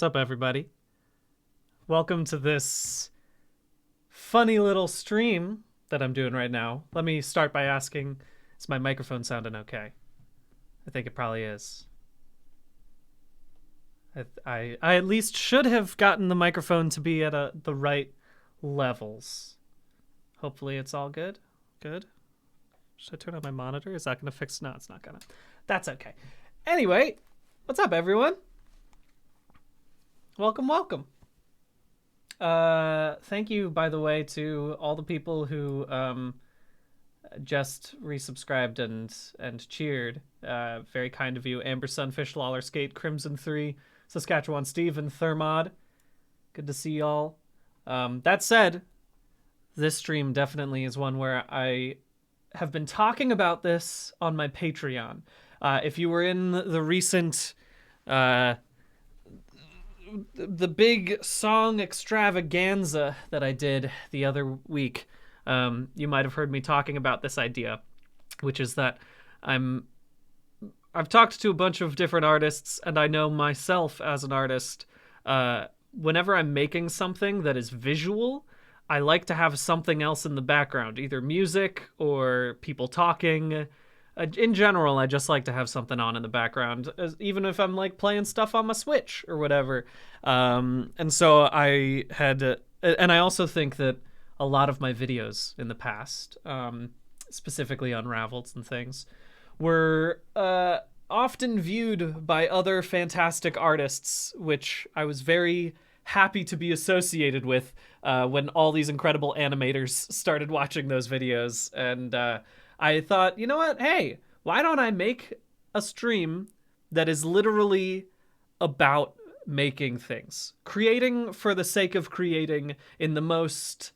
What's up, everybody? Welcome to this funny little stream that I'm doing right now. Let me start by asking, is my microphone sounding okay? I think it probably is. I at least should have gotten the microphone to be at the right levels. Hopefully it's all good. Good. Should I turn on my monitor? Is that going to fix? No, it's not going to. That's okay. Anyway, what's up, everyone? Welcome. Thank you, by the way, to all the people who just resubscribed and cheered. Very kind of you. Amber Sunfish, Lawler Skate, Crimson 3, Saskatchewan Steve, and Thermod. Good to see y'all. That said, this stream definitely is one where I have been talking about this on my Patreon. If you were in the recent the big song extravaganza that I did the other week, you might have heard me talking about this idea, which is that I've talked to a bunch of different artists, and I know myself as an artist, whenever I'm making something that is visual, I like to have something else in the background, either music or people talking. In general, I just like to have something on in the background, even if I'm like playing stuff on my Switch or whatever. And so I had, and I also think that a lot of my videos in the past, specifically Unraveled and things, were often viewed by other fantastic artists, which I was very happy to be associated with when all these incredible animators started watching those videos. And I thought, you know what? Hey, why don't I make a stream that is literally about making things? Creating for the sake of creating in the most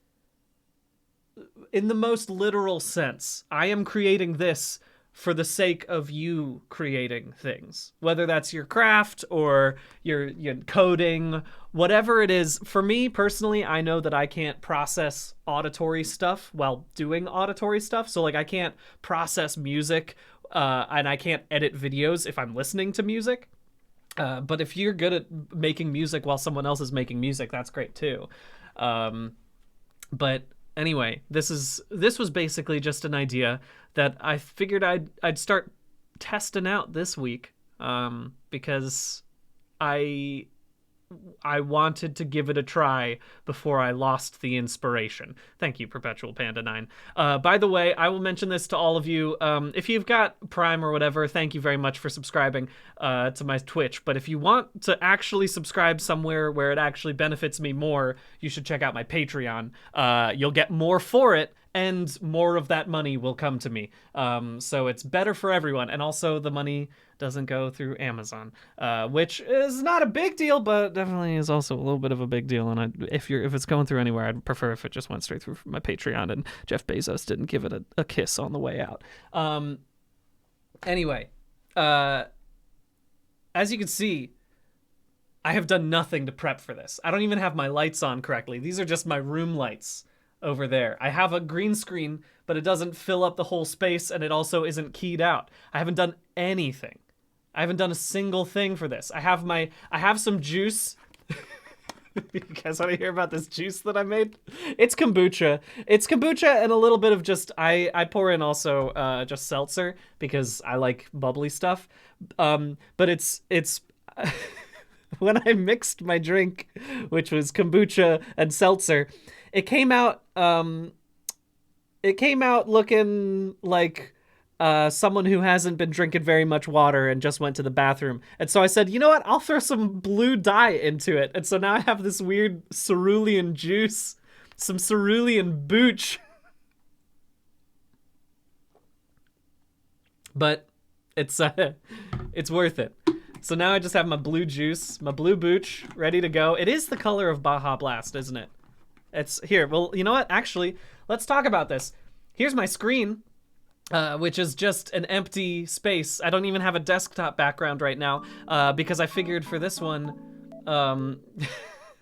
literal sense. I am creating this for the sake of you creating things, whether that's your craft or your coding, whatever it is. For me personally, I know that I can't process auditory stuff while doing auditory stuff. So like I can't process music and I can't edit videos if I'm listening to music. But if you're good at making music while someone else is making music, that's great too. But anyway, this was basically just an idea that I figured I'd start testing out this week, because I wanted to give it a try before I lost the inspiration. Thank you, Perpetual Panda 9. By the way, I will mention this to all of you. If you've got Prime or whatever, thank you very much for subscribing to my Twitch. But if you want to actually subscribe somewhere where it actually benefits me more, you should check out my Patreon. You'll get more for it, and more of that money will come to me. So it's better for everyone. And also the money doesn't go through Amazon, which is not a big deal, but definitely is also a little bit of a big deal. And if it's going through anywhere, I'd prefer if it just went straight through my Patreon and Jeff Bezos didn't give it a kiss on the way out. Anyway, as you can see, I have done nothing to prep for this. I don't even have my lights on correctly. These are just my room lights over there. I have a green screen, but it doesn't fill up the whole space, and it also isn't keyed out. I haven't done anything. I haven't done a single thing for this. I have some juice. You guys want to hear about this juice that I made? It's kombucha. It's kombucha and a little bit of just, I pour in also just seltzer because I like bubbly stuff. But it's when I mixed my drink, which was kombucha and seltzer, it came out looking like someone who hasn't been drinking very much water and just went to the bathroom. And so I said, you know what? I'll throw some blue dye into it. And so now I have this weird cerulean juice, some cerulean booch. But it's worth it. So now I just have my blue juice, my blue booch, ready to go. It is the color of Baja Blast, isn't it? It's here. Well, you know what? Actually, let's talk about this. Here's my screen, which is just an empty space. I don't even have a desktop background right now, because I figured for this one,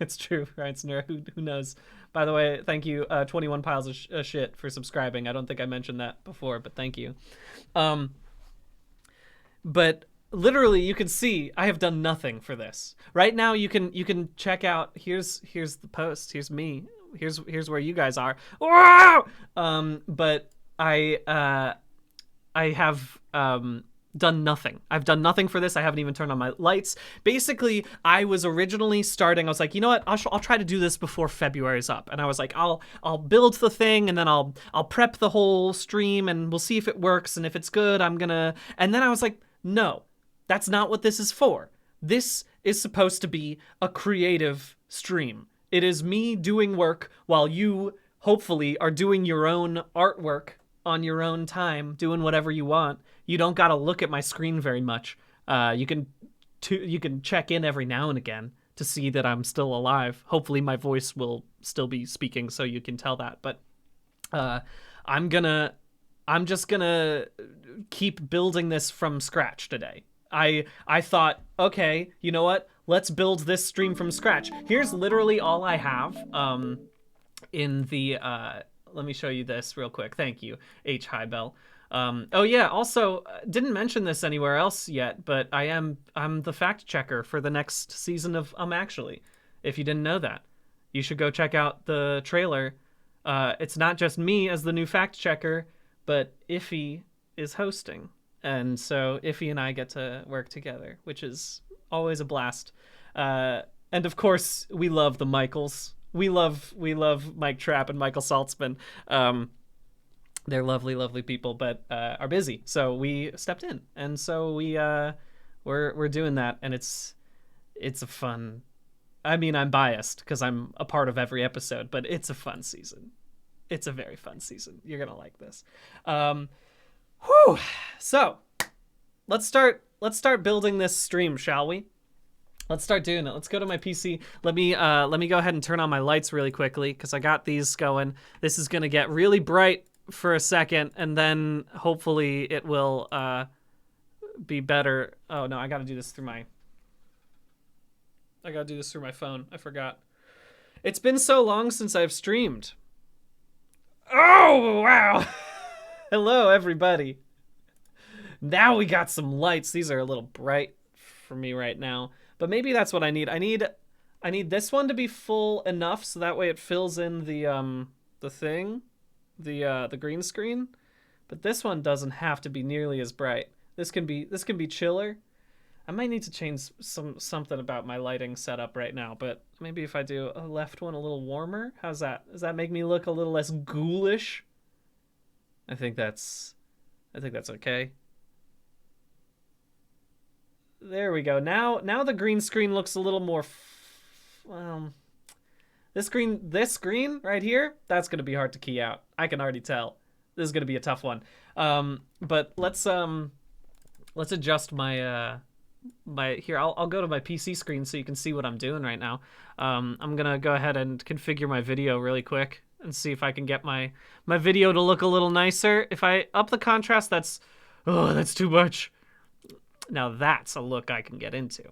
it's true, right, Snura? Who knows? By the way, thank you, 21 Piles of Shit for subscribing. I don't think I mentioned that before, but thank you. But literally you can see I have done nothing for this. Right now you can check out, here's the post, here's me, here's where you guys are. Wow! But I have done nothing. I've done nothing for this. I haven't even turned on my lights. Basically, I was originally starting, I was like, you know what, I'll try to do this before February's up. And I was like, I'll build the thing, and then I'll prep the whole stream, and we'll see if it works, and if it's good, I'm gonna... And then I was like, no, that's not what this is for. This is supposed to be a creative stream. It is me doing work while you, hopefully, are doing your own artwork on your own time, doing whatever you want. You don't gotta look at my screen very much. You can check in every now and again to see that I'm still alive. Hopefully my voice will still be speaking so you can tell that. But I'm just gonna keep building this from scratch today. I thought, okay, you know what? Let's build this stream from scratch. Here's literally all I have in the... let me show you this real quick. Thank you, H. Highbell. Oh yeah, also, didn't mention this anywhere else yet, but I'm the fact checker for the next season of Actually. If you didn't know that, you should go check out the trailer. It's not just me as the new fact checker, but Iffy is hosting. And so Iffy and I get to work together, which is always a blast. And of course, we love the Michaels. We love Mike Trapp and Michael Saltzman. They're lovely, lovely people, but are busy. So we stepped in, and so we're doing that, and it's a fun... I mean, I'm biased because I'm a part of every episode, but it's a fun season. It's a very fun season. You're gonna like this. Whew. So let's start building this stream, shall we? Let's start doing it. Let's go to my PC. Let me go ahead and turn on my lights really quickly because I got these going. This is gonna get really bright for a second, and then hopefully it will be better. Oh no, I gotta do this through my phone. I forgot. It's been so long since I've streamed. Oh wow. Hello everybody. Now we got some lights. These are a little bright for me right now, but maybe that's what I need. I need this one to be full enough so that way it fills in the thing. The green screen, but this one doesn't have to be nearly as bright. This can be chiller. I might need to change something about my lighting setup right now, but maybe if I do a left one a little warmer, how's that? Does that make me look a little less ghoulish? I think that's okay. There we go. Now the green screen looks a little more this screen right here, that's going to be hard to key out. I can already tell. This is going to be a tough one. But let's adjust my here. I'll go to my PC screen so you can see what I'm doing right now. I'm going to go ahead and configure my video really quick and see if I can get my video to look a little nicer. If I up the contrast, that's too much. Now that's a look I can get into.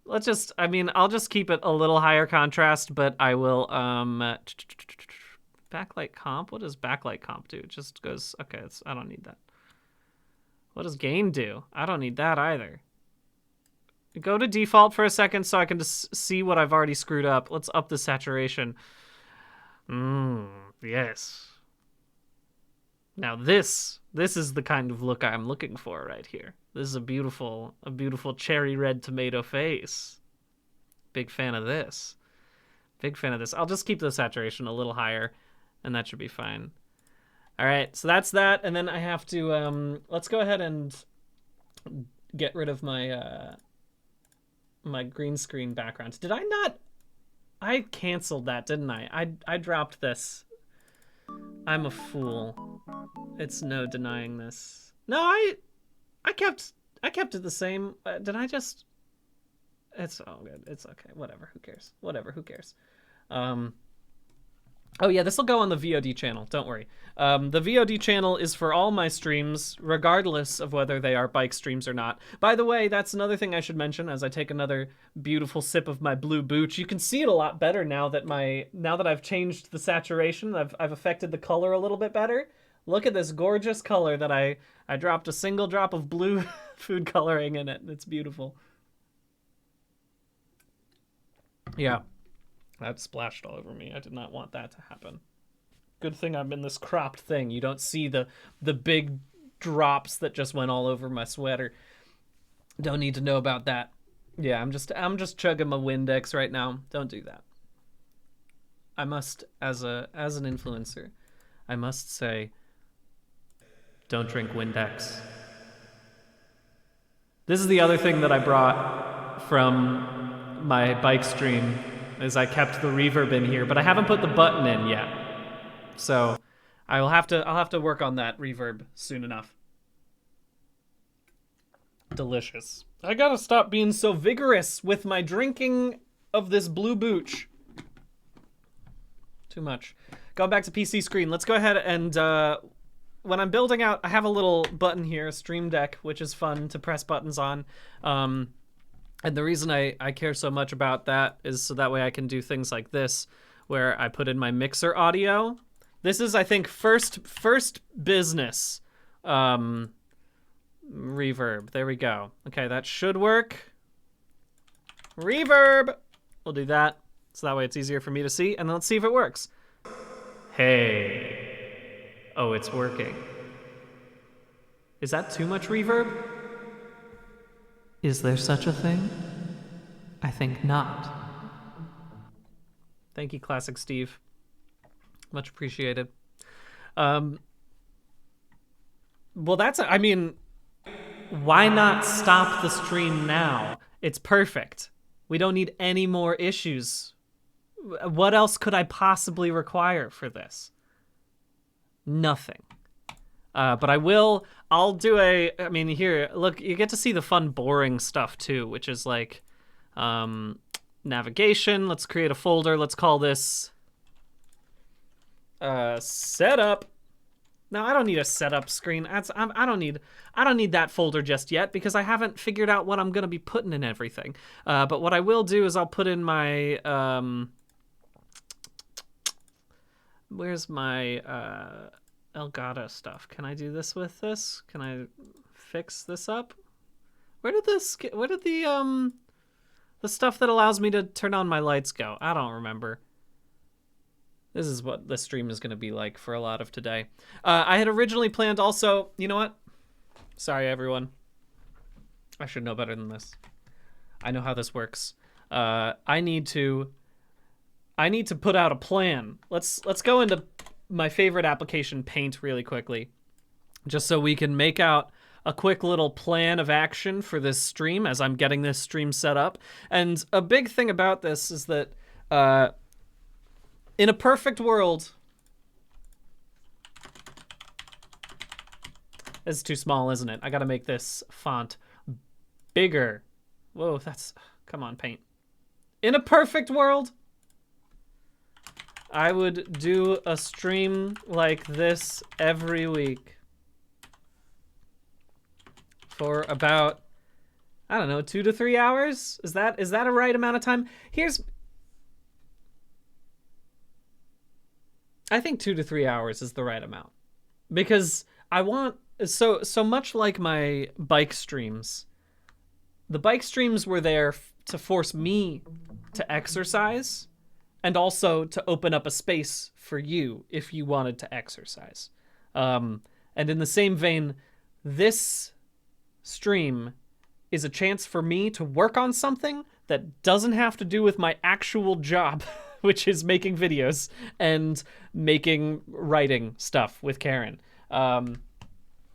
I'll just keep it a little higher contrast, but I will, backlight comp? What does backlight comp do? It just goes, okay, I don't need that. What does gain do? I don't need that either. Go to default for a second so I can just see what I've already screwed up. Let's up the saturation. Yes. Now this is the kind of look I'm looking for right here. This is a beautiful cherry red tomato face. Big fan of this. I'll just keep the saturation a little higher, and that should be fine. All right, so that's that, and then I have to let's go ahead and get rid of my my green screen background. Did I not? I canceled that, didn't I? I dropped this. I'm a fool. It's no denying this. No, I kept it the same. Did I just... It's all good. It's okay. Whatever. Who cares? Who cares? Oh yeah, this will go on the VOD channel. Don't worry. The VOD channel is for all my streams, regardless of whether they are bike streams or not. By the way, that's another thing I should mention as I take another beautiful sip of my blue booch. You can see it a lot better now that I've changed the saturation. I've affected the color a little bit better. Look at this gorgeous color that I dropped a single drop of blue food coloring in it. It's beautiful. Yeah, that splashed all over me. I did not want that to happen. Good thing I'm in this cropped thing. You don't see the big drops that just went all over my sweater. Don't need to know about that. Yeah, I'm just chugging my Windex right now. Don't do that. I must, as an influencer, I must say, don't drink Windex. This is the other thing that I brought from my bike stream, is I kept the reverb in here, but I haven't put the button in yet. So I'll have to work on that reverb soon enough. Delicious. I gotta stop being so vigorous with my drinking of this blue booch. Too much. Going back to PC screen, let's go ahead and when I'm building out, I have a little button here, Stream Deck, which is fun to press buttons on. And the reason I care so much about that is so that way I can do things like this, where I put in my mixer audio. This is, I think, first business reverb. There we go. Okay, that should work. Reverb. We'll do that, so that way it's easier for me to see. And let's see if it works. Hey. Oh, it's working. Is that too much reverb? Is there such a thing? I think not. Thank you, Classic Steve. Much appreciated. Well, that's, I mean, why not stop the stream now? It's perfect. We don't need any more issues. What else could I possibly require for this? Nothing. But I'll do I mean, here, look, you get to see the fun, boring stuff too, which is like navigation. Let's create a folder. Let's call this setup. No, I don't need a setup screen. I don't need that folder just yet because I haven't figured out what I'm gonna be putting in everything. But what I will do is I'll put in my where's my Elgato stuff? Can I do this with this? Can I fix this up? Where did the stuff that allows me to turn on my lights go? I don't remember. This is what the stream is going to be like for a lot of today. I had originally planned also, you know what? Sorry, everyone. I should know better than this. I know how this works. I need to put out a plan. Let's go into my favorite application, Paint, really quickly, just so we can make out a quick little plan of action for this stream as I'm getting this stream set up. And a big thing about this is that in a perfect world, this is too small, isn't it? I gotta make this font bigger. Whoa, come on, Paint. In a perfect world, I would do a stream like this every week for about, I don't know, 2 to 3 hours? Is that a right amount of time? I think 2 to 3 hours is the right amount, because I want, so much like my bike streams, the bike streams were there to force me to exercise and also to open up a space for you if you wanted to exercise. And in the same vein, this stream is a chance for me to work on something that doesn't have to do with my actual job, which is making videos and making writing stuff with Karen.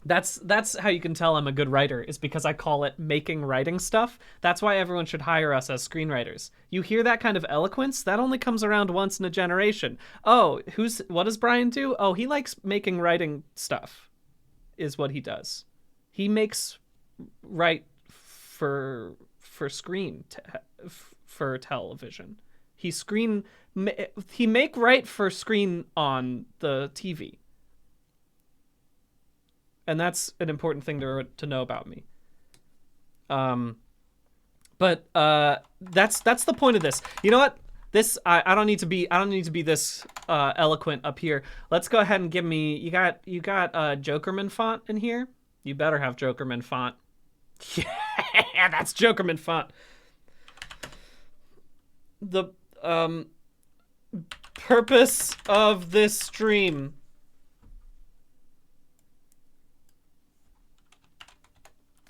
That's how you can tell I'm a good writer, is because I call it making writing stuff. That's why everyone should hire us as screenwriters. You hear that kind of eloquence? That only comes around once in a generation. Oh, what does Brian do? Oh, he likes making writing stuff, is what he does. He makes write for screen, for television. He make write for screen on the TV. And that's an important thing to know about me. But that's the point of this. You know what? This I don't need to be this eloquent up here. Let's go ahead and give me. You got Jokerman font in here. You better have Jokerman font. Yeah, that's Jokerman font. The purpose of this stream.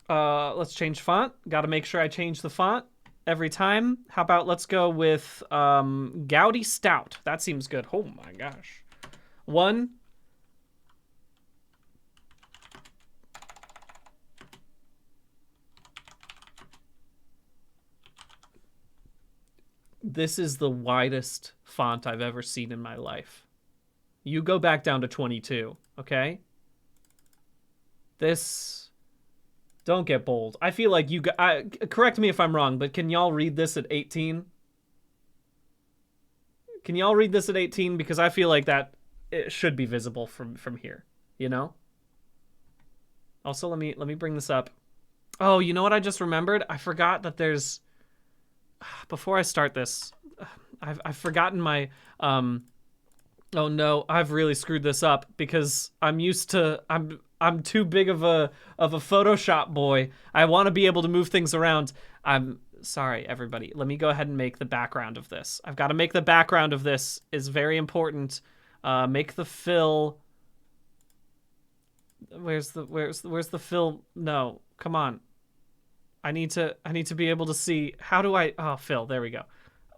Let's change font. Got to make sure I change the font every time. How about let's go with Goudy Stout. That seems good. Oh my gosh. 1. This is the widest font I've ever seen in my life. You go back down to 22, okay? This... Don't get bold. I feel like you... correct me if I'm wrong, but can y'all read this at 18? Can y'all read this at 18? Because I feel like that it should be visible from here, you know? Also, let me bring this up. Oh, you know what I just remembered? I forgot that there's... Before I start this, I've forgotten my... Oh no, I've really screwed this up because I'm used to... I'm too big of a Photoshop boy. I want to be able to move things around. I'm sorry, everybody. Let me go ahead and make the background of this. I've got to make the background of this. Is very important. Make the fill. Where's the fill? No, come on. I need to be able to see. How do I? Oh, fill. There we go.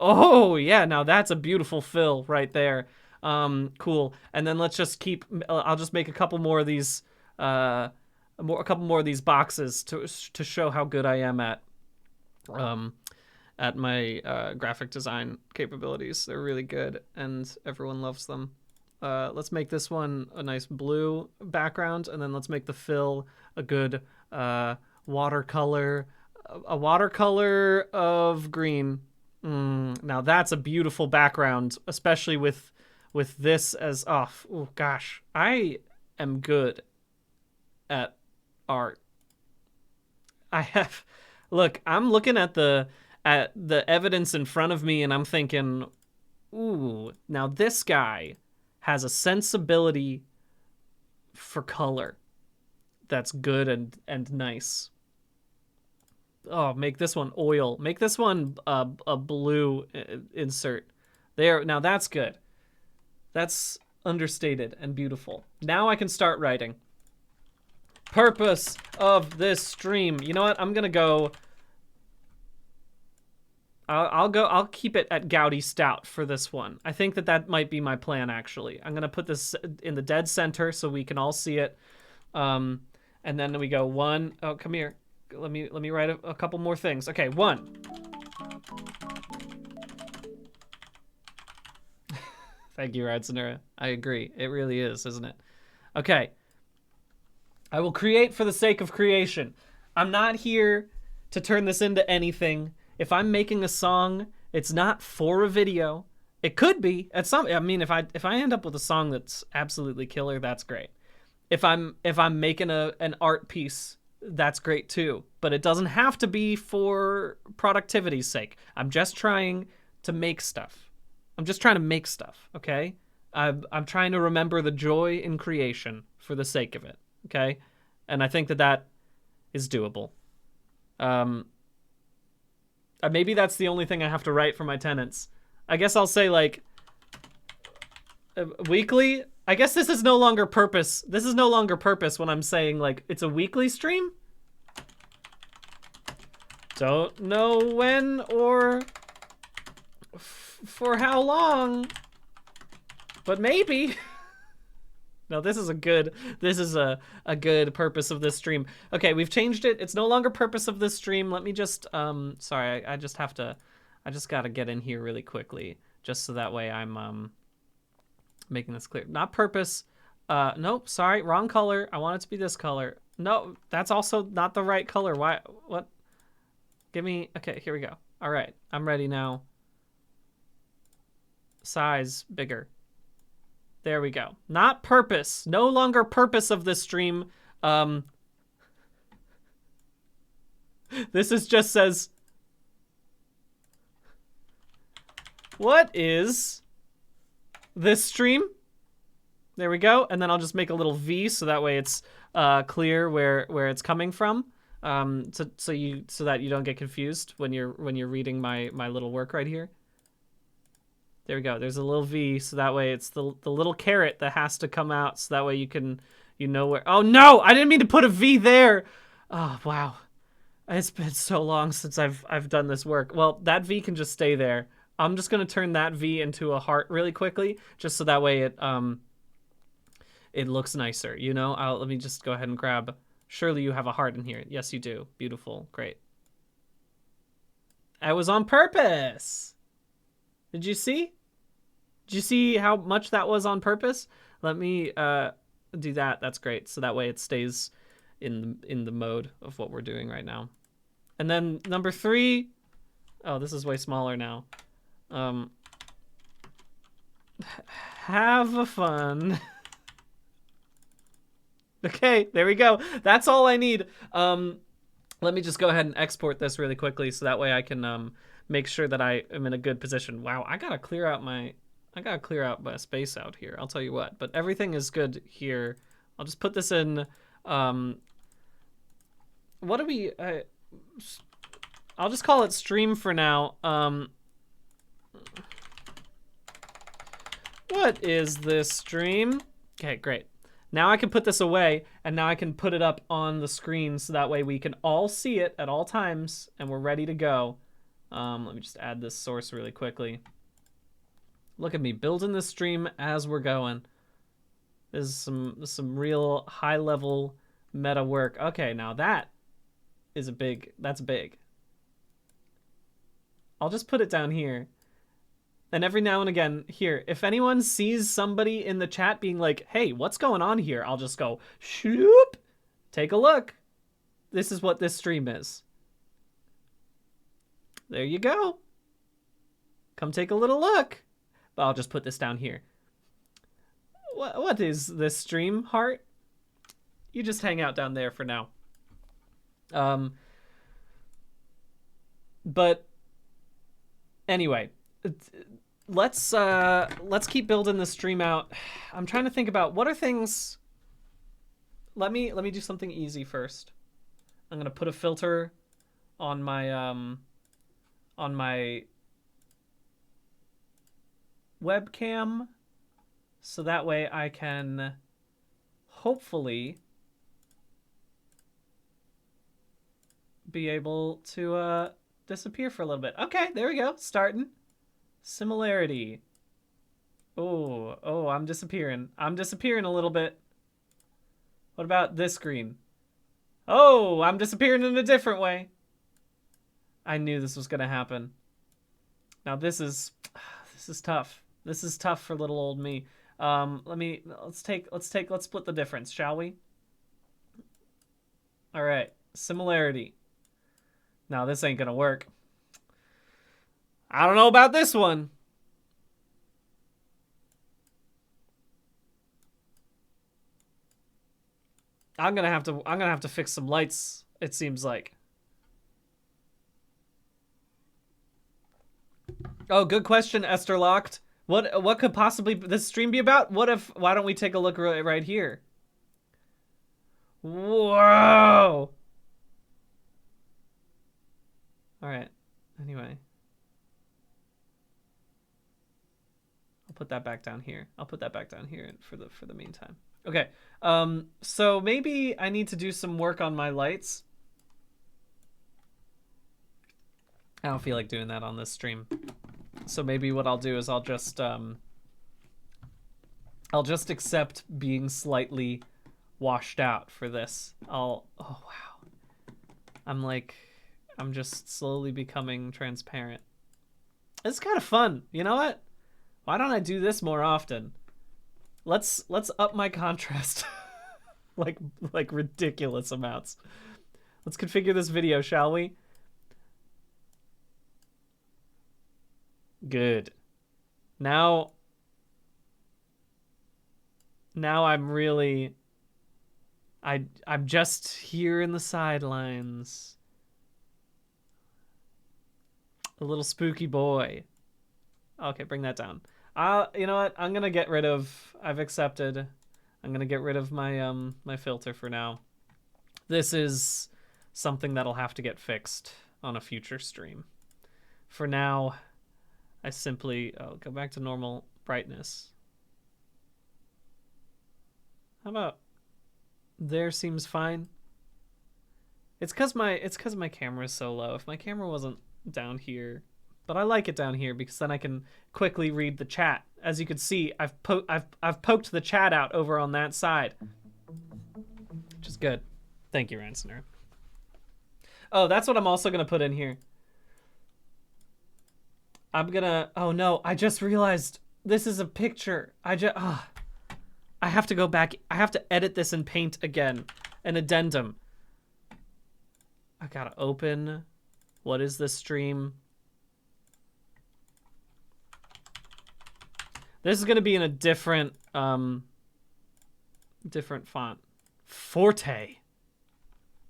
Oh yeah, now that's a beautiful fill right there. Cool. And then let's just keep. I'll just make a couple more of these. A couple more of these boxes to show how good I am at my graphic design capabilities. They're really good and everyone loves them. Let's make this one a nice blue background, and then let's make the fill a good watercolor, a watercolor of green. Now that's a beautiful background, especially with this as oh gosh, I am good at art. I'm looking at the evidence in front of me and I'm thinking, ooh, now this guy has a sensibility for color that's good and nice. Oh, make this one oil. Make this one a blue insert. There, now that's good. That's understated and beautiful. Now I can start writing. Purpose of this stream. You know what? I'm gonna go. I'll keep it at Goudy Stout for this one. I think that might be my plan, actually. I'm gonna put this in the dead center so we can all see it. And then we go 1. Oh, come here. Let me write a couple more things. Okay, 1. Thank you, Radzenera. I agree. It really is, isn't it? Okay. I will create for the sake of creation. I'm not here to turn this into anything. If I'm making a song, it's not for a video. It could be at some. I mean, if I end up with a song that's absolutely killer, that's great. If I'm making an art piece, that's great too. But it doesn't have to be for productivity's sake. I'm just trying to make stuff. I'm just trying to make stuff. Okay. I'm trying to remember the joy in creation for the sake of it. Okay, and I think that is doable. Maybe that's the only thing I have to write for my tenants. I guess I'll say like weekly. I guess this is no longer purpose. This is no longer purpose when I'm saying like it's a weekly stream. Don't know when or for how long, but maybe. No, this is a good purpose of this stream. Okay, we've changed it. It's no longer purpose of this stream. Let me just sorry, I just gotta get in here really quickly just so that way I'm making this clear. Not purpose. Nope, sorry, wrong color. I want it to be this color. No, that's also not the right color. Why? What? Give me. Okay, here we go. All right, I'm ready now. Size bigger. There we go. Not purpose. No longer purpose of this stream. This is just says What is this stream? There we go. And then I'll just make a little V so that way it's clear where it's coming from. So that you don't get confused when you're reading my little work right here. There we go. There's a little V, so that way it's the little caret that has to come out, so that way you know where. Oh no! I didn't mean to put a V there. Oh wow, it's been so long since I've done this work. Well, that V can just stay there. I'm just gonna turn that V into a heart really quickly, just so that way it looks nicer. You know, let me just go ahead and grab. Surely you have a heart in here. Yes, you do. Beautiful. Great. I was on purpose. Did you see? Did you see how much that was on purpose? Let me do that. That's great. So that way it stays in the mode of what we're doing right now. And then number 3. Oh, this is way smaller now. Have a fun. Okay, there we go. That's all I need. Let me just go ahead and export this really quickly so that way I can make sure that I am in a good position. Wow, I gotta clear out my space out here. I'll tell you what, but everything is good here. I'll just put this in. What do we? I'll just call it stream for now. What is this stream? Okay, great. Now I can put this away, and now I can put it up on the screen so that way we can all see it at all times, and we're ready to go. Let me just add this source really quickly. Look at me building this stream as we're going. This is some real high-level meta work. Okay, now that is that's big. I'll just put it down here. And every now and again, here, if anyone sees somebody in the chat being like, hey, what's going on here? I'll just go, shoop, take a look. This is what this stream is. There you go. Come take a little look. But I'll just put this down here. What is this stream, Heart? You just hang out down there for now. But anyway, let's keep building the stream out. I'm trying to think about what are things. Let me do something easy first. I'm gonna put a filter on my webcam, so that way I can hopefully be able to disappear for a little bit. Okay, there we go. Starting. Similarity. Oh, I'm disappearing. I'm disappearing a little bit. What about this screen? Oh, I'm disappearing in a different way. I knew this was gonna happen. Now this is tough. This is tough for little old me. Let's split the difference, shall we? All right, similarity. Now this ain't gonna work. I don't know about this one. I'm gonna have to fix some lights, it seems like. Oh, good question, Esther Locked. What could possibly this stream be about? Why don't we take a look right here? Whoa! All right. Anyway. I'll put that back down here. I'll put that back down here for the meantime. Okay. So maybe I need to do some work on my lights. I don't feel like doing that on this stream. So maybe what I'll do is I'll just accept being slightly washed out for this. Oh wow. I'm just slowly becoming transparent. It's kind of fun. You know what? Why don't I do this more often? Let's up my contrast like ridiculous amounts. Let's configure this video, shall we? Good. Now I'm really I'm just here in the sidelines. A little spooky boy. Okay, bring that down. You know what? I'm gonna get rid of. I've accepted. I'm gonna get rid of my my filter for now. This is something that'll have to get fixed on a future stream. For now, I simply go back to normal brightness. How about there seems fine? It's cause my camera is so low. If my camera wasn't down here, but I like it down here because then I can quickly read the chat. As you can see, I've poked the chat out over on that side, which is good. Thank you, Ransoner. Oh, that's what I'm also gonna put in here. I'm gonna. Oh no! I just realized this is a picture. I have to go back. I have to edit this in Paint again. An addendum. I gotta open. What is this stream? This is gonna be in a different different font. Forte.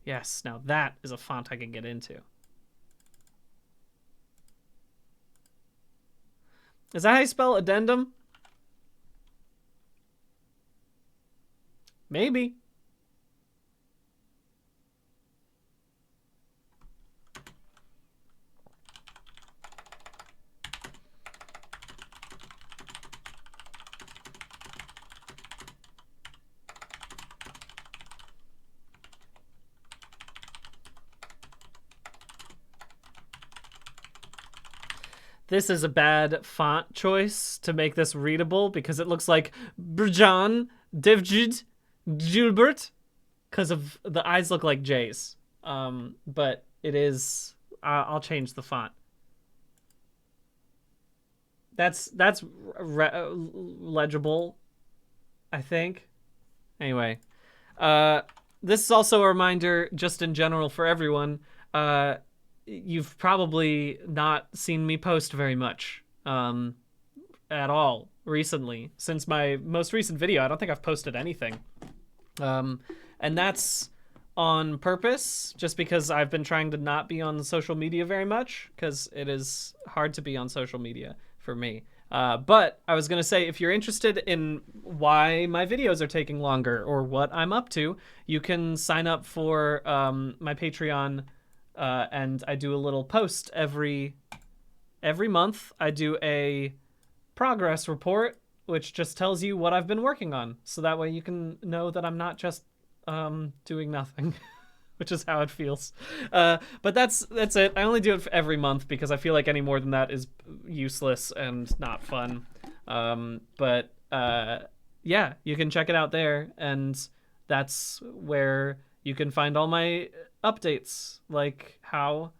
Yes, now that is a font I can get into. Is that how you spell addendum? Maybe. This is a bad font choice to make this readable because it looks like Brjan Devjid Gilbert because of the eyes look like J's. But it is. I'll change the font. That's legible, I think. Anyway, this is also a reminder, just in general for everyone. You've probably not seen me post very much at all recently. Since my most recent video, I don't think I've posted anything. And that's on purpose, just because I've been trying to not be on social media very much, because it is hard to be on social media for me. But I was going to say, if you're interested in why my videos are taking longer or what I'm up to, you can sign up for my Patreon. And I do a little post every month. I do a progress report, which just tells you what I've been working on. So that way you can know that I'm not just doing nothing, which is how it feels. But that's it. I only do it for every month because I feel like any more than that is useless and not fun. But yeah, you can check it out there, and that's where you can find all my updates, like how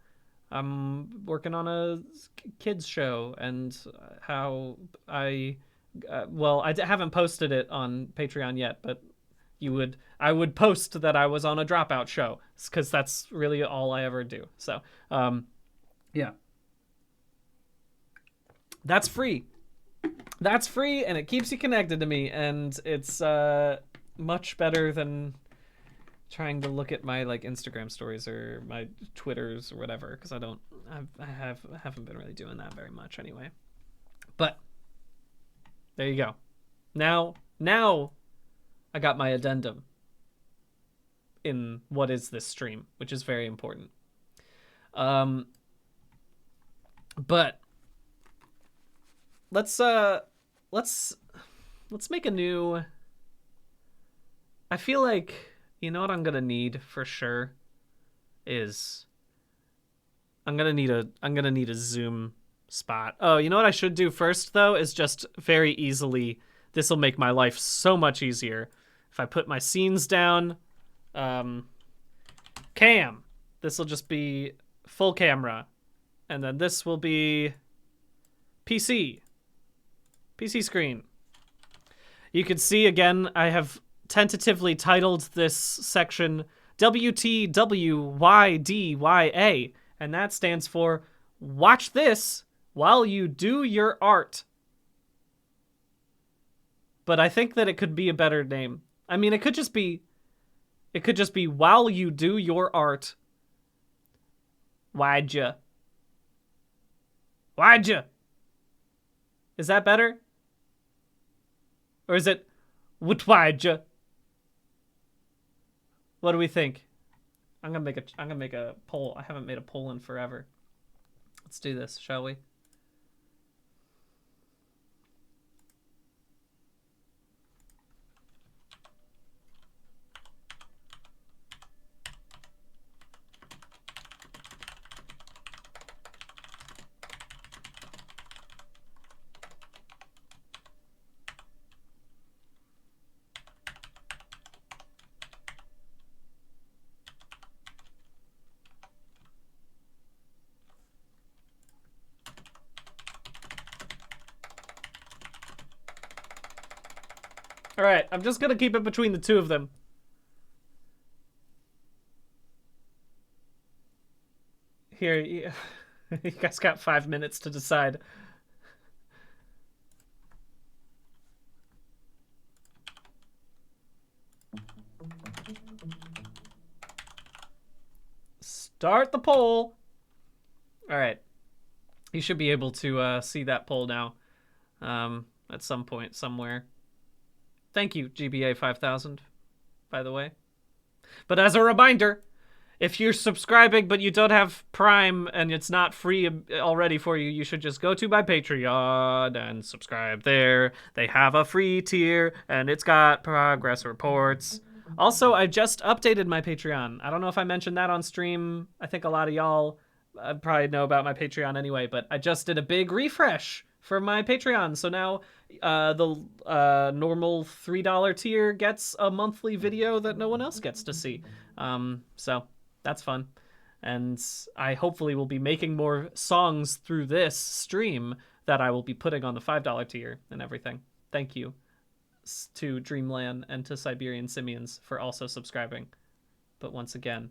I'm working on a kids show and how I haven't posted it on Patreon yet, but I would post that I was on a Dropout show because that's really all I ever do. So yeah, that's free. That's free, and it keeps you connected to me, and it's much better than trying to look at my like Instagram stories or my Twitters or whatever, because I haven't been really doing that very much anyway. But there you go. Now I got my addendum in what is this stream, which is very important. But let's make a new. I feel like, you know what I'm gonna need for sure is I'm gonna need a zoom spot. Oh, you know what I should do first though is just very easily. This will make my life so much easier if I put my scenes down. Cam. This will just be full camera, and then this will be PC screen. You can see again. I have tentatively titled this section WTWYDYA, and that stands for Watch This While You Do Your Art. But I think that it could be a better name. I mean, it could just be While You Do Your Art. Why'd ya? Is that better? Or is it WTWYDYA? What do we think? I'm gonna make a poll. I haven't made a poll in forever. Let's do this, shall we? All right, I'm just gonna keep it between the two of them. Here, you guys got 5 minutes to decide. Start the poll. All right. You should be able to see that poll now at some point somewhere. Thank you, GBA 5000, by the way. But as a reminder, if you're subscribing but you don't have Prime and it's not free already for you, you should just go to my Patreon and subscribe there. They have a free tier and it's got progress reports. Also, I just updated my Patreon. I don't know if I mentioned that on stream. I think a lot of y'all probably know about my Patreon anyway, but I just did a big refresh for my Patreon. So now the normal $3 tier gets a monthly video that no one else gets to see. So that's fun. And I hopefully will be making more songs through this stream that I will be putting on the $5 tier and everything. Thank you to Dreamland and to Siberian Simians for also subscribing. But once again,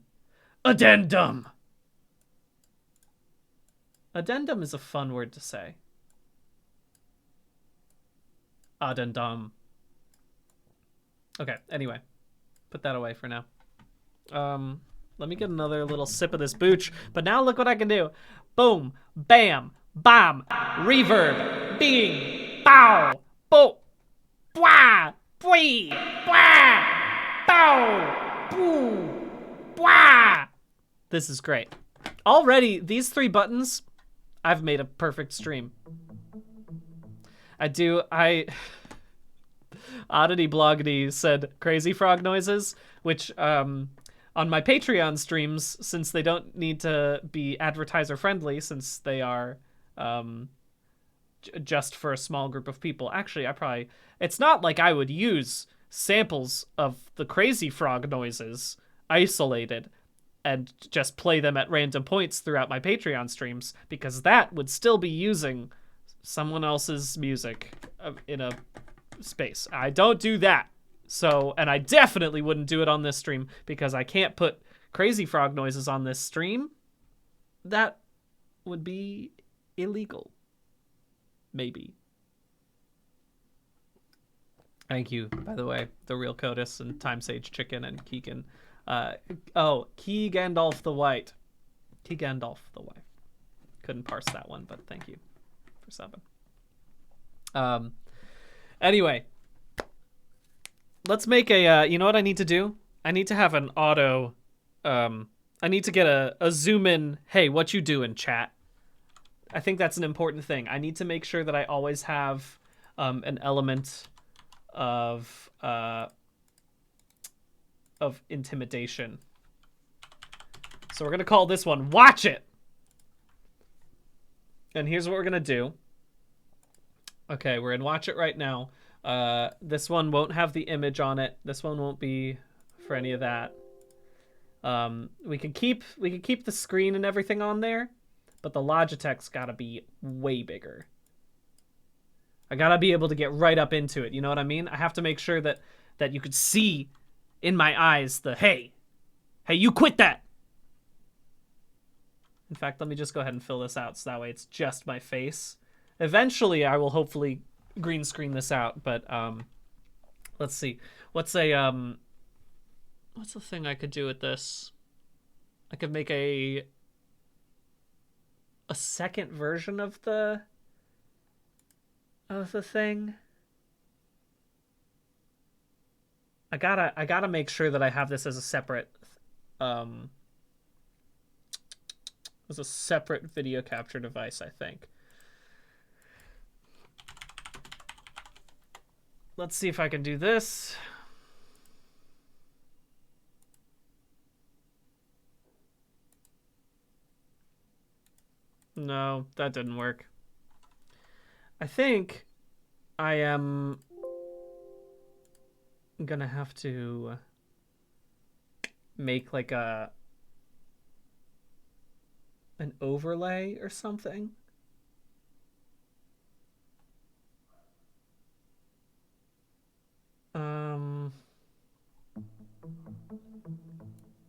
addendum! Addendum is a fun word to say. Addendum. Okay, anyway. Put that away for now. Let me get another little sip of this booch. But now look what I can do. Boom, bam, bam, reverb, bing, bow, bo, bwah, bwee, bwah, bow, boo, bwah. This is great. Already, these 3 buttons, I've made a perfect stream. Oddity Bloggity said crazy frog noises, which on my Patreon streams, since they don't need to be advertiser friendly, since they are just for a small group of people. Actually, it's not like I would use samples of the crazy frog noises isolated and just play them at random points throughout my Patreon streams, because that would still be using someone else's music in a space. I don't do that. So, and I definitely wouldn't do it on this stream because I can't put crazy frog noises on this stream. That would be illegal. Maybe. Thank you, by the way, The Real Codis and Time Sage Chicken and Keegan. Key Gandalf the White. Key Gandalf the White. Couldn't parse that one, but thank you for subbing. Anyway, let's make a, you know what I need to do? I need to have an auto, I need to get a zoom in, hey, what you doing, chat? I think that's an important thing. I need to make sure that I always have an element of intimidation. So we're gonna call this one Watch It. And here's what we're gonna do. Okay, we're in Watch It right now. This one won't have the image on it. This one won't be for any of that. We can keep the screen and everything on there, but the Logitech's gotta be way bigger. I gotta be able to get right up into it. You know what I mean? I have to make sure that you could see in my eyes the hey, you quit that. In fact, let me just go ahead and fill this out so that way it's just my face. Eventually, I will hopefully green screen this out, but let's see. What's the thing I could do with this? I could make a second version of the of the thing. I gotta make sure that I have this as a separate video capture device, I think. Let's see if I can do this. No, that didn't work. I think I am gonna have to make like an overlay or something.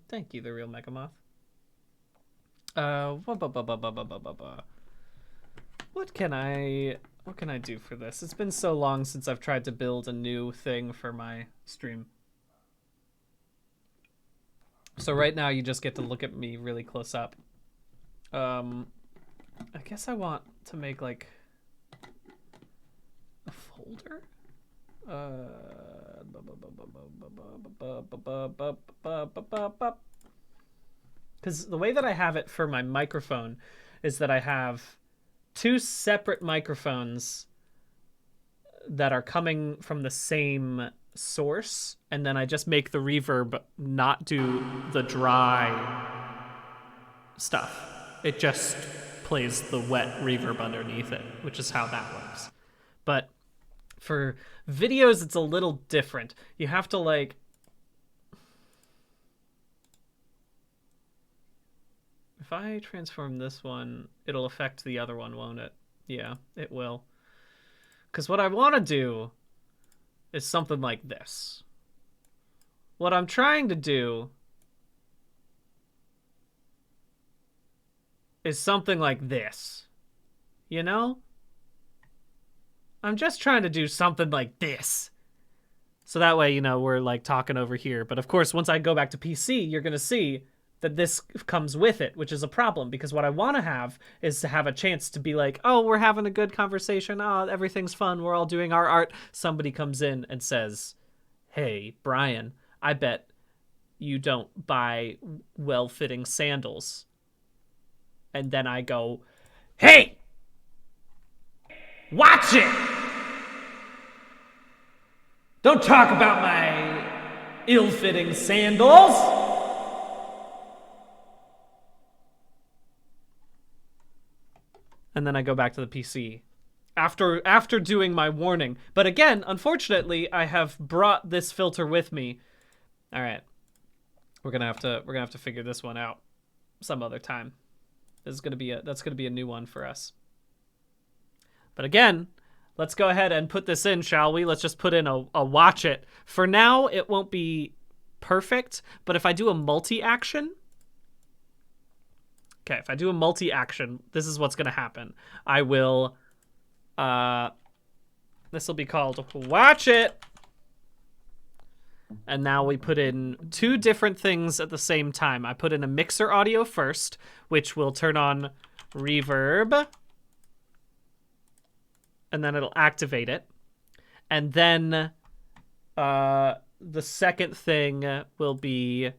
Thank you, the real Megamoth. What can I do for this? It's been so long since I've tried to build a new thing for my stream. So right now you just get to look at me really close up. I guess I want to make like a folder. Because the way that I have it for my microphone is that I have 2 separate microphones that are coming from the same source, and then I just make the reverb not do the dry stuff. It just plays the wet reverb underneath it, which is how that works. But for videos, it's a little different. You have to like... If I transform this one, it'll affect the other one, won't it? Yeah, it will. Because what I want to do is something like this. What I'm trying to do is something like this. You know? I'm just trying to do something like this. So that way, you know, we're like talking over here. But of course, once I go back to PC, you're going to see that this comes with it, which is a problem, because what I want to have is to have a chance to be like, oh, we're having a good conversation. Oh, everything's fun. We're all doing our art. Somebody comes in and says, hey, Brian, I bet you don't buy well-fitting sandals. And then I go, hey, watch it. Don't talk about my ill-fitting sandals. And then I go back to the PC after doing my warning. But again, unfortunately, I have brought this filter with me. All right, we're gonna have to figure this one out some other time. That's gonna be a new one for us. But again, let's go ahead and put this in, shall we? Let's just put in a watch it. For now, it won't be perfect, but if I do a multi-action. Okay, if I do a multi-action, this is what's going to happen. I will, this will be called Watch It. And now we put in 2 different things at the same time. I put in a mixer audio first, which will turn on reverb. And then it'll activate it. And then the second thing will be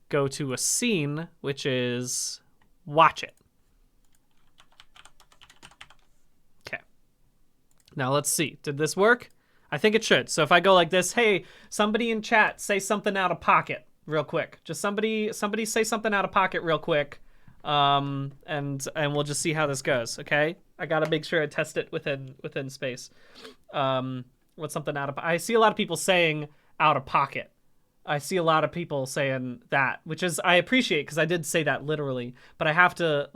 go to a scene, which is... Watch it. Okay. Now let's see. Did this work? I think it should. So if I go like this, hey, somebody in chat, say something out of pocket real quick. Just somebody say something out of pocket real quick. And we'll just see how this goes, okay? I gotta make sure I test it within space. What's something out of... I see a lot of people saying out of pocket. I see a lot of people saying that, which is I appreciate because I did say that literally, but I have to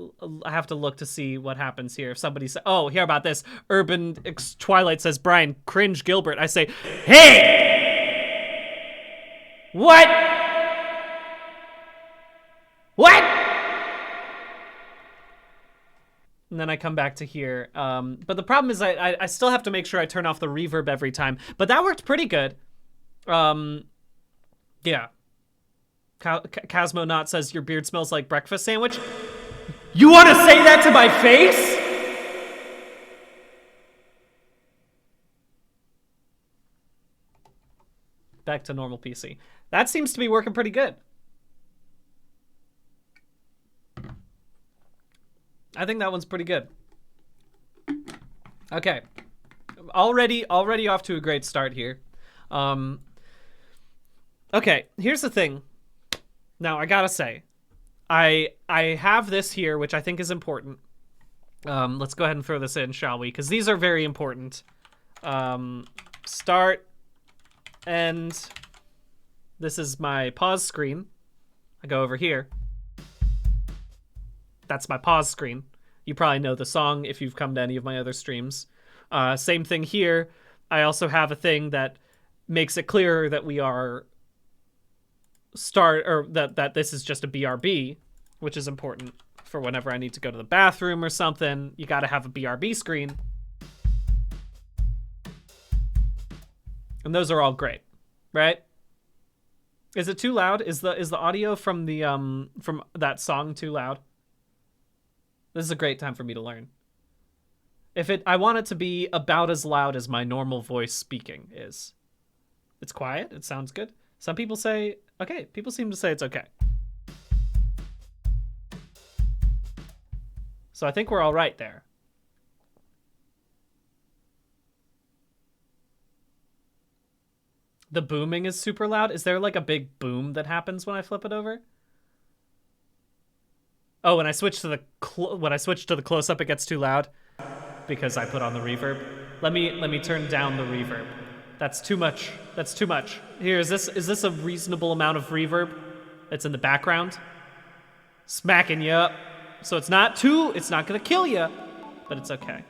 look to see what happens here. If somebody says, "Oh, hear about this?" Urban Twilight says, "Brian, cringe Gilbert." I say, "Hey, what? What?" And then I come back to here. But the problem is I still have to make sure I turn off the reverb every time. But that worked pretty good. Yeah. Casmo says, your beard smells like breakfast sandwich. You want to say that to my face? Back to normal PC. That seems to be working pretty good. I think that one's pretty good. Okay. Already off to a great start here. Okay, here's the thing. Now, I gotta say, I have this here, which I think is important. Let's go ahead and throw this in, shall we? Because these are very important. Start, end. This is my pause screen. I go over here. That's my pause screen. You probably know the song if you've come to any of my other streams. Same thing here. I also have a thing that makes it clearer that we are that this is just a BRB, which is important for whenever I need to go to the bathroom or something. You got to have a BRB screen. And those are all great, right? Is it too loud? Is the audio from the from that song too loud? This is a great time for me to learn. I want it to be about as loud as my normal voice speaking is. It's quiet. It sounds good. Some people say, okay. People seem to say it's okay. So I think we're all right there. The booming is super loud. Is there like a big boom that happens when I flip it over? Oh, when I switch to the close up, it gets too loud because I put on the reverb. Let me turn down the reverb. That's too much. That's too much. Here, is this a reasonable amount of reverb? It's in the background, smacking you up. So it's not gonna kill you, but it's okay.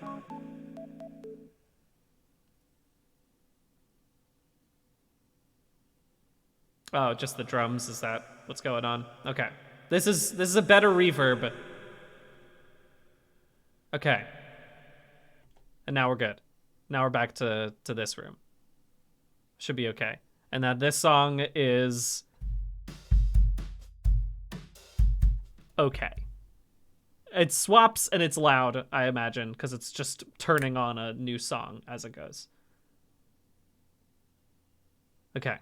Oh, just the drums. Is that what's going on? Okay. This is a better reverb. Okay. And now we're good. Now we're back to this room. Should be okay. And now this song is okay. It swaps and it's loud, I imagine, because it's just turning on a new song as it goes. Okay.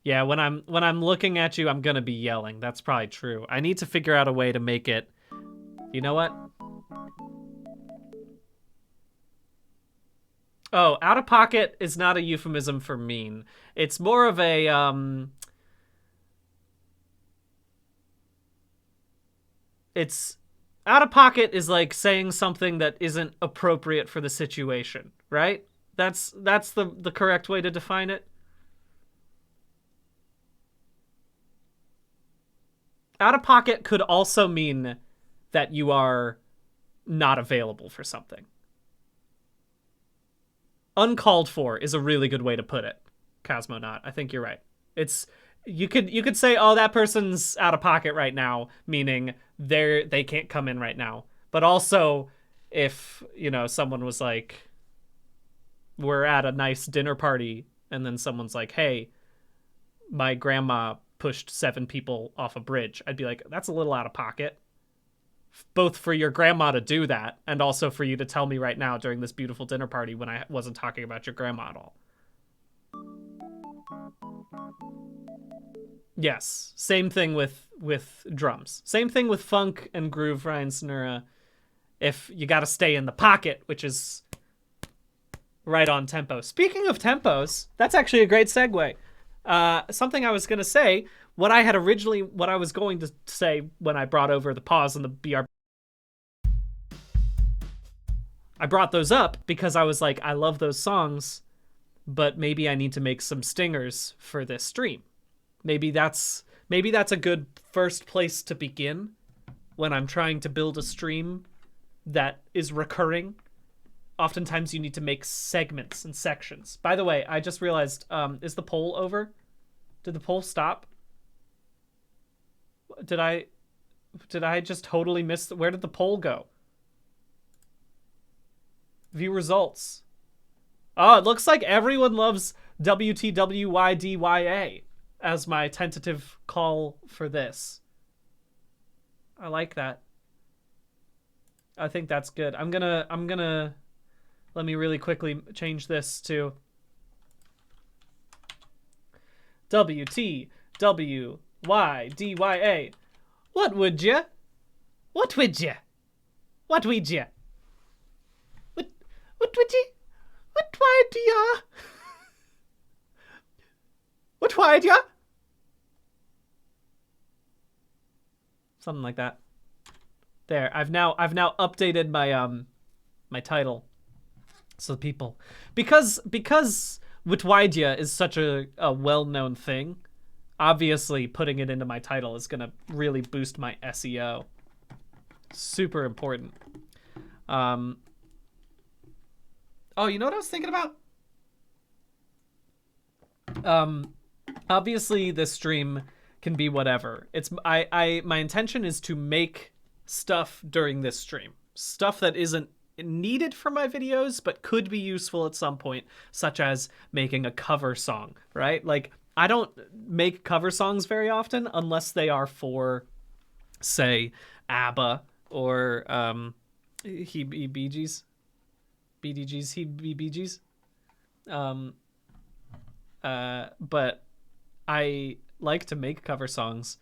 Yeah, when I'm looking at you, I'm gonna be yelling. That's probably true. I need to figure out a way to make it. You know what? Oh, out of pocket is not a euphemism for mean. It's more of a it's out of pocket is like saying something that isn't appropriate for the situation, right? That's the correct way to define it. Out of pocket could also mean that you are not available for something. Uncalled for is a really good way to put it, Cosmonaut. I think you're right. It's you could say, oh, that person's out of pocket right now, meaning they can't come in right now. But also, if someone was like, we're at a nice dinner party, and then someone's like, hey, my grandma pushed 7 people off a bridge, I'd be like, that's a little out of pocket. Both for your grandma to do that, and also for you to tell me right now during this beautiful dinner party when I wasn't talking about your grandma at all. Yes, same thing with drums. Same thing with funk and groove, Ryan Snura. If you gotta stay in the pocket, which is right on tempo. Speaking of tempos, that's actually a great segue. Something I was gonna say, what I was going to say when I brought over the pause and the BR. I brought those up because I was like, I love those songs, but maybe I need to make some stingers for this stream. Maybe that's a good first place to begin when I'm trying to build a stream that is recurring. Oftentimes you need to make segments and sections. By the way, I just realized, is the poll over? Did the poll stop? Did I just totally miss? Where did the poll go? View results. Oh, it looks like everyone loves WTWYDYA as my tentative call for this. I like that. I think that's good. I'm gonna let me really quickly change this to WTWYDYA. What would ya? What would ya? What would ya? What would ya? What would ya? What would ya? Something like that. There, I've now updated my my title. So people, because WTWYDYA is such a well-known thing, obviously putting it into my title is gonna really boost my SEO. Super important. Oh, you know what I was thinking about? Obviously this stream can be whatever. It's my intention is to make stuff during this stream. Stuff that isn't needed for my videos but could be useful at some point, such as making a cover song, right? Like, I don't make cover songs very often unless they are for, say, ABBA or BDGs, BDGs. But I like to make cover songs,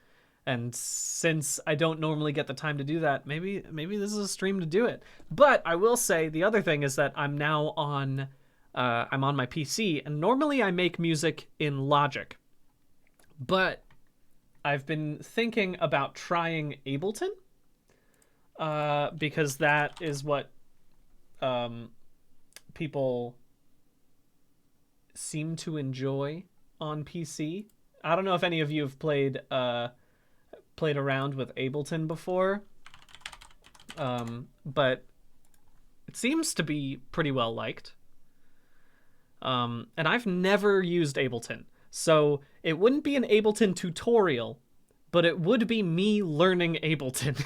and since I don't normally get the time to do that, maybe this is a stream to do it. But I will say the other thing is that I'm now on I'm on my PC, and normally I make music in Logic, but I've been thinking about trying Ableton, because that is what people seem to enjoy on PC. I don't know if any of you have played around with Ableton before, but it seems to be pretty well liked. And I've never used Ableton, so it wouldn't be an Ableton tutorial, but it would be me learning Ableton,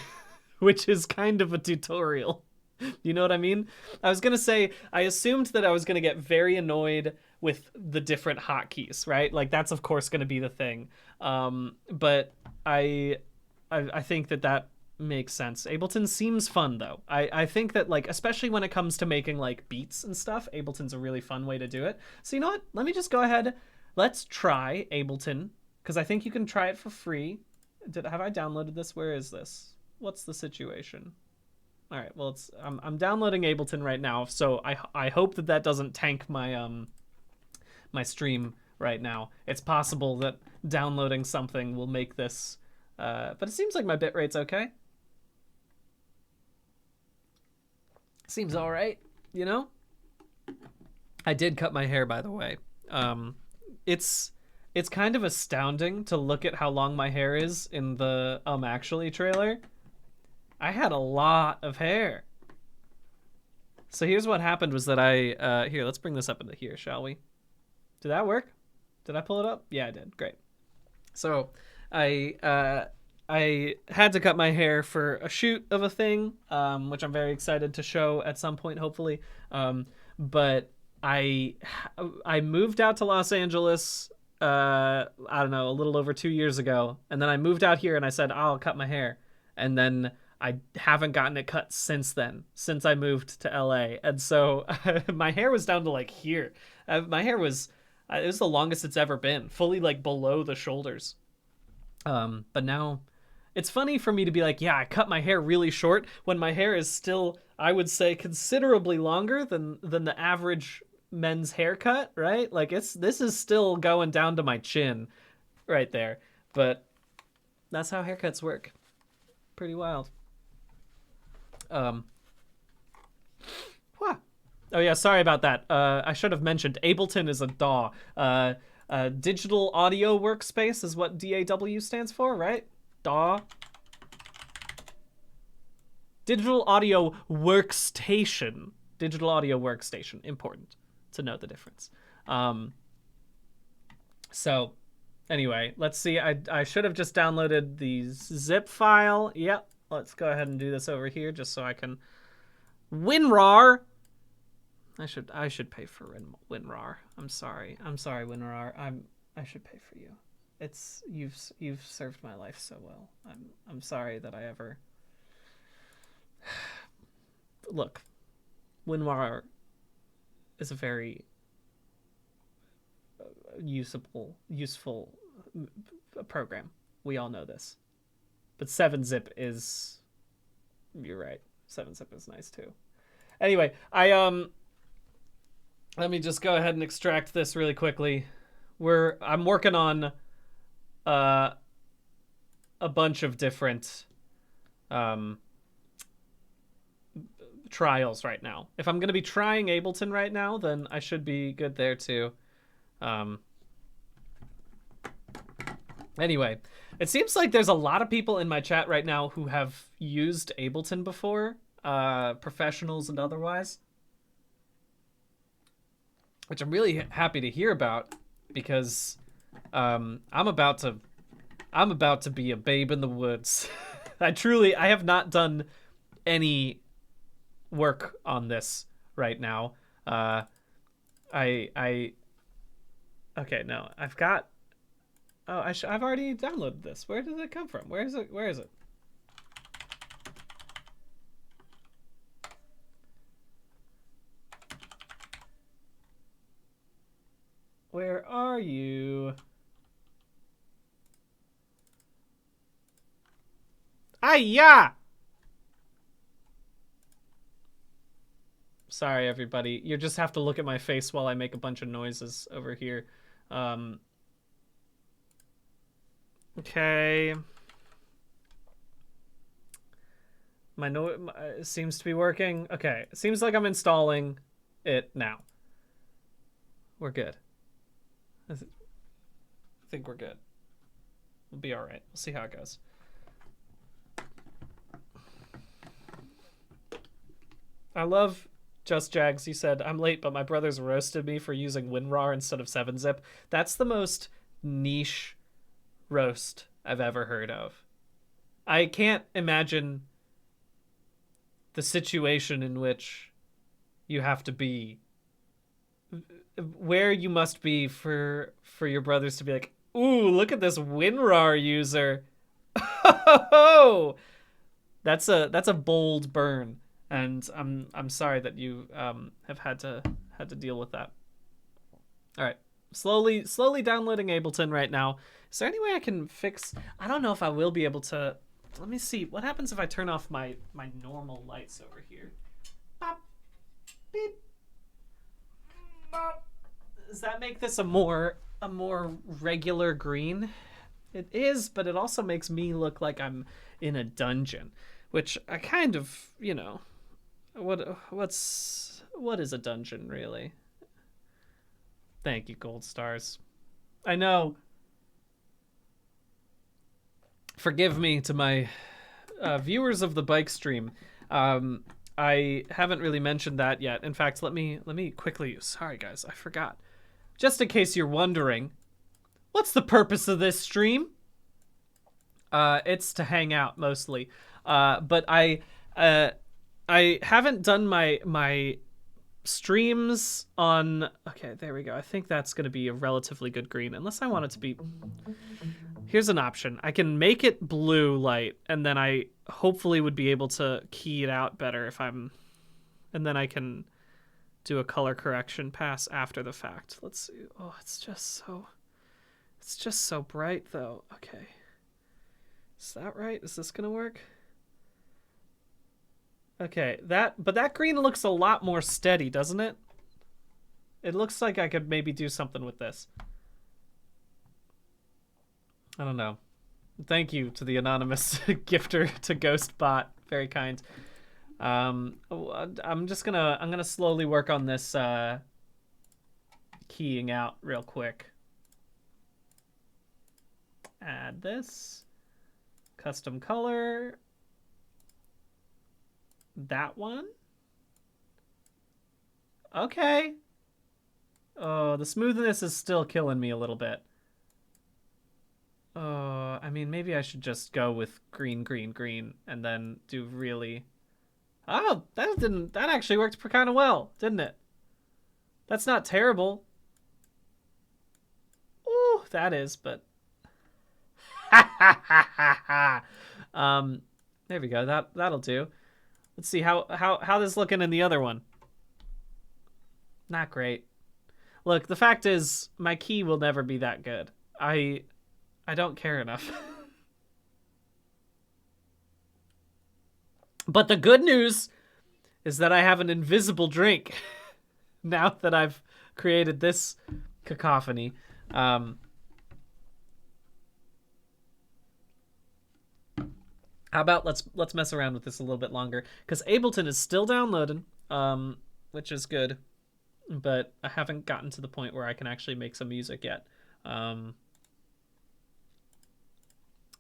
which is kind of a tutorial. You know what I mean? I was gonna say, I assumed that I was gonna get very annoyed with the different hotkeys, right? Like, that's of course gonna be the thing. But I think that makes sense. Ableton seems fun though. I think that, like, especially when it comes to making like beats and stuff, Ableton's a really fun way to do it. So you know what? Let me just go ahead. Let's try Ableton, because I think you can try it for free. Have I downloaded this? Where is this? What's the situation? All right, well, I'm downloading Ableton right now, so I hope that doesn't tank my my stream right now. It's possible that downloading something will make this, but it seems like my bitrate's okay. Seems all right, you know? I did cut my hair, by the way. It's kind of astounding to look at how long my hair is in the Actually trailer. I had a lot of hair. So here's what happened was that here, let's bring this up into here, shall we? Did that work? Did I pull it up? Yeah, I did. Great. So I had to cut my hair for a shoot of a thing, which I'm very excited to show at some point, hopefully. But I moved out to Los Angeles, I don't know, a little over 2 years ago. And then I moved out here and I said, I'll cut my hair. And then I haven't gotten it cut since then, since I moved to LA. And so my hair was down to like here. My hair was, it was the longest it's ever been, fully like below the shoulders. But now it's funny for me to be like, yeah, I cut my hair really short when my hair is still, I would say, considerably longer than the average men's haircut, right? Like, this is still going down to my chin right there. But that's how haircuts work. Pretty wild. Oh yeah, sorry about that. I should have mentioned Ableton is a DAW. Digital Audio Workspace is what DAW stands for, right? DAW. Digital Audio Workstation. Digital Audio Workstation. Important to know the difference. So anyway, let's see. I should have just downloaded the zip file. Yep. Let's go ahead and do this over here just so I can WinRAR. I should pay for WinRAR. I'm sorry, WinRAR. I should pay for you. It's you've served my life so well. I'm sorry that I ever look. WinRAR is a very useful program. We all know this. But 7-zip is, you're right. 7-zip is nice too. Anyway, let me just go ahead and extract this really quickly. I'm working on a bunch of different trials right now. If I'm going to be trying Ableton right now, then I should be good there too. Anyway, it seems like there's a lot of people in my chat right now who have used Ableton before, professionals and otherwise, which I'm really happy to hear about, because I'm about to be a babe in the woods. I have not done any work on this right now. Okay, no, I've got. Oh, I've already downloaded this. Where did it come from? Where is it? Where is it? Where are you? Ah-ya! Sorry, everybody. You just have to look at my face while I make a bunch of noises over here. Okay. It seems to be working. Okay. It seems like I'm installing it now. We're good. I think we're good. We'll be all right. We'll see how it goes. I love Just Jags. You said, I'm late, but my brothers roasted me for using WinRAR instead of 7-zip. That's the most niche roast I've ever heard of. I can't imagine the situation in which you have to be, where you must be for your brothers to be like, ooh, look at this WinRAR user. Oh, that's a bold burn, and I'm sorry that you have had to deal with that. All right, slowly downloading Ableton right now. Is there any way I can fix? I don't know if I will be able to. Let me see. What happens if I turn off my normal lights over here? Bop, beep, bop. Does that make this a more regular green? It is, but it also makes me look like I'm in a dungeon, which I kind of, you know, what is a dungeon really? Thank you, gold stars. I know. Forgive me to my viewers of the bike stream. I haven't really mentioned that yet. In fact, let me quickly. Sorry, guys, I forgot. Just in case you're wondering, what's the purpose of this stream? It's to hang out mostly. But I haven't done my streams on. Okay, there we go. I think that's going to be a relatively good green, unless I want it to be. Here's an option. I can make it blue light, and then I hopefully would be able to key it out better if I'm, and then I can do a color correction pass after the fact. Let's see. Oh, it's just so bright though. Okay. Is that right? Is this gonna work? Okay, but that green looks a lot more steady, doesn't it? It looks like I could maybe do something with this. I don't know. Thank you to the anonymous gifter to Ghostbot. Very kind. I'm gonna slowly work on this keying out real quick. Add this. Custom color. That one. Okay. Oh, the smoothness is still killing me a little bit. Oh, I mean, maybe I should just go with green, green, green, and then do really. Oh, that actually worked kind of well, didn't it? That's not terrible. Ooh, that is, but. There we go. That'll do. Let's see how this is looking in the other one. Not great. Look, the fact is, my key will never be that good. I don't care enough. But the good news is that I have an invisible drink now that I've created this cacophony. How about let's mess around with this a little bit longer, because Ableton is still downloading, which is good, but I haven't gotten to the point where I can actually make some music yet.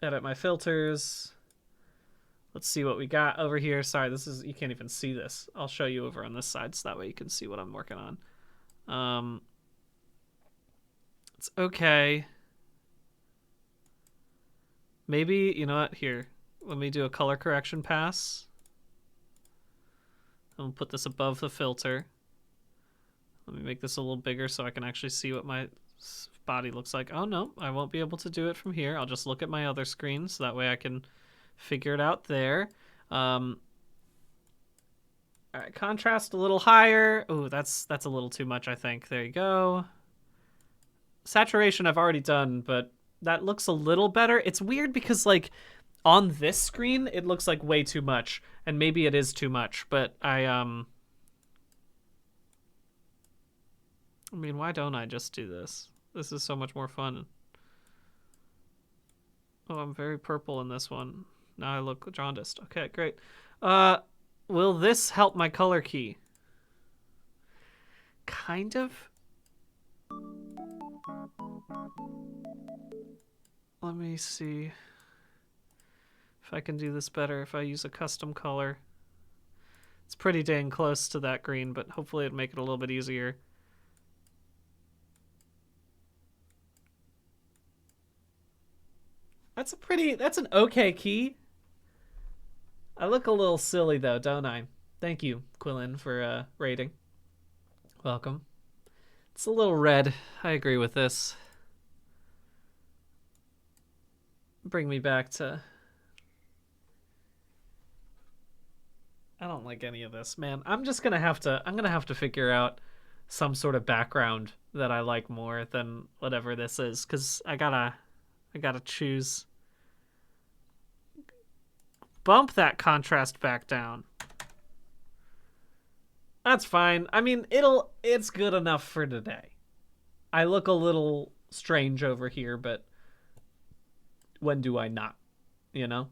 Edit my filters. Let's see what we got over here. Sorry, this is, you can't even see this. I'll show you over on this side so that way you can see what I'm working on. It's okay. Maybe, you know what? Here, let me do a color correction pass. I'll put this above the filter. Let me make this a little bigger so I can actually see what my body looks like. Oh no, I won't be able to do it from here. I'll just look at my other screen so that way I can figure it out there. All right, contrast a little higher. Ooh, that's a little too much, I think. There you go. Saturation I've already done, but that looks a little better. It's weird because, like, on this screen, it looks like way too much, and maybe it is too much, but I mean, why don't I just do this? This is so much more fun. Oh, I'm very purple in this one. Now I look jaundiced. Okay, great. Will this help my color key? Kind of. Let me see if I can do this better if I use a custom color. It's pretty dang close to that green, but hopefully it'll make it a little bit easier. That's an okay key. I look a little silly though, don't I? Thank you, Quillen, for rating. Welcome. It's a little red. I agree with this. Bring me back to... I don't like any of this, man. I'm gonna have to figure out some sort of background that I like more than whatever this is, because I gotta choose. Bump that contrast back down. That's fine. I mean, it's good enough for today. I look a little strange over here, but when do I not? You know?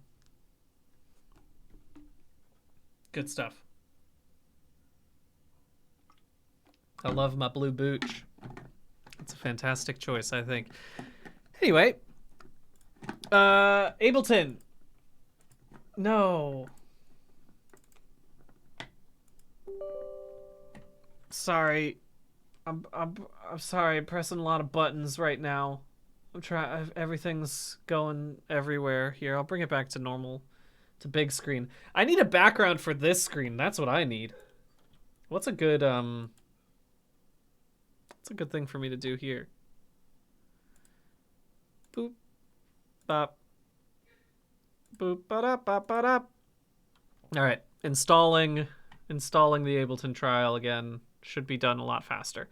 Good stuff. I love my blue booch. It's a fantastic choice, I think. Anyway, Ableton. No. Sorry. I'm sorry. I'm pressing a lot of buttons right now. I'm trying. Everything's going everywhere here. I'll bring it back to normal, to big screen. I need a background for this screen. That's what I need. What's a good thing for me to do here? Boop, bop, boop, ba-da, bop, ba-da. All right, installing the Ableton trial again should be done a lot faster,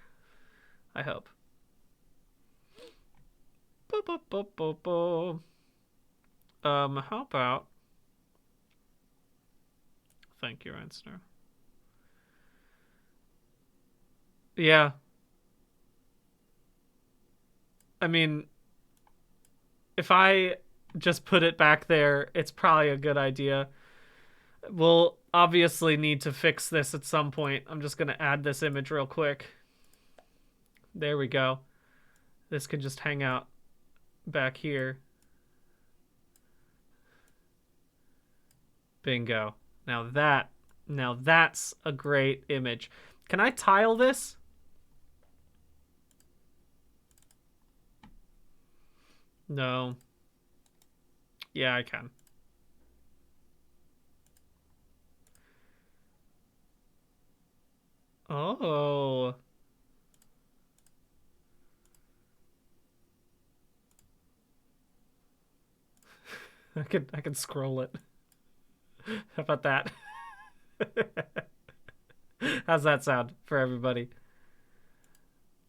I hope. Boop, boop, boop, boop, boop. How about... Thank you, Einstein. Yeah. I mean, if I just put it back there, it's probably a good idea. We'll obviously need to fix this at some point. I'm just going to add this image real quick. There we go. This can just hang out back here. Bingo. Now that's a great image. Can I tile this? No. Yeah, I can. Oh. I can scroll it. How about that? How's that sound for everybody?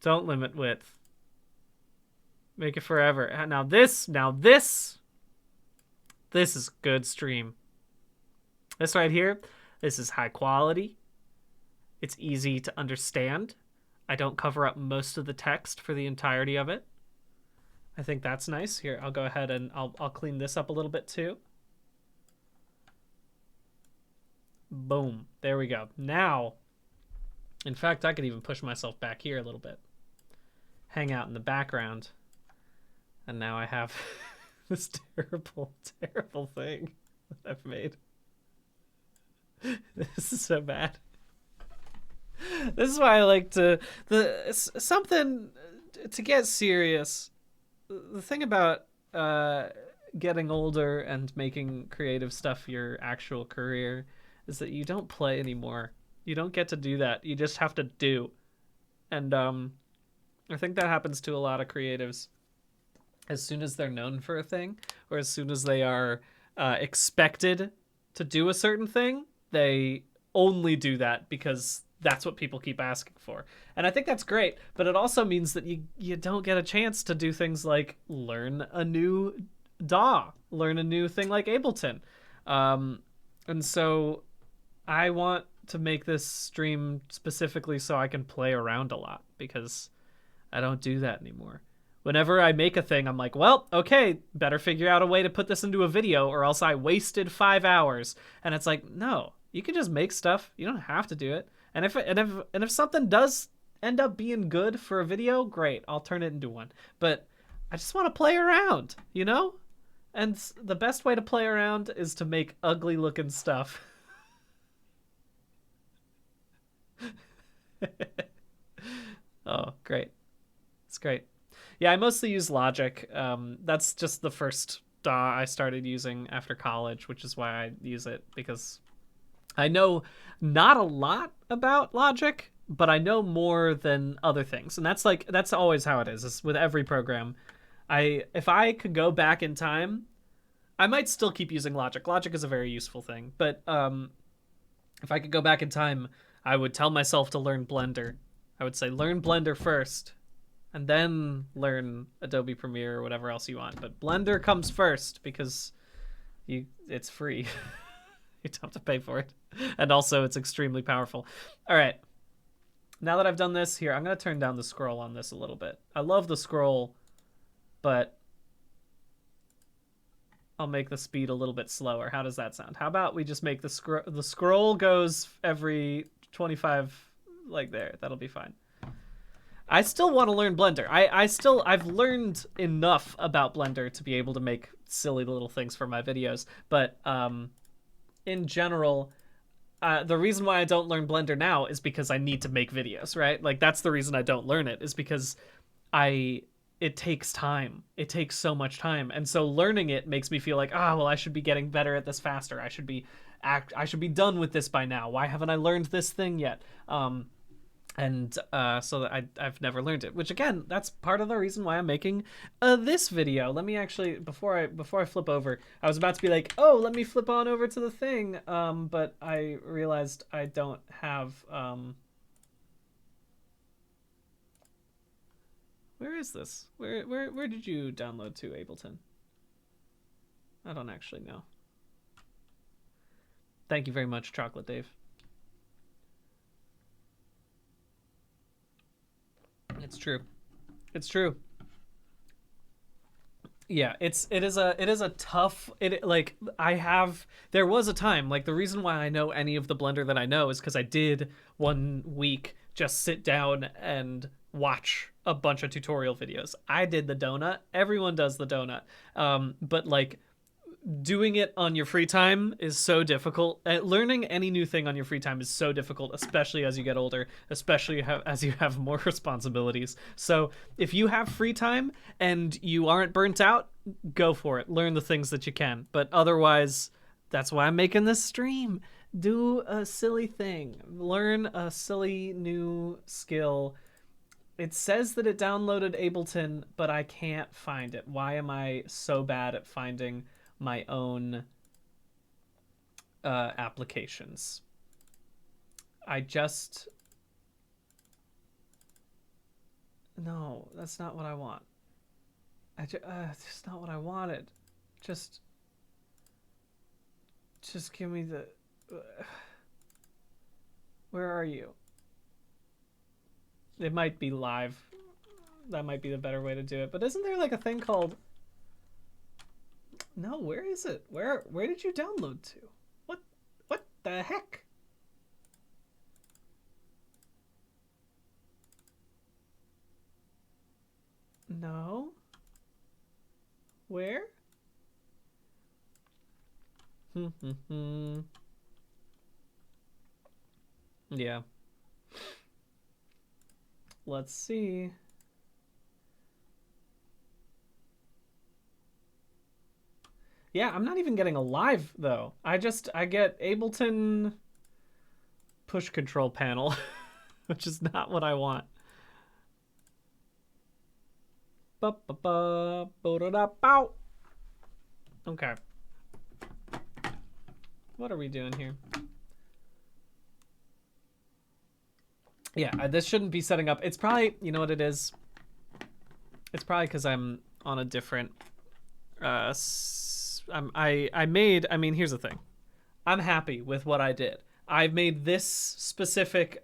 Don't limit width. Make it forever. Now this is good stream. This right here, this is high quality. It's easy to understand. I don't cover up most of the text for the entirety of it. I think that's nice. Here, I'll go ahead and I'll clean this up a little bit too. Boom. There we go. Now, in fact, I could even push myself back here a little bit. Hang out in the background. And now I have this terrible, terrible thing that I've made. This is so bad. This is why I like to something to get serious. The thing about getting older and making creative stuff your actual career is that you don't play anymore. You don't get to do that. You just have to do. And I think that happens to a lot of creatives. As soon as they're known for a thing, or as soon as they are expected to do a certain thing, they only do that because that's what people keep asking for. And I think that's great, but it also means that you don't get a chance to do things like learn a new DAW, learn a new thing like Ableton. And so I want to make this stream specifically so I can play around a lot, because I don't do that anymore. Whenever I make a thing, I'm like, well, okay, better figure out a way to put this into a video or else I wasted 5 hours. And it's like, no, you can just make stuff. You don't have to do it. And if something does end up being good for a video, great, I'll turn it into one. But I just want to play around, you know? And the best way to play around is to make ugly looking stuff. Oh, great. It's great. Yeah, I mostly use Logic. That's just the first DAW I started using after college, which is why I use it, because I know not a lot about Logic, but I know more than other things. And that's always how it is with every program. If I could go back in time, I might still keep using Logic. Logic is a very useful thing, but if I could go back in time, I would tell myself to learn Blender. I would say learn Blender first, and then learn Adobe Premiere or whatever else you want. But Blender comes first because it's free. You don't have to pay for it. And also, it's extremely powerful. All right. Now that I've done this, here, I'm going to turn down the scroll on this a little bit. I love the scroll, but I'll make the speed a little bit slower. How does that sound? How about we just make the scroll goes every 25, like there. That'll be fine. I still want to learn Blender. I've learned enough about Blender to be able to make silly little things for my videos. But in general, the reason why I don't learn Blender now is because I need to make videos, right? Like, that's the reason I don't learn it, is because it takes time. It takes so much time. And so learning it makes me feel like, well, I should be getting better at this faster. I should be done with this by now. Why haven't I learned this thing yet? So that I've never learned it, which again, that's part of the reason why I'm making this video. Let me actually, before I flip over, I was about to be like, oh, let me flip on over to the thing, but I realized I don't have, where is this? Where did you download to, Ableton? I don't actually know. Thank you very much, Chocolate Dave. It's true. It's true. Yeah, it is a tough, there was a time, like, the reason why I know any of the Blender that I know is because I did 1 week just sit down and watch a bunch of tutorial videos. I did the donut. Everyone does the donut. But like, doing it on your free time is so difficult. Learning any new thing on your free time is so difficult, especially as you get older, especially as you have more responsibilities. So if you have free time and you aren't burnt out, go for it. Learn the things that you can. But otherwise, that's why I'm making this stream. Do a silly thing. Learn a silly new skill. It says that it downloaded Ableton, but I can't find it. Why am I so bad at finding my own applications? I just No, that's not what I want. It's not what I wanted. Just give me the... Where are you? It might be live. That might be the better way to do it. But isn't there like a thing called... No, where is it? Where did you download to? What the heck? No. Where? Yeah. Let's see. Yeah, I'm not even getting a live though. I get Ableton push control panel, which is not what I want. Okay. What are we doing here? Yeah, this shouldn't be setting up. It's probably, you know what it is? It's probably because I'm on a different... I mean, here's the thing. I'm happy with what I did. I've made this specific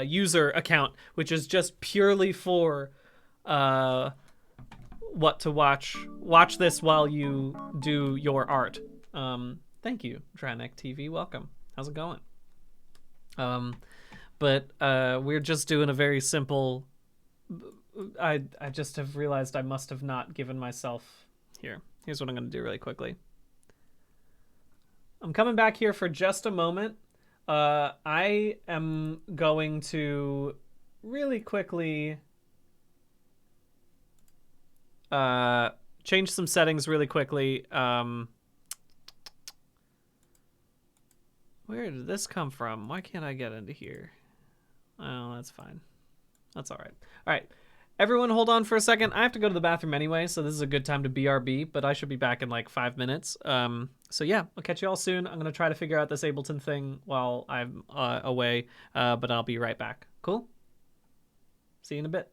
user account, which is just purely for what to watch. Watch this while you do your art. Thank you, Dranek TV. Welcome. How's it going? But we're just doing a very simple... I just have realized I must have not given myself... Here's what I'm going to do really quickly. I'm coming back here for just a moment. I am going to really quickly change some settings really quickly. Where did this come from? Why can't I get into here? Oh, that's fine. That's all right. All right. Everyone hold on for a second. I have to go to the bathroom anyway, so this is a good time to BRB, but I should be back in like 5 minutes. So yeah, I'll catch you all soon. I'm going to try to figure out this Ableton thing while I'm away, but I'll be right back. Cool? See you in a bit.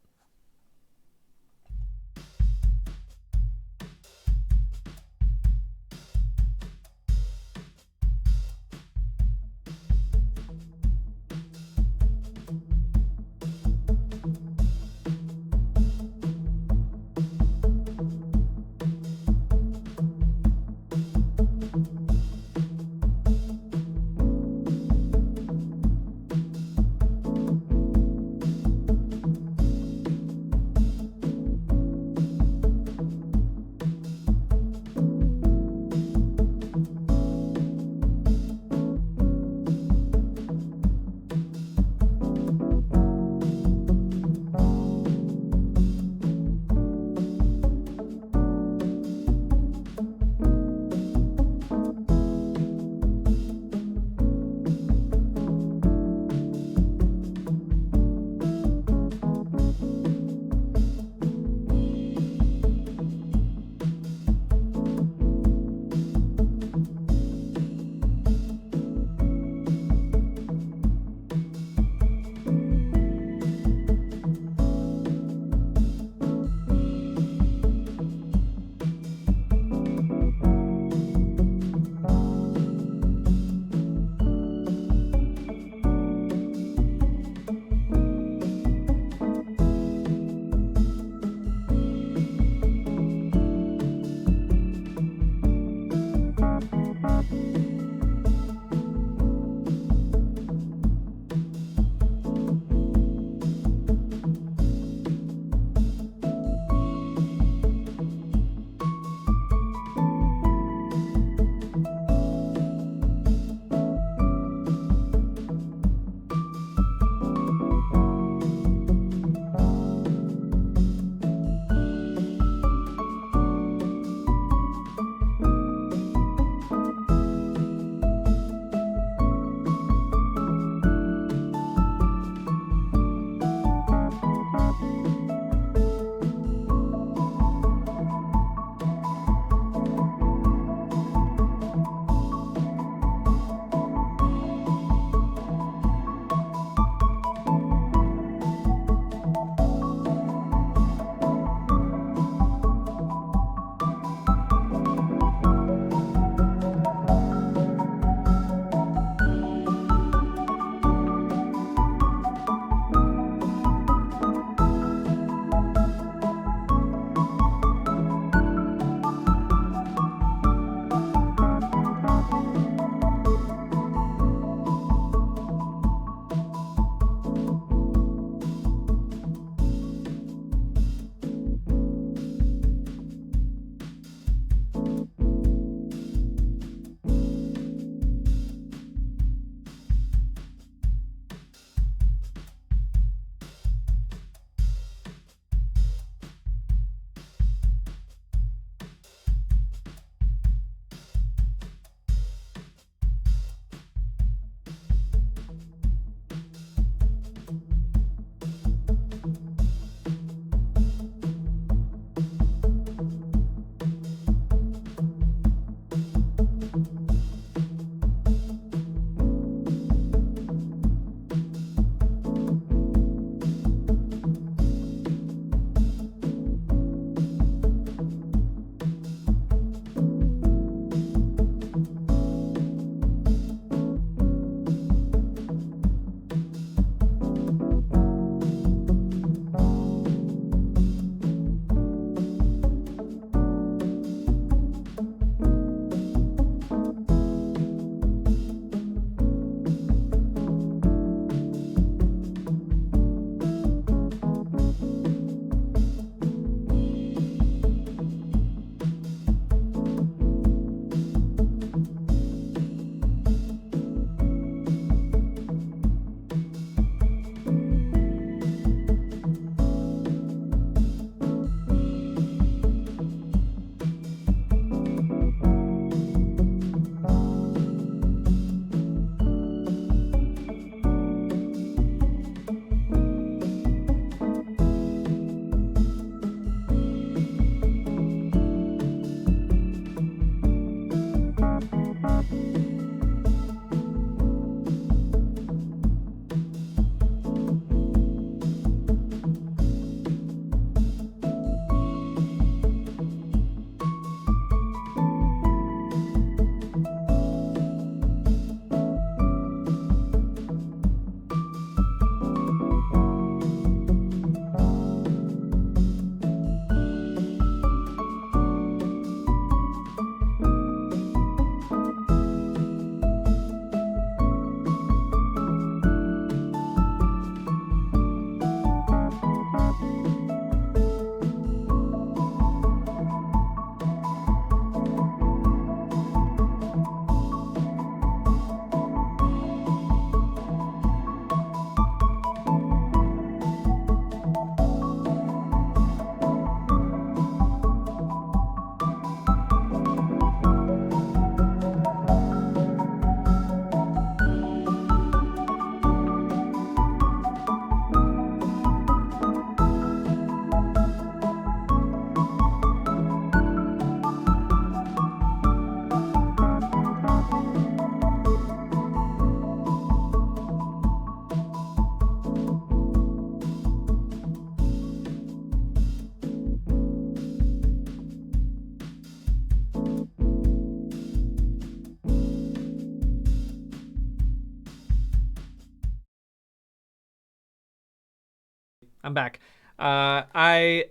I'm back. I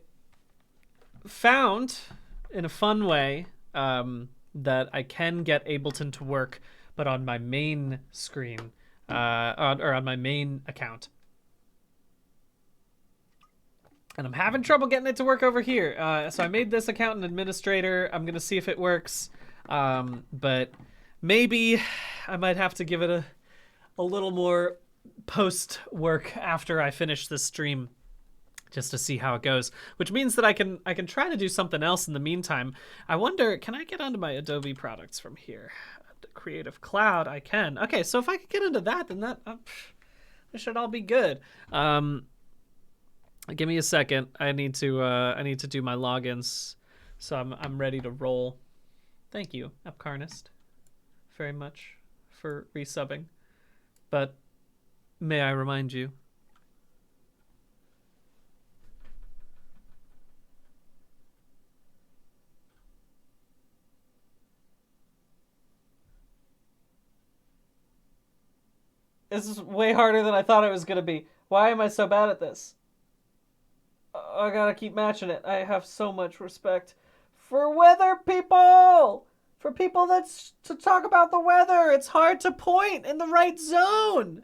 found in a fun way that I can get Ableton to work, but on my main screen, or on my main account. And I'm having trouble getting it to work over here. So I made this account an administrator. I'm going to see if it works. But maybe I might have to give it a little more post work after I finish this stream, just to see how it goes, which means that I can try to do something else in the meantime. I wonder, can I get onto my Adobe products from here? Creative Cloud, I can. Okay, so if I could get into that, then that should all be good. Give me a second. I need to do my logins, so I'm ready to roll. Thank you, Epcarnist, very much for resubbing. But may I remind you, this is way harder than I thought it was gonna be. Why am I so bad at this? I gotta keep matching it. I have so much respect for weather people! For people that's to talk about the weather. It's hard to point in the right zone.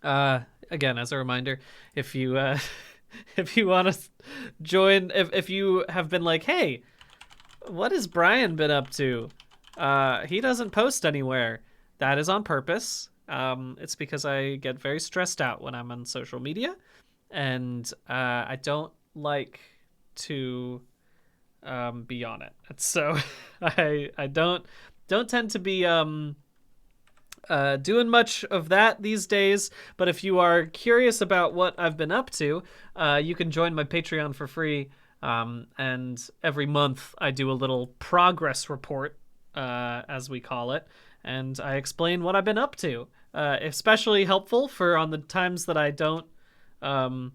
Again, as a reminder, if you if you want to join, if you have been like, hey, what has Brian been up to? He doesn't post anywhere. That is on purpose. It's because I get very stressed out when I'm on social media, and I don't like to be on it. So I don't tend to be doing much of that these days. But if you are curious about what I've been up to, you can join my Patreon for free. And every month I do a little progress report, as we call it. And I explain what I've been up to. Especially helpful for on the times that I don't I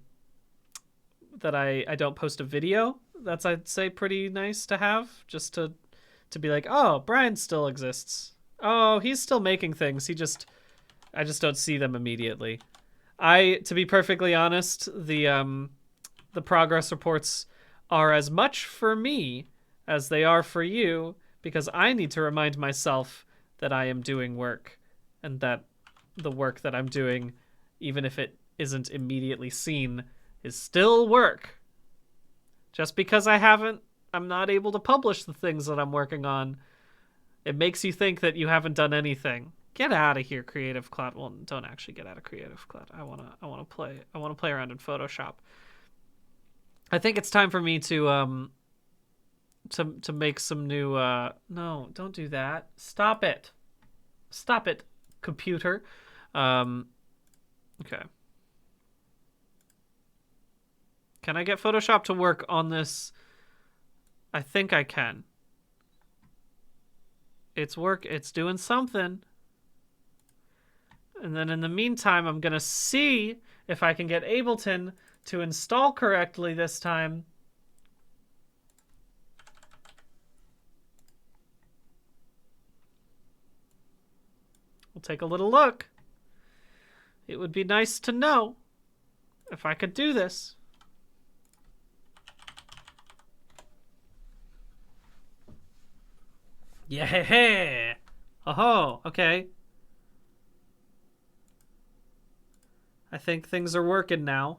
don't post a video. That's, I'd say, pretty nice to have, just to be like, oh, Brian still exists. Oh, he's still making things. I just don't see them immediately. To be perfectly honest, the progress reports are as much for me as they are for you, because I need to remind myself that I am doing work, and that the work that I'm doing, even if it isn't immediately seen, is still work. Just because I'm not able to publish the things that I'm working on, it makes you think that you haven't done anything. Get out of here, Creative Cloud. Well, don't actually get out of Creative Cloud. I wanna play around in Photoshop. I think it's time for me to make some new no, don't do that. Stop it, computer. Okay. Can I get Photoshop to work on this? I think I can. It's doing something. And then in the meantime, I'm gonna see if I can get Ableton to install correctly this time. We'll take a little look. It would be nice to know if I could do this. Yeah. Oh, okay. I think things are working now.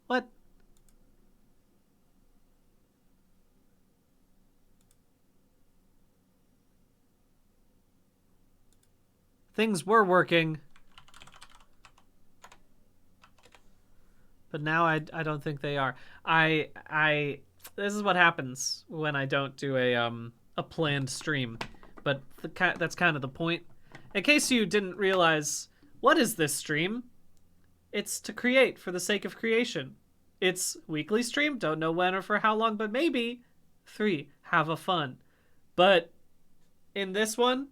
What? Things were working. But now I don't think they are. This is what happens when I don't do a planned stream. But that's kind of the point. In case you didn't realize, what is this stream? It's to create for the sake of creation. It's weekly stream, don't know when or for how long, but maybe 3, have a fun. But in this one,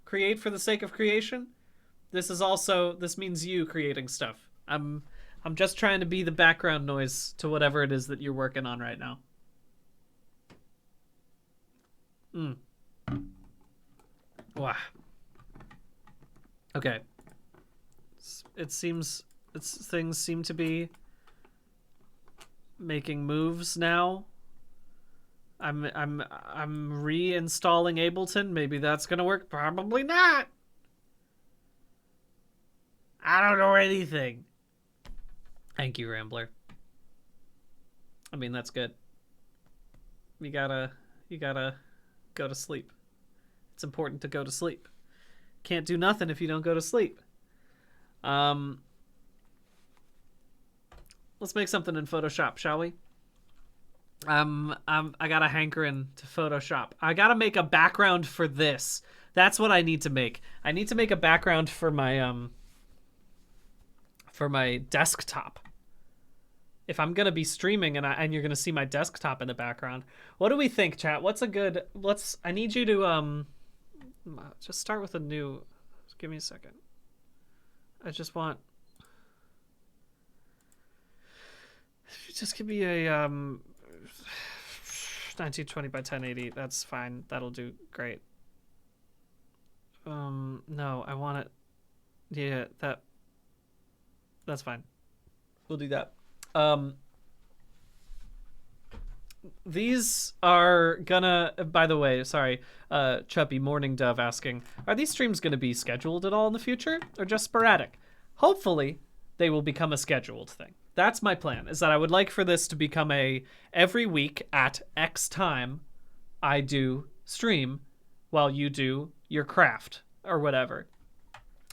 create for the sake of creation, this means you creating stuff. I'm I'm just trying to be the background noise to whatever it is that you're working on right now. Wow. Okay. Things seem to be making moves now. I'm reinstalling Ableton. Maybe that's gonna work. Probably not. I don't know anything. Thank you, Rambler. I mean, that's good. You gotta go to sleep. It's important to go to sleep. Can't do nothing if you don't go to sleep. Let's make something in Photoshop, shall we? I got a hankering to Photoshop. I gotta make a background for this. That's what I need to make. I need to make a background for my desktop. If I'm gonna be streaming and you're gonna see my desktop in the background, what do we think, chat? What's a good? I need you to just start with a new. Just give me a second. I just want. Just give me a 1920 by 1080. That's fine. That'll do great. No, I want it. Yeah, that's fine. We'll do that. These are gonna. By the way, sorry, Chubby Morning Dove asking, are these streams gonna be scheduled at all in the future or just sporadic? Hopefully, they will become a scheduled thing. That's my plan, is that I would like for this to become a every week at X time I do stream while you do your craft or whatever.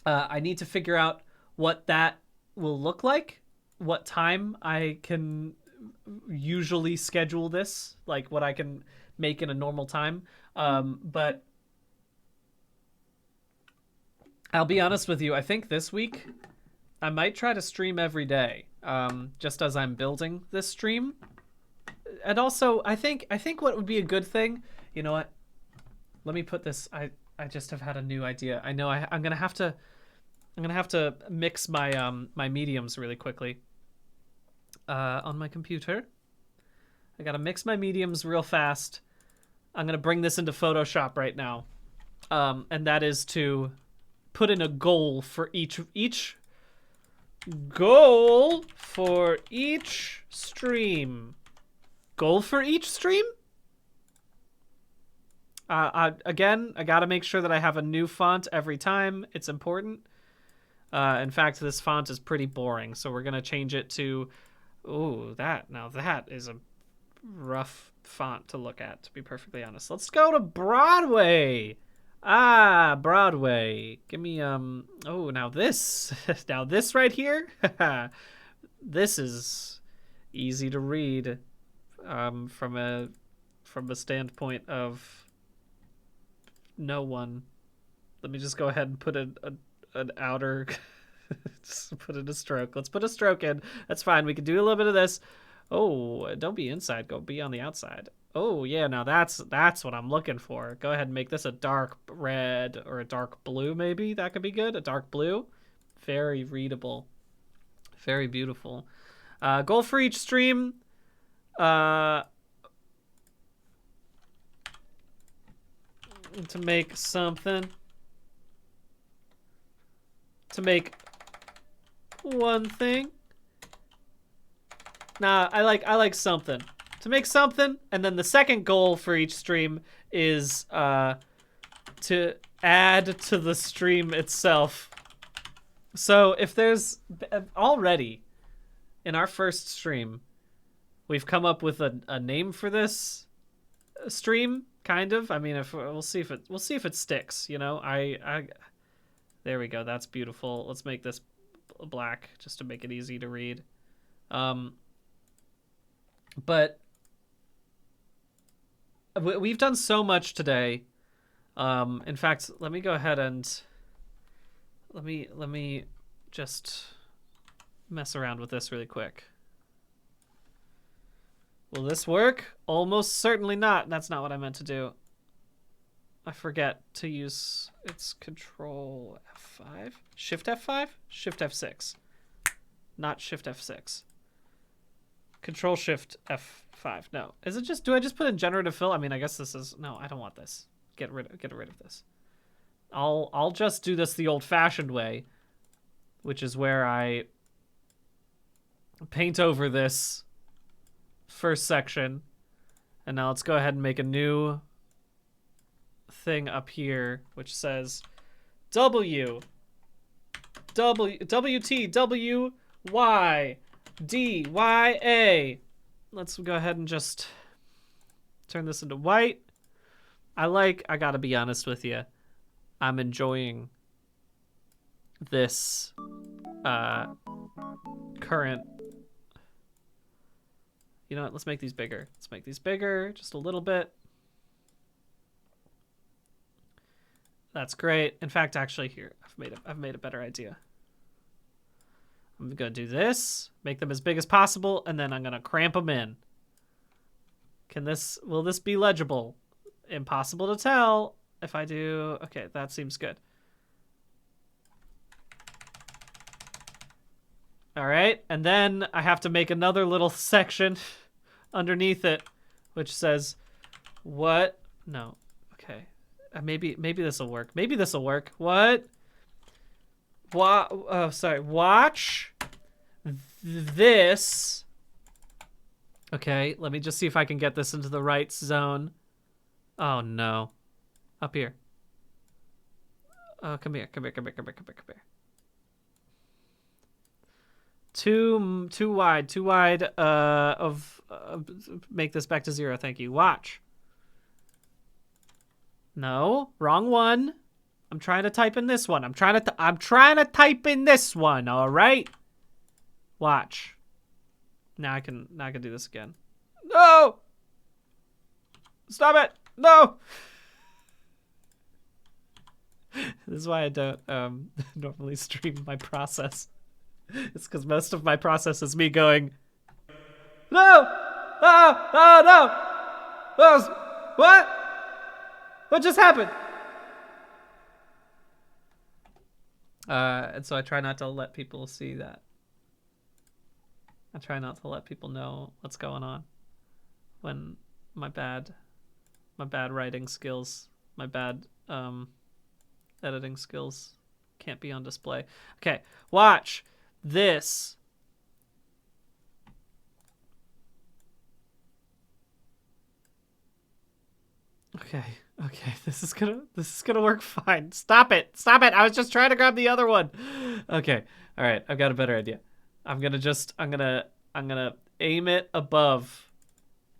I need to figure out what that will look like, what time I can usually schedule this, like what I can make in a normal time. But I'll be honest with you, I think this week I might try to stream every day. Just as I'm building this stream. And also, I think what would be a good thing, you know what? Let me put this. I just have had a new idea. I know I'm gonna have to mix my my mediums really quickly. On my computer, I gotta mix my mediums real fast. I'm gonna bring this into Photoshop right now, and that is to put in a goal for each goal for each stream. Goal for each stream? Again, I gotta make sure that I have a new font every time. It's important. In fact, this font is pretty boring, so we're gonna change it to... Ooh, now that is a rough font to look at, to be perfectly honest. Let's go to Broadway! Broadway. Give me, oh, now this. Now this right here? This is easy to read from a standpoint of no one. Let me just go ahead and put an outer... just put in a stroke. Let's put a stroke in. That's fine. We can do a little bit of this. Oh, don't be inside. Go be on the outside. Oh, yeah, now that's what I'm looking for. Go ahead and make this a dark red or a dark blue, maybe. That could be good. A dark blue. Very readable. Very beautiful. Goal for each stream. To make something. To make one thing. Nah, I like something. To make something, and then the second goal for each stream is to add to the stream itself. So if there's already in our first stream, we've come up with a name for this stream, kind of. I mean, if we'll see if it sticks. You know, there we go. That's beautiful. Let's make this black just to make it easy to read. But we've done so much today. In fact, let me go ahead and let me just mess around with this really quick. Will this work? Almost certainly not. That's not what I meant to do. I forget to use its Control F5, Shift F5, Shift F6. not Shift F6. Control Shift F5. No. Is it just, do I just put in generative fill? I mean, I guess this is, no, I don't want this. Get rid of this. I'll just do this the old-fashioned way, which is where I paint over this first section. And now let's go ahead and make a new thing up here, which says WTWYDYA. Let's go ahead and just turn this into white. I gotta be honest with you, I'm enjoying this current. You know what, let's make these bigger. Let's make these bigger just a little bit. That's great. In fact, actually, here, I've made a better idea. I'm gonna do this, make them as big as possible, and then I'm gonna cramp them in. Will this be legible? Impossible to tell if I do. Okay, that seems good. All right, and then I have to make another little section underneath it, which says, what? No, okay. Maybe this will work. Maybe this will work. What? Oh, sorry. Watch this. Okay, let me just see if I can get this into the right zone. Oh no. Up here. Come here. Too wide. Make this back to 0. Thank you. Watch. No, wrong one. I'm trying to type in this one. I'm trying to type in this one. All right. Watch. Now I can do this again. No. Stop it. No. This is why I don't normally stream my process. It's because most of my process is me going, no. Oh no. What? What just happened? And so I try not to let people see that. I try not to let people know what's going on when my bad writing skills, my bad editing skills can't be on display. Okay, watch this. Okay, this is gonna work fine. Stop it! I was just trying to grab the other one. Okay, all right, I've got a better idea. I'm gonna aim it above,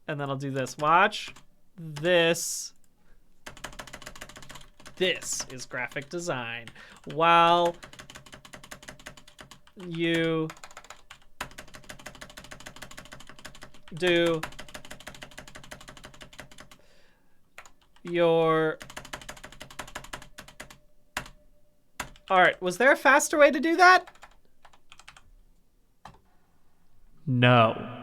and then I'll do this. Watch this. This is graphic design. While you do your... Alright, was there a faster way to do that? No.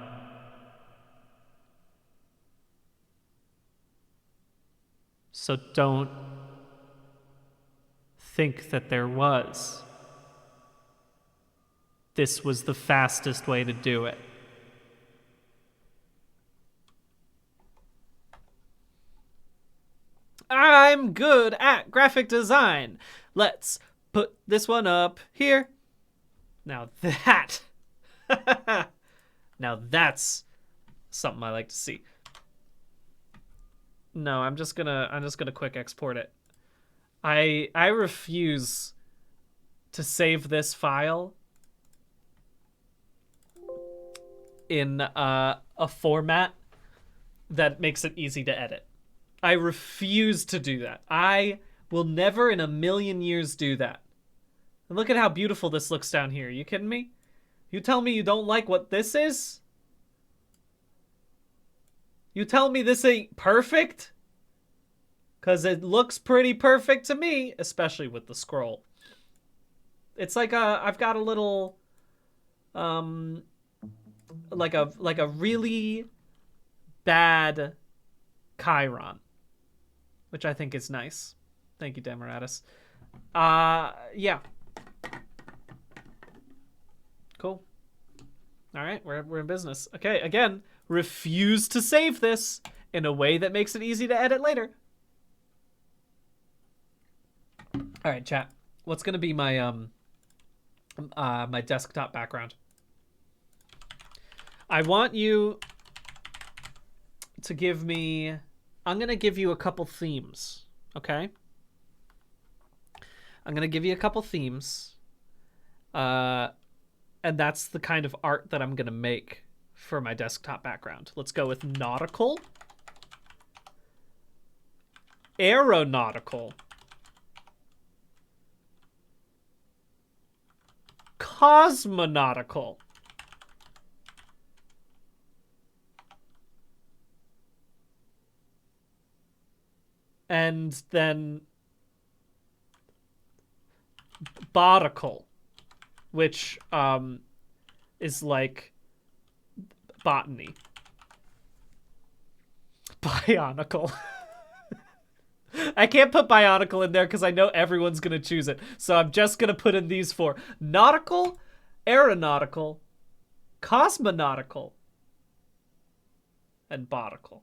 So don't think that there was. This was the fastest way to do it. I'm good at graphic design. Let's put this one up here. Now that... Now that's something I like to see. No, I'm just gonna quick export it. I refuse to save this file in a format that makes it easy to edit. I refuse to do that. I will never in a million years do that. And look at how beautiful this looks down here. Are you kidding me? You tell me you don't like what this is? You tell me this ain't perfect? Because it looks pretty perfect to me, especially with the scroll. It's like I've got a little, like a really bad Chiron, which I think is nice. Thank you, Damaratus. Yeah. Cool. All right, we're in business. Okay, again, refuse to save this in a way that makes it easy to edit later. All right, chat. What's gonna be my my desktop background? I want you to give me. I'm gonna give you a couple themes. Okay. I'm gonna give you a couple themes. And that's the kind of art that I'm gonna make for my desktop background. Let's go with nautical, aeronautical, cosmonautical, and then botical, which is like botany. Bionicle. I can't put bionicle in there because I know everyone's going to choose it. So I'm just going to put in these four. Nautical, aeronautical, cosmonautical, and botical.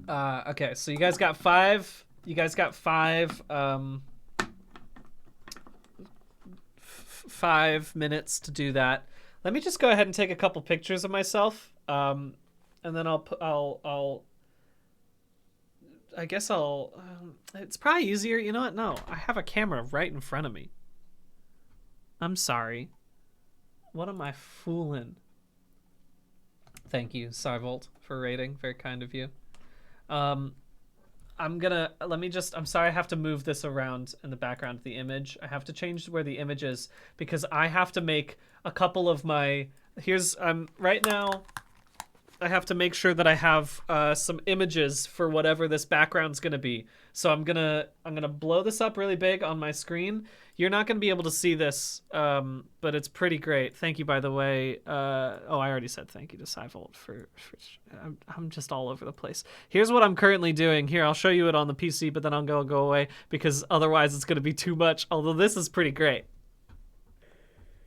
Okay, so you guys got five. You guys got 5 minutes to do that. Let me just go ahead and take a couple pictures of myself. And then I guess it's probably easier. You know what? No, I have a camera right in front of me. I'm sorry. What am I fooling? Thank you, Sarvolt, for rating. Very kind of you. I'm sorry, I have to move this around in the background of the image. I have to change where the image is because I have to make a couple of my, right now, I have to make sure that I have some images for whatever this background's gonna be. So I'm gonna blow this up really big on my screen. You're not gonna be able to see this, but it's pretty great. Thank you, by the way. I already said thank you to Cyvolt for I'm just all over the place. Here's what I'm currently doing. Here, I'll show you it on the PC, but then I'll go away because otherwise it's gonna be too much. Although this is pretty great.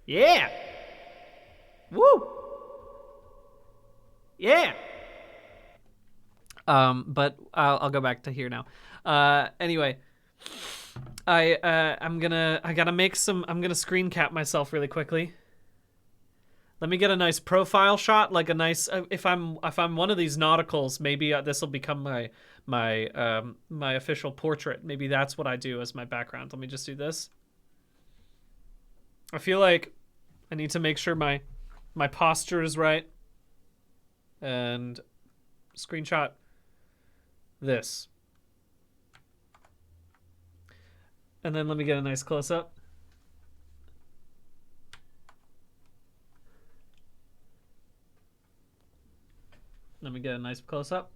Yeah. Woo. Yeah. But I'll go back to here now. Anyway, I'm gonna screen cap myself really quickly. Let me get a nice profile shot, like a nice, if I'm one of these nauticals, maybe this will become my official portrait. Maybe that's what I do as my background. Let me just do this. I feel like I need to make sure my posture is right. And screenshot this. And then let me get a nice close-up. Let me get a nice close-up.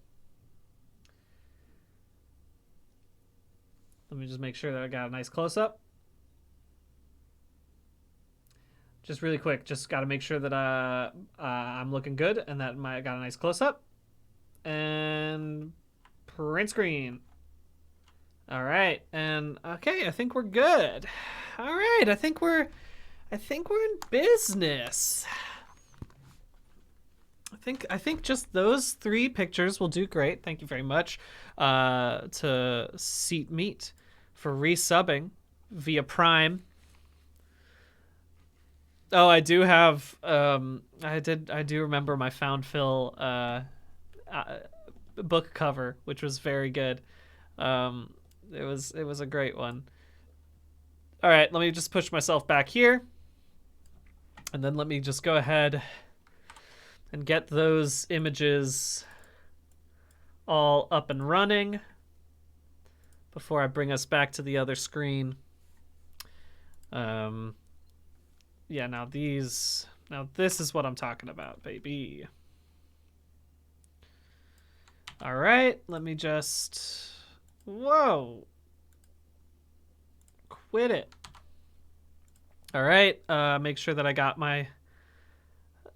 Let me just make sure that I got a nice close-up. Just really quick, just got to make sure that I'm looking good and that I got a nice close-up. And print screen. All right, and okay, I think we're good. All right, I think we're in business. I think just those 3 pictures will do great. Thank you very much to Seat Meat for resubbing via Prime. Oh, I do have I do remember my Found Phil book cover, which was very good. It was a great one. All right, let me just push myself back here. And then let me just go ahead and get those images all up and running before I bring us back to the other screen. Yeah, now this is what I'm talking about, baby. All right, let me just, whoa. Quit it. All right, make sure that I got my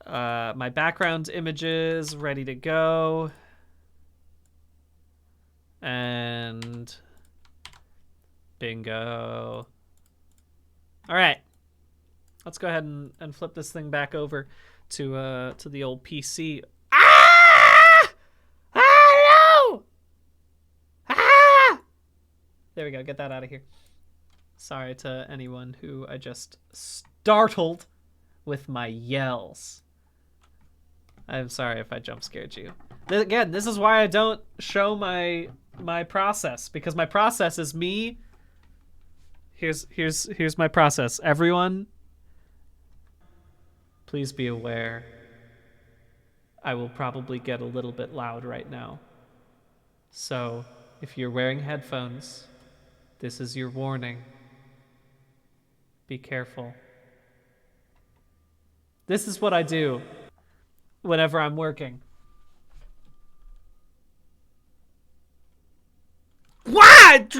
my background images ready to go. And bingo. All right. Let's go ahead and flip this thing back over to the old PC. Ah! Ah, no! Ah! There we go. Get that out of here. Sorry to anyone who I just startled with my yells. I'm sorry if I jump scared you. Again, this is why I don't show my process, because my process is me. Here's my process. Everyone, please be aware. I will probably get a little bit loud right now. So, if you're wearing headphones, this is your warning. Be careful. This is what I do whenever I'm working. What?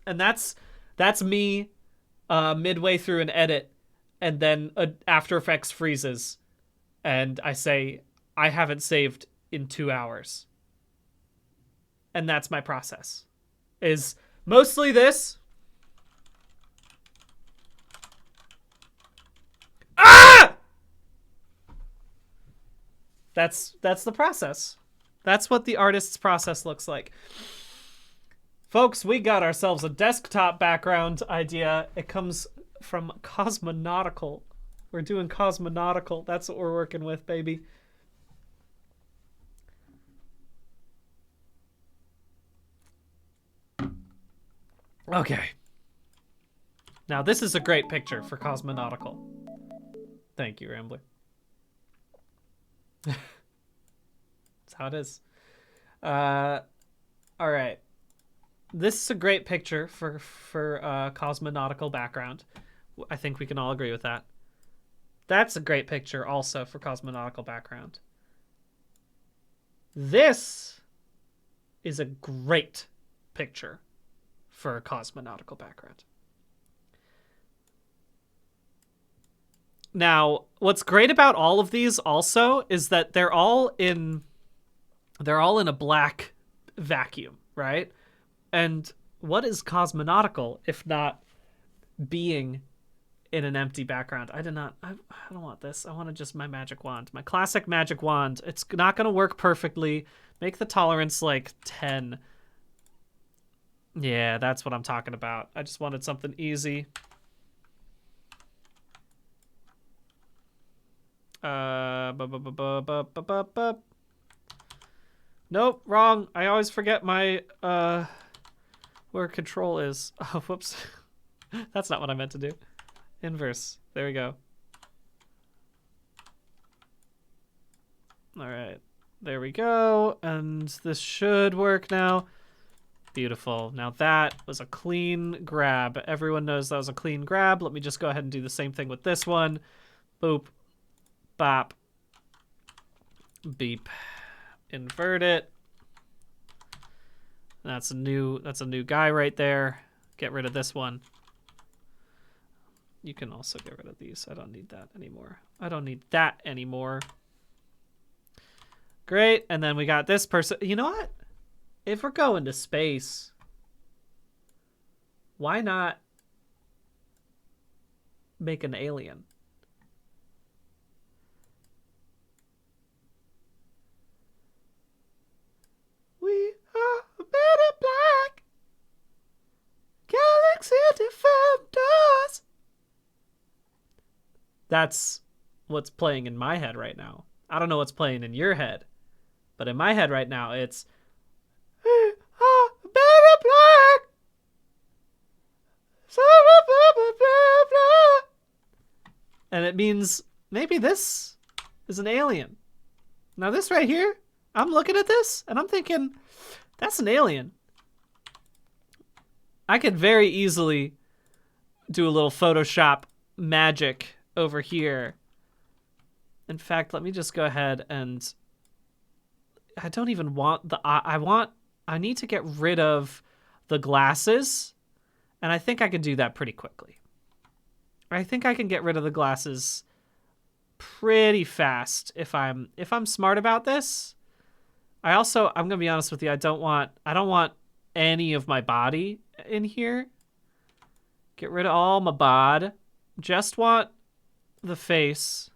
And that's me midway through an edit, and then After Effects freezes, and I say, I haven't saved in 2 hours. And that's my process. Is mostly this. Ah! That's the process. That's what the artist's process looks like. Folks, we got ourselves a desktop background idea. It comes from Cosmonautical. We're doing Cosmonautical. That's what we're working with, baby. Okay. Now, this is a great picture for Cosmonautical. Thank you, Rambler. That's how it is. All right. This is a great picture for Cosmonautical background. I think we can all agree with that. That's a great picture also for Cosmonautical background. This is a great picture for a Cosmonautical background. Now, what's great about all of these also is that they're all in a black vacuum, right? And what is Cosmonautical if not being in an empty background? I don't want this. I want just my magic wand. My classic magic wand. It's not going to work perfectly. Make the tolerance like 10. Yeah, that's what I'm talking about. I just wanted something easy. Nope, wrong. I always forget my where control is. Oh, whoops. That's not what I meant to do. Inverse. There we go. All right. There we go. And this should work now. Beautiful. Now that was a clean grab. Everyone knows that was a clean grab. Let me just go ahead and do the same thing with this one. Boop. Bop. Beep. Invert it. That's a new guy right there. Get rid of this one. You can also get rid of these. I don't need that anymore. I don't need that anymore. Great. And then we got this person. You know what? If we're going to space, why not make an alien? We are a better black galaxy deformed us. That's what's playing in my head right now. I don't know what's playing in your head, but in my head right now, it's we are a better black. And it means maybe this is an alien. Now this right here, I'm looking at this and I'm thinking, that's an alien. I could very easily do a little Photoshop magic over here. In fact, let me just go ahead and I don't even want the I need to get rid of the glasses, and I think I can do that pretty quickly. I think I can get rid of the glasses pretty fast if I'm smart about this. I'm gonna be honest with you, I don't want any of my body in here. Get rid of all my bod. Just want the face.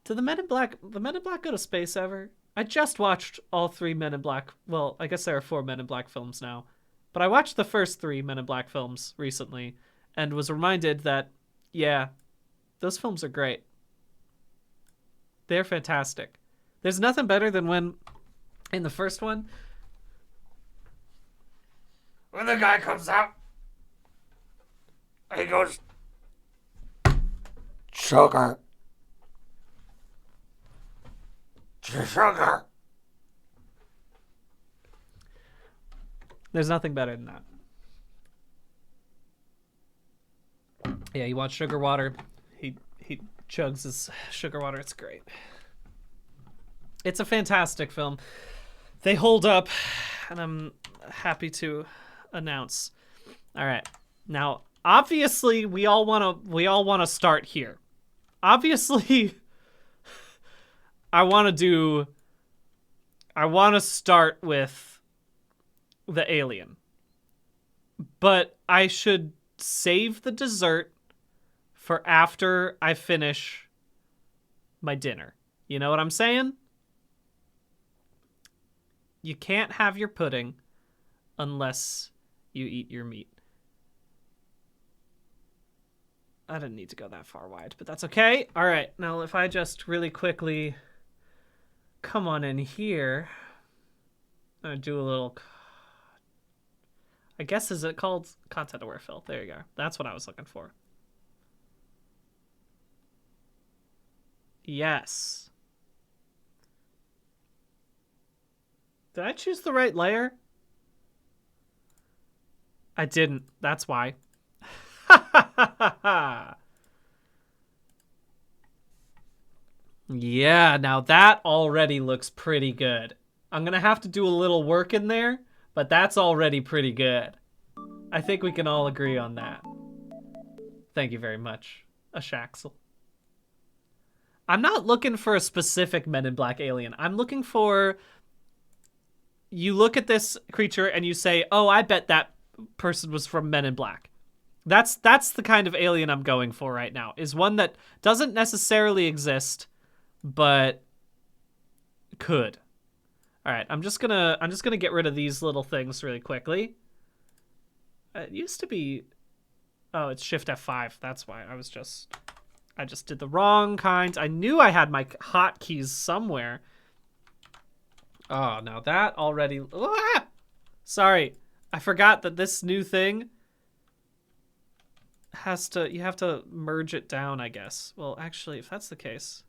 Did the Men in Black go to space ever? I just watched all 3 Men in Black. Well, I guess there are 4 Men in Black films now. But I watched the first 3 Men in Black films recently and was reminded that, yeah, those films are great. They're fantastic. There's nothing better than when, in the first one, when the guy comes out, he goes, sugar. Sugar. There's nothing better than that. Yeah, he wants sugar water. He chugs his sugar water. It's great. It's a fantastic film. They hold up, and I'm happy to announce. All right. Now, obviously, we all want to start here. Obviously, I want to start with the alien. But I should save the dessert for after I finish my dinner. You know what I'm saying? You can't have your pudding unless you eat your meat. I didn't need to go that far wide, but that's okay. All right, now if I just really quickly come on in here, I'm gonna do a little, I guess, is it called content aware fill? There you go. That's what I was looking for. Yes. Did I choose the right layer? I didn't. That's why. Yeah, now that already looks pretty good. I'm gonna have to do a little work in there, but that's already pretty good. I think we can all agree on that. Thank you very much, Ashaxel. I'm not looking for a specific Men in Black alien. I'm looking for... You look at this creature and you say, oh, I bet that person was from Men in Black. That's the kind of alien I'm going for right now, is one that doesn't necessarily exist, but could. All right, I'm just gonna get rid of these little things really quickly. It used to be, oh, it's Shift F5. That's why I just did the wrong kind. I knew I had my hotkeys somewhere. Oh, now that already, ah! Sorry, I forgot that this new thing has to, you have to merge it down, I guess. Well, actually, if that's the case,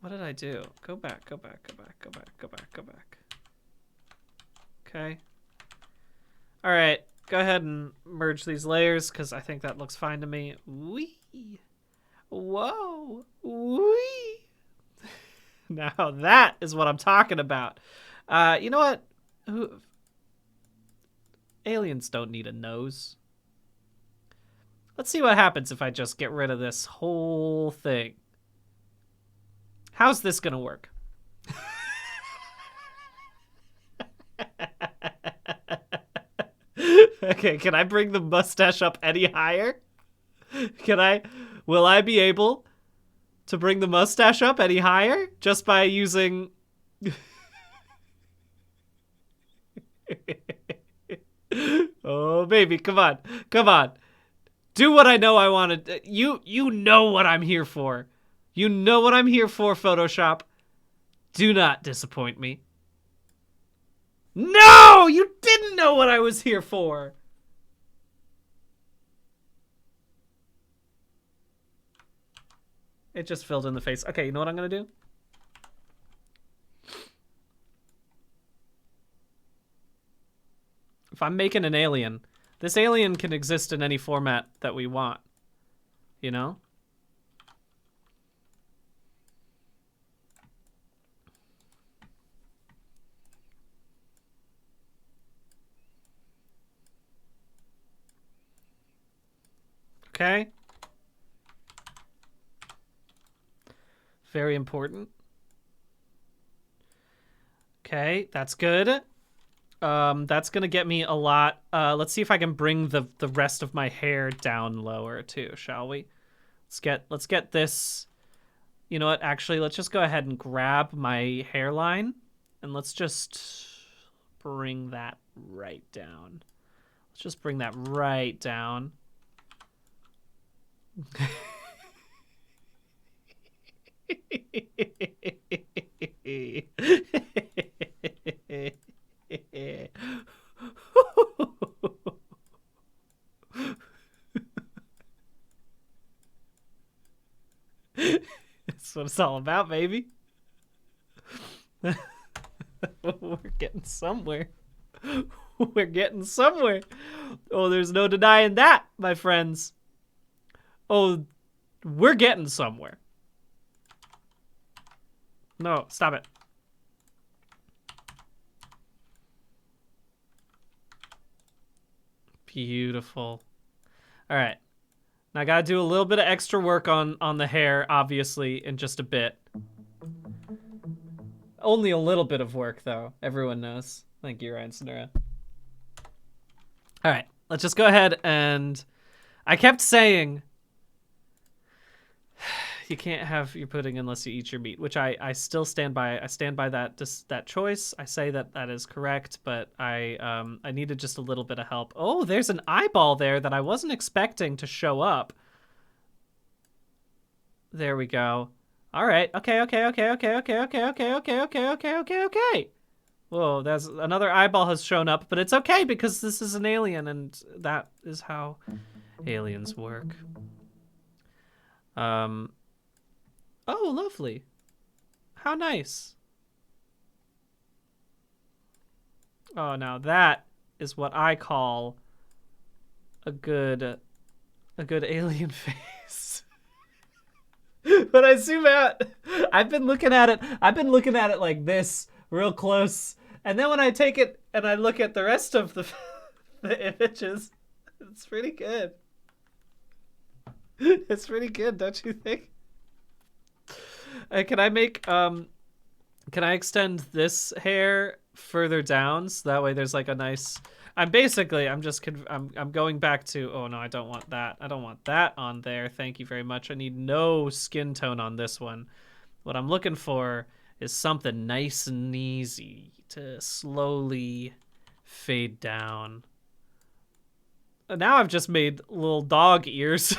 what did I do? Go back. Okay. All right, go ahead and merge these layers because I think that looks fine to me. Wee. Whoa. Wee. Now that is what I'm talking about. You know what? Aliens don't need a nose. Let's see what happens if I just get rid of this whole thing. How's this gonna work? Okay, can I bring the mustache up any higher? Will I be able to bring the mustache up any higher just by using... Oh, baby, come on. Do what I know I wanted. You know what I'm here for. You know what I'm here for, Photoshop. Do not disappoint me. No! You didn't know what I was here for! It just filled in the face. Okay, you know what I'm gonna do? If I'm making an alien, this alien can exist in any format that we want. You know? Okay. Very important. Okay, that's good. That's gonna get me a lot. Let's see if I can bring the rest of my hair down lower too, shall we? Let's get this. You know what? Actually, let's just go ahead and grab my hairline, and let's just bring that right down. Let's just bring that right down. That's what it's all about, baby. We're getting somewhere. We're getting somewhere. Oh, there's no denying that, my friends. Oh, we're getting somewhere. No, stop it. Beautiful. All right. Now I gotta do a little bit of extra work on the hair, obviously, in just a bit. Only a little bit of work, though. Everyone knows. Thank you, Ryan Sonura. All right. Let's just go ahead and... I kept saying... You can't have your pudding unless you eat your meat, which I still stand by. I stand by that choice. I say that is correct, but I needed just a little bit of help. Oh, there's an eyeball there that I wasn't expecting to show up. There we go. All right. Okay. Whoa, there's another eyeball has shown up, but it's okay because this is an alien, and that is how aliens work. Oh, lovely. How nice. Oh, now that is what I call a good alien face. When I zoom out, I've been looking at it like this, real close. And then when I take it and I look at the rest of the images, it's pretty good. It's pretty good, don't you think? Can I extend this hair further down so that way there's like a nice... I'm going back to... Oh no, I don't want that. I don't want that on there. Thank you very much. I need no skin tone on this one. What I'm looking for is something nice and easy to slowly fade down. Now I've just made little dog ears.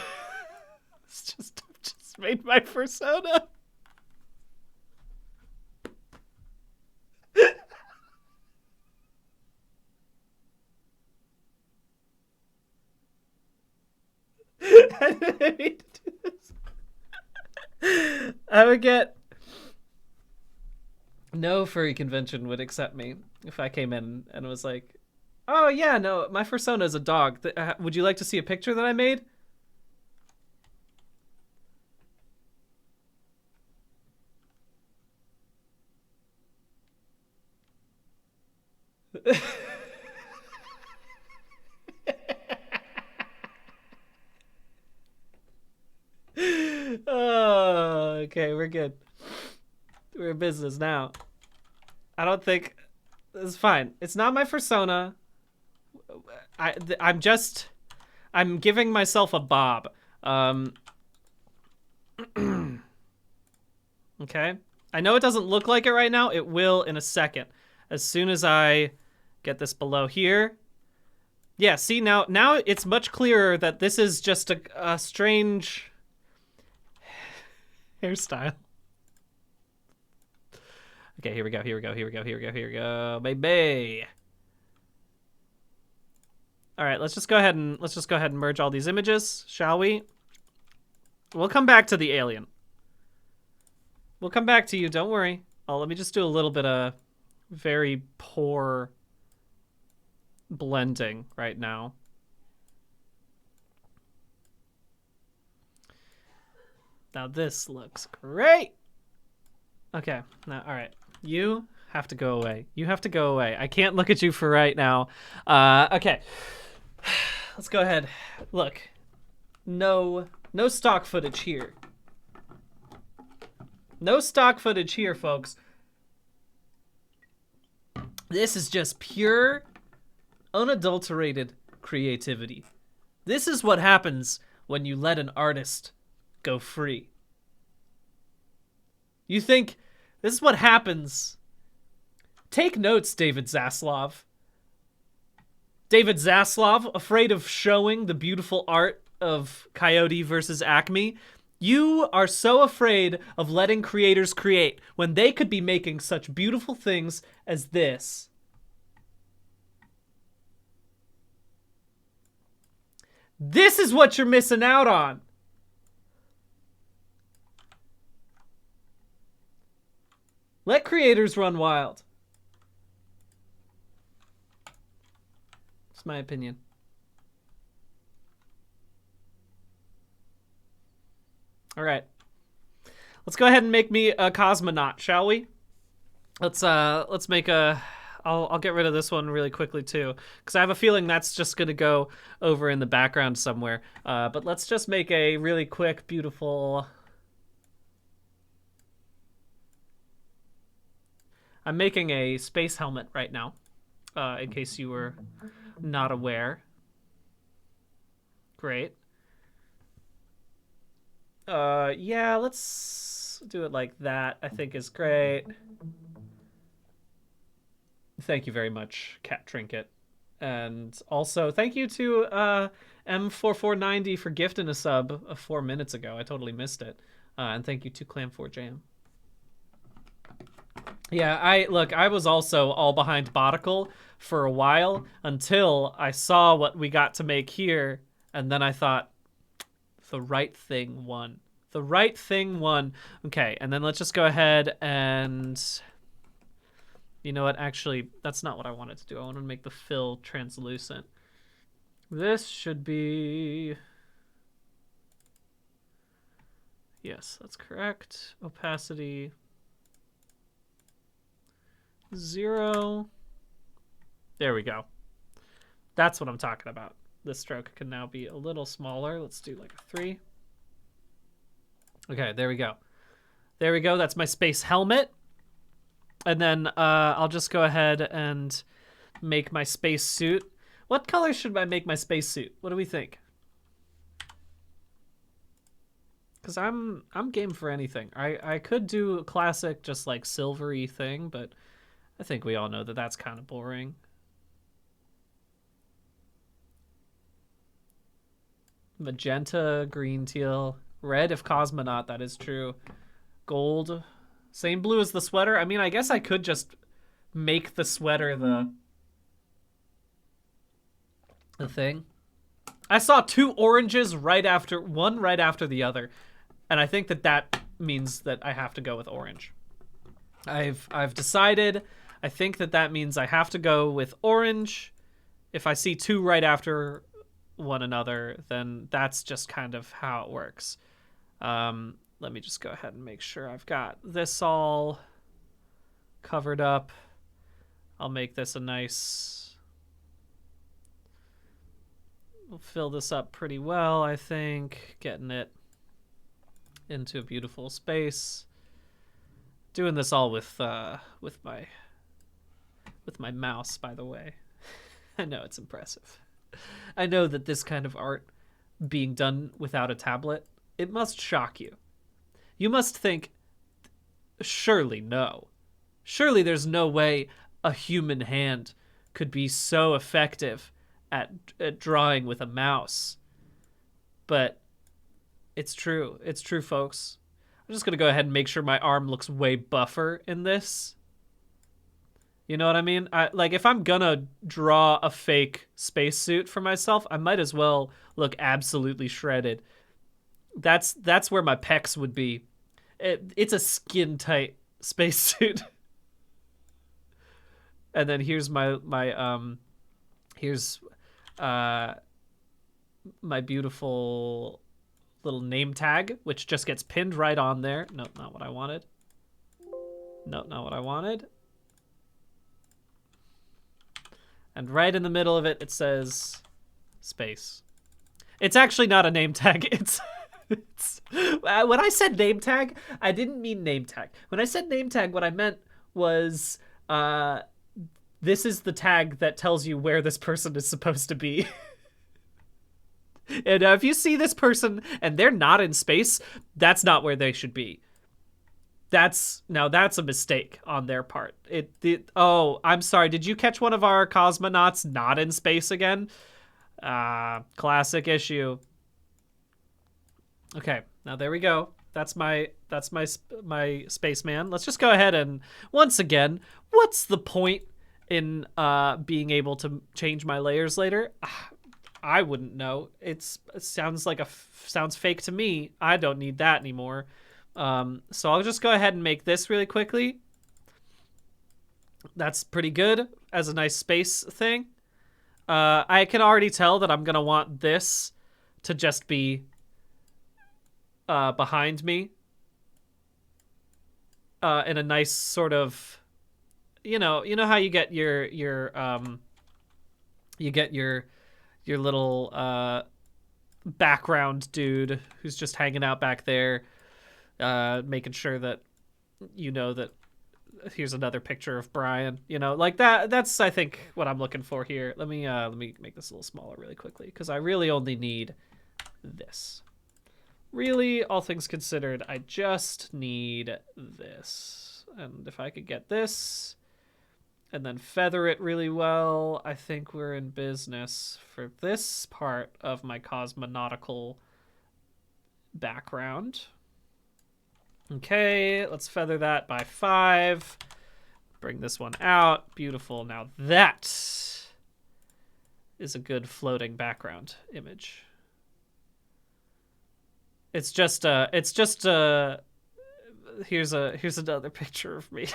I've just made my persona. I didn't mean to do this. I would get... No furry convention would accept me if I came in and was like, oh yeah, no, my persona is a dog. Would you like to see a picture that I made? Oh, okay, we're good. We're in business now. I don't think... It's fine. It's not my persona. I'm giving myself a bob. Okay. I know it doesn't look like it right now. It will in a second. As soon as I get this below here. Yeah, see, now it's much clearer that this is just a strange hairstyle. Okay, here we go, baby. All right, let's just go ahead and merge all these images, shall we? We'll come back to the alien. We'll come back to you, don't worry. Oh, let me just do a little bit of very poor blending right now. Now this looks great. Okay, now, all right. You have to go away. You have to go away. I can't look at you for right now. Okay. Let's go ahead. Look. No stock footage here. No stock footage here, folks. This is just pure, unadulterated creativity. This is what happens when you let an artist go free. You think this is what happens. Take notes, David Zaslav. David Zaslav, afraid of showing the beautiful art of Coyote versus Acme. You are so afraid of letting creators create when they could be making such beautiful things as this. This is what you're missing out on. Let creators run wild. It's my opinion. All right. Let's go ahead and make me a cosmonaut, shall we? Let's make a... I'll get rid of this one really quickly too, because I have a feeling that's just gonna go over in the background somewhere. But let's just make a really quick, beautiful... I'm making a space helmet right now, in case you were not aware. Great. Yeah, let's do it like that, I think is great. Thank you very much, Cat Trinket. And also, thank you to M4490 for gifting a sub 4 minutes ago. I totally missed it. And thank you to Clam4Jam. Yeah, I was also all behind Boticle for a while until I saw what we got to make here, and then I thought, the right thing won. The right thing won. Okay, and then let's just go ahead and... You know what? Actually, that's not what I wanted to do. I want to make the fill translucent. This should be... Yes, that's correct. Opacity... 0. There we go. That's what I'm talking about. This stroke can now be a little smaller. Let's do like a 3. Okay, there we go. There we go. That's my space helmet. And then I'll just go ahead and make my space suit. What color should I make my space suit? What do we think? Because I'm game for anything. I could do a classic, just like silvery thing, but I think we all know that that's kind of boring. Magenta, green, teal, red if cosmonaut, that is true. Gold, same blue as the sweater. I mean, I guess I could just make the sweater the thing. I saw 2 oranges right after the other, and I think that means that I have to go with orange. I've decided. I think that means I have to go with orange. If I see 2 right after one another, then that's just kind of how it works. Let me just go ahead and make sure I've got this all covered up. I'll make this a nice... We'll fill this up pretty well, I think. Getting it into a beautiful space. Doing this all with my mouse, by the way. I know it's impressive. I know that this kind of art being done without a tablet, it must shock you. You must think, surely no. Surely there's no way a human hand could be so effective at drawing with a mouse. But it's true. It's true, folks. I'm just going to go ahead and make sure my arm looks way buffer in this. You know what I mean? Like, if I'm gonna draw a fake spacesuit for myself, I might as well look absolutely shredded. That's where my pecs would be. It's a skin-tight spacesuit. And then here's my beautiful little name tag, which just gets pinned right on there. No, not what I wanted. No, not what I wanted. And right in the middle of it, it says space. It's actually not a name tag. It's when I said name tag, I didn't mean name tag. When I said name tag, what I meant was this is the tag that tells you where this person is supposed to be. And if you see this person and they're not in space, that's not where they should be. That's a mistake on their part. Oh, I'm sorry. Did you catch one of our cosmonauts not in space again? Classic issue. Okay, now there we go. That's my spaceman. Let's just go ahead and once again, what's the point in being able to change my layers later? I wouldn't know. It sounds like sounds fake to me. I don't need that anymore. So I'll just go ahead and make this really quickly. That's pretty good as a nice space thing. I can already tell that I'm gonna want this to just be behind me in a nice sort of, you know how you get your little background dude who's just hanging out back there, making sure that that here's another picture of Brian, like that. That's, I think, what I'm looking for here. Let me make this a little smaller really quickly, because I really only need this. Really, all things considered, I just need this. And if I could get this and then feather it really well, I think we're in business for this part of my cosmonautical background. Okay, let's feather that by 5. Bring this one out. Beautiful. Now that is a good floating background image. It's just here's another picture of me.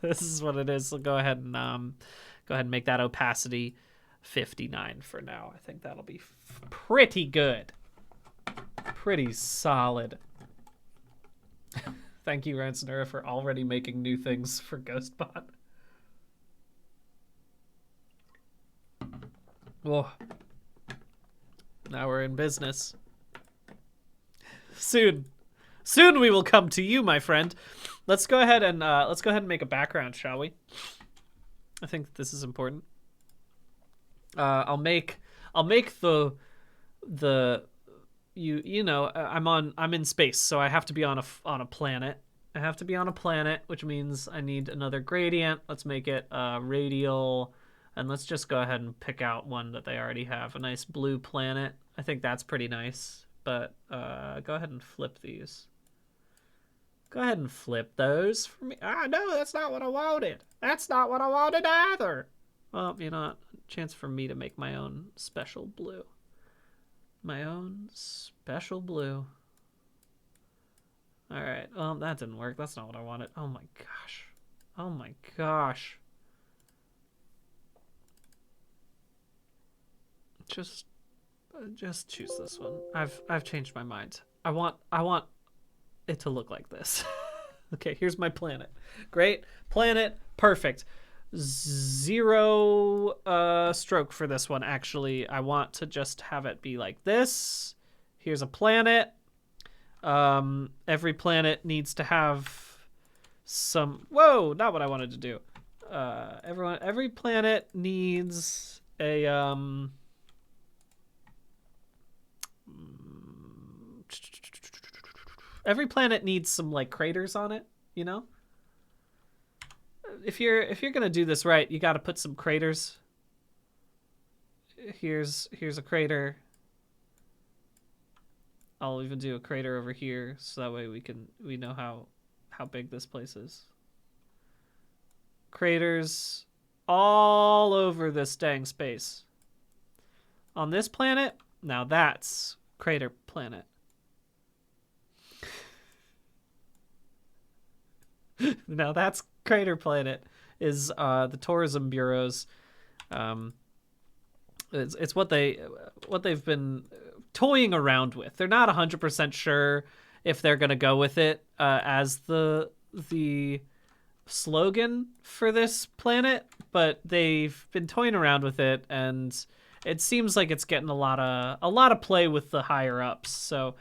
This is what it is. So go ahead and make that opacity 59 for now. I think that'll be pretty good. Pretty solid. Thank you, Ransonera, for already making new things for GhostBot. Oh. Now we're in business. Soon we will come to you, my friend. Let's go ahead and make a background, shall we? I think this is important. I'll make the I'm in space, so I have to be on a planet. I have to be on a planet, which means I need another gradient. Let's make it radial, and let's just go ahead and pick out one that they already have, a nice blue planet. I think that's pretty nice. But go ahead and flip these. Go ahead and flip those for me. No, that's not what I wanted. That's not what I wanted either. Well, chance for me to make my own special blue. My own special blue. All right. Well, that didn't work. That's not what I wanted. Oh my gosh. Oh my gosh. Just choose this one. I've changed my mind. I want it to look like this. Okay, here's my planet. Great. Planet, perfect. 0 stroke for this one, actually. I want to just have it be like this. Here's a planet. Every planet needs to have some... Whoa, not what I wanted to do. Every planet needs a... Every planet needs some craters on it, If you're gonna do this right, you got to put some craters. Here's a crater. I'll even do a crater over here, so that way we know how big this place is. Craters all over this dang space. On this planet, now that's crater planet. Now that's crater planet is the tourism bureaus. It's what they've been toying around with. They're not 100% sure if they're gonna go with it as the slogan for this planet, but they've been toying around with it, and it seems like it's getting a lot of play with the higher ups. So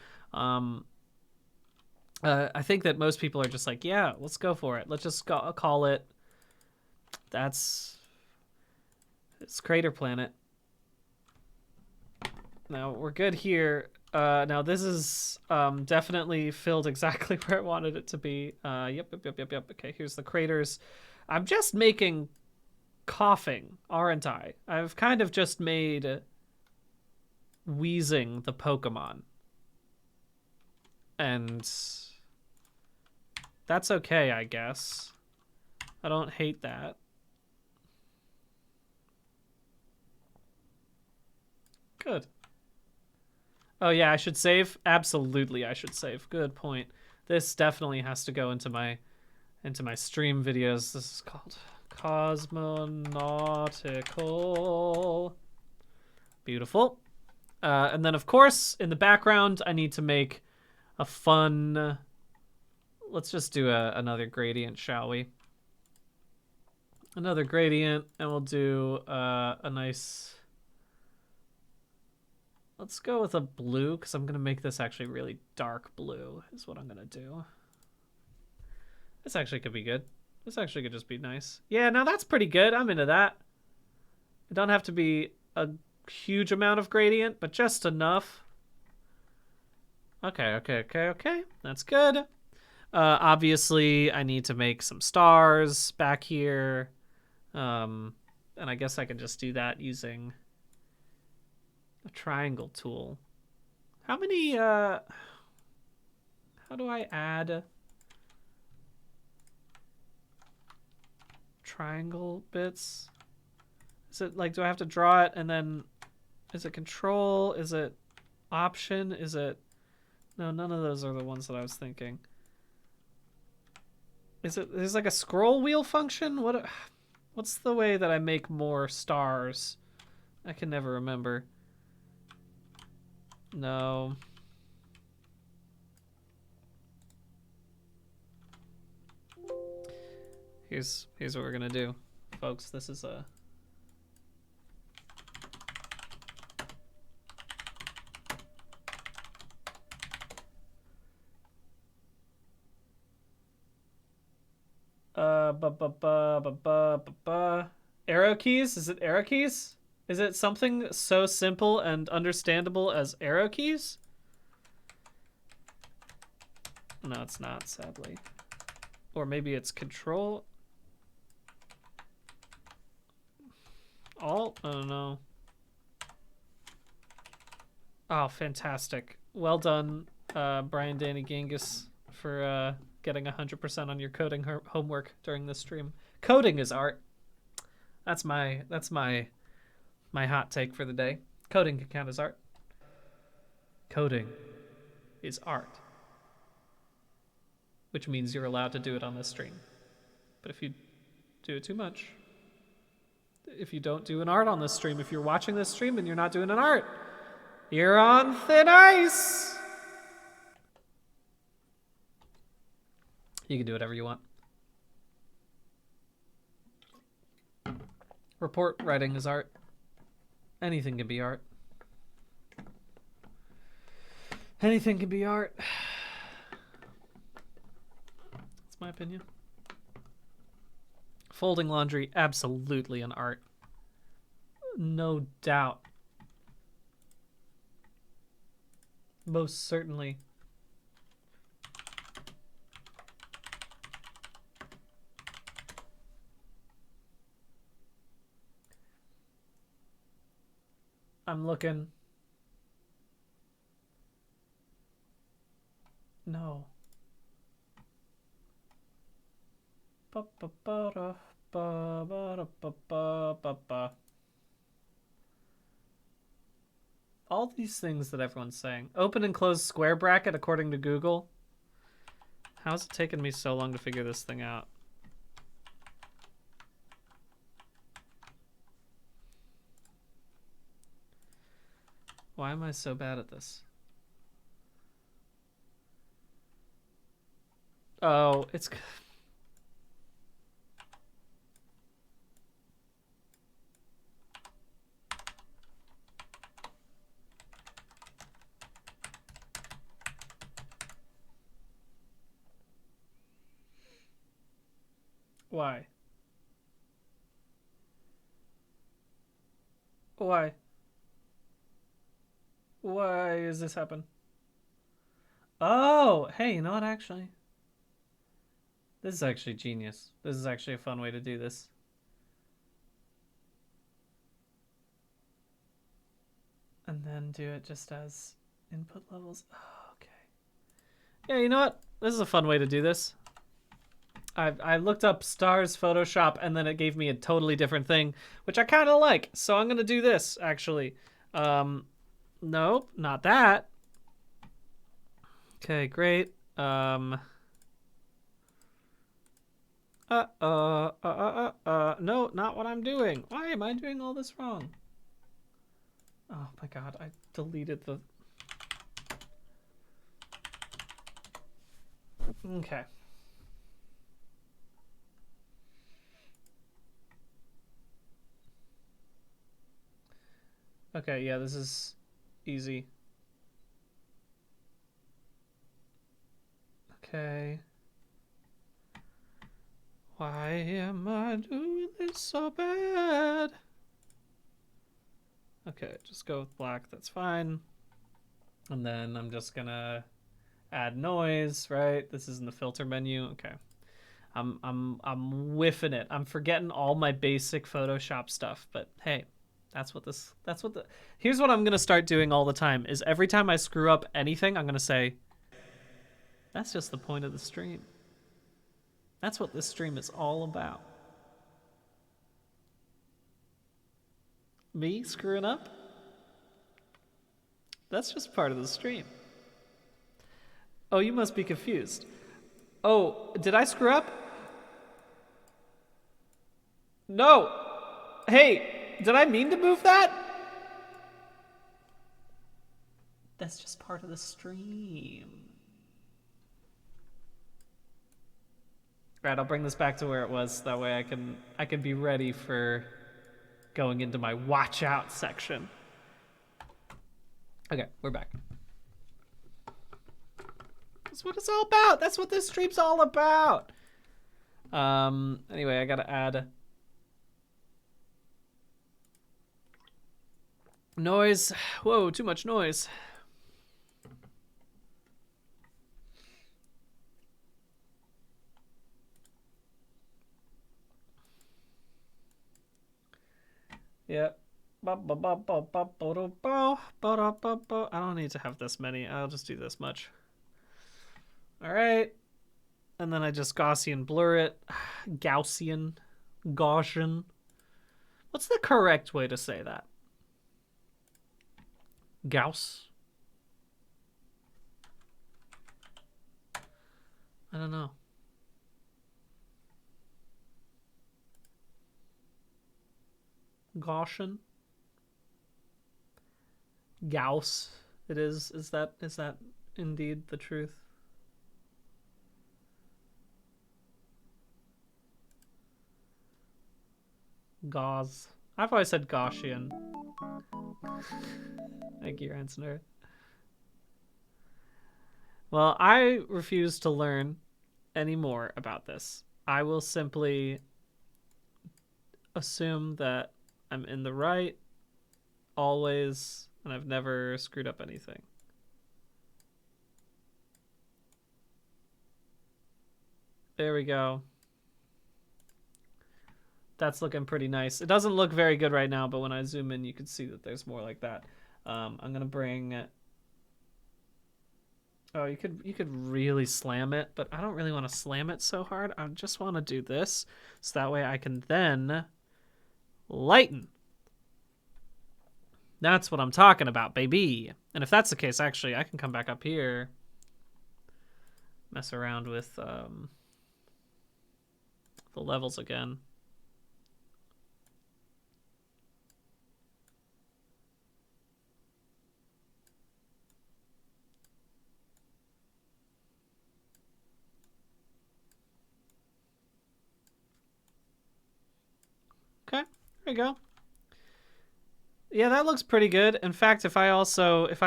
I think that most people are just like, yeah, let's go for it. Let's just call it. That's It's Crater Planet. Now we're good here. Now this is definitely filled exactly where I wanted it to be. Yep. Okay, here's the craters. I'm just making coughing, aren't I? I've kind of just made wheezing the Pokemon. And that's okay, I guess. I don't hate that. Good. Oh yeah, I should save? Absolutely, I should save. Good point. This definitely has to go into my stream videos. This is called Cosmonautical. Beautiful. And then, of course, in the background, I need to make a fun... Let's just do another gradient, shall we? Another gradient, and we'll do a nice... Let's go with a blue, because I'm going to make this actually really dark blue, is what I'm going to do. This actually could be good. This actually could just be nice. Yeah, now that's pretty good. I'm into that. It don't have to be a huge amount of gradient, but just enough. Okay. That's good. Obviously, I need to make some stars back here. And I guess I can just do that using a triangle tool. How many, how do I add triangle bits? Is it like, do I have to draw it and then, is it control? Is it option? Is it, no, none of those are the ones that I was thinking. Is it, there's like a scroll wheel function? What's the way that I make more stars? I can never remember. No. Here's what we're gonna do, folks. This is a arrow keys? Is it arrow keys? Is it something so simple and understandable as arrow keys? No, it's not, sadly. Or maybe it's control. Alt? I don't know. Oh, fantastic. Well done, Brian Danny Genghis, for getting 100% on your coding homework during this stream. Coding is art. That's my hot take for the day. Coding can count as art. Coding is art. Which means you're allowed to do it on this stream. But if you do it too much, if you don't do an art on this stream, if you're watching this stream and you're not doing an art, you're on thin ice. You can do whatever you want. Report writing is art. Anything can be art. Anything can be art. That's my opinion. Folding laundry, absolutely an art. No doubt. Most certainly. I'm looking. No. All these things that everyone's saying. Open and close square bracket according to Google. How's it taken me so long to figure this thing out? Why am I so bad at this? Oh, it's... Why? Why? Why does this happen? Oh, hey, you know what, actually? This is actually genius. This is actually a fun way to do this. And then do it just as input levels. Oh, okay. Yeah, you know what? This is a fun way to do this. I looked up stars Photoshop and then it gave me a totally different thing, which I kind of like. So I'm going to do this, actually. Nope, not that. Okay, great. No, not what I'm doing. Why am I doing all this wrong? Oh my god, I deleted the... Okay. Okay, yeah, this is easy. Okay. Why am I doing this so bad? Okay, just go with black, that's fine. And then I'm just gonna add noise, right? This is in the filter menu. Okay. I'm whiffing it. I'm forgetting all my basic Photoshop stuff, but hey, here's what I'm gonna start doing all the time is every time I screw up anything, I'm gonna say, that's just the point of the stream. That's what this stream is all about. Me screwing up? That's just part of the stream. Oh, you must be confused. Oh, did I screw up? No. Hey, did I mean to move that? That's just part of the stream. Right, I'll bring this back to where it was. That way I can be ready for going into my watch out section. Okay, we're back. That's what it's all about. That's what this stream's all about. Anyway, I gotta add noise. Whoa, too much noise. Yeah. I don't need to have this many. I'll just do this much. All right. And then I just Gaussian blur it. Gaussian. Gaussian. What's the correct way to say that? Gauss? I don't know. Gaussian? Gauss. It is. Is that indeed the truth? Gauss. I've always said Gaussian. Thank you, Ansner. Well, I refuse to learn any more about this. I will simply assume that I'm in the right always, and I've never screwed up anything. There we go. That's looking pretty nice. It doesn't look very good right now, but when I zoom in, you can see that there's more like that. I'm gonna bring... Oh, you could really slam it, but I don't really want to slam it so hard. I just want to do this, so that way I can then lighten. That's what I'm talking about, baby. And if that's the case, actually, I can come back up here, mess around with the levels again. Okay, there we go. Yeah, that looks pretty good. In fact, if I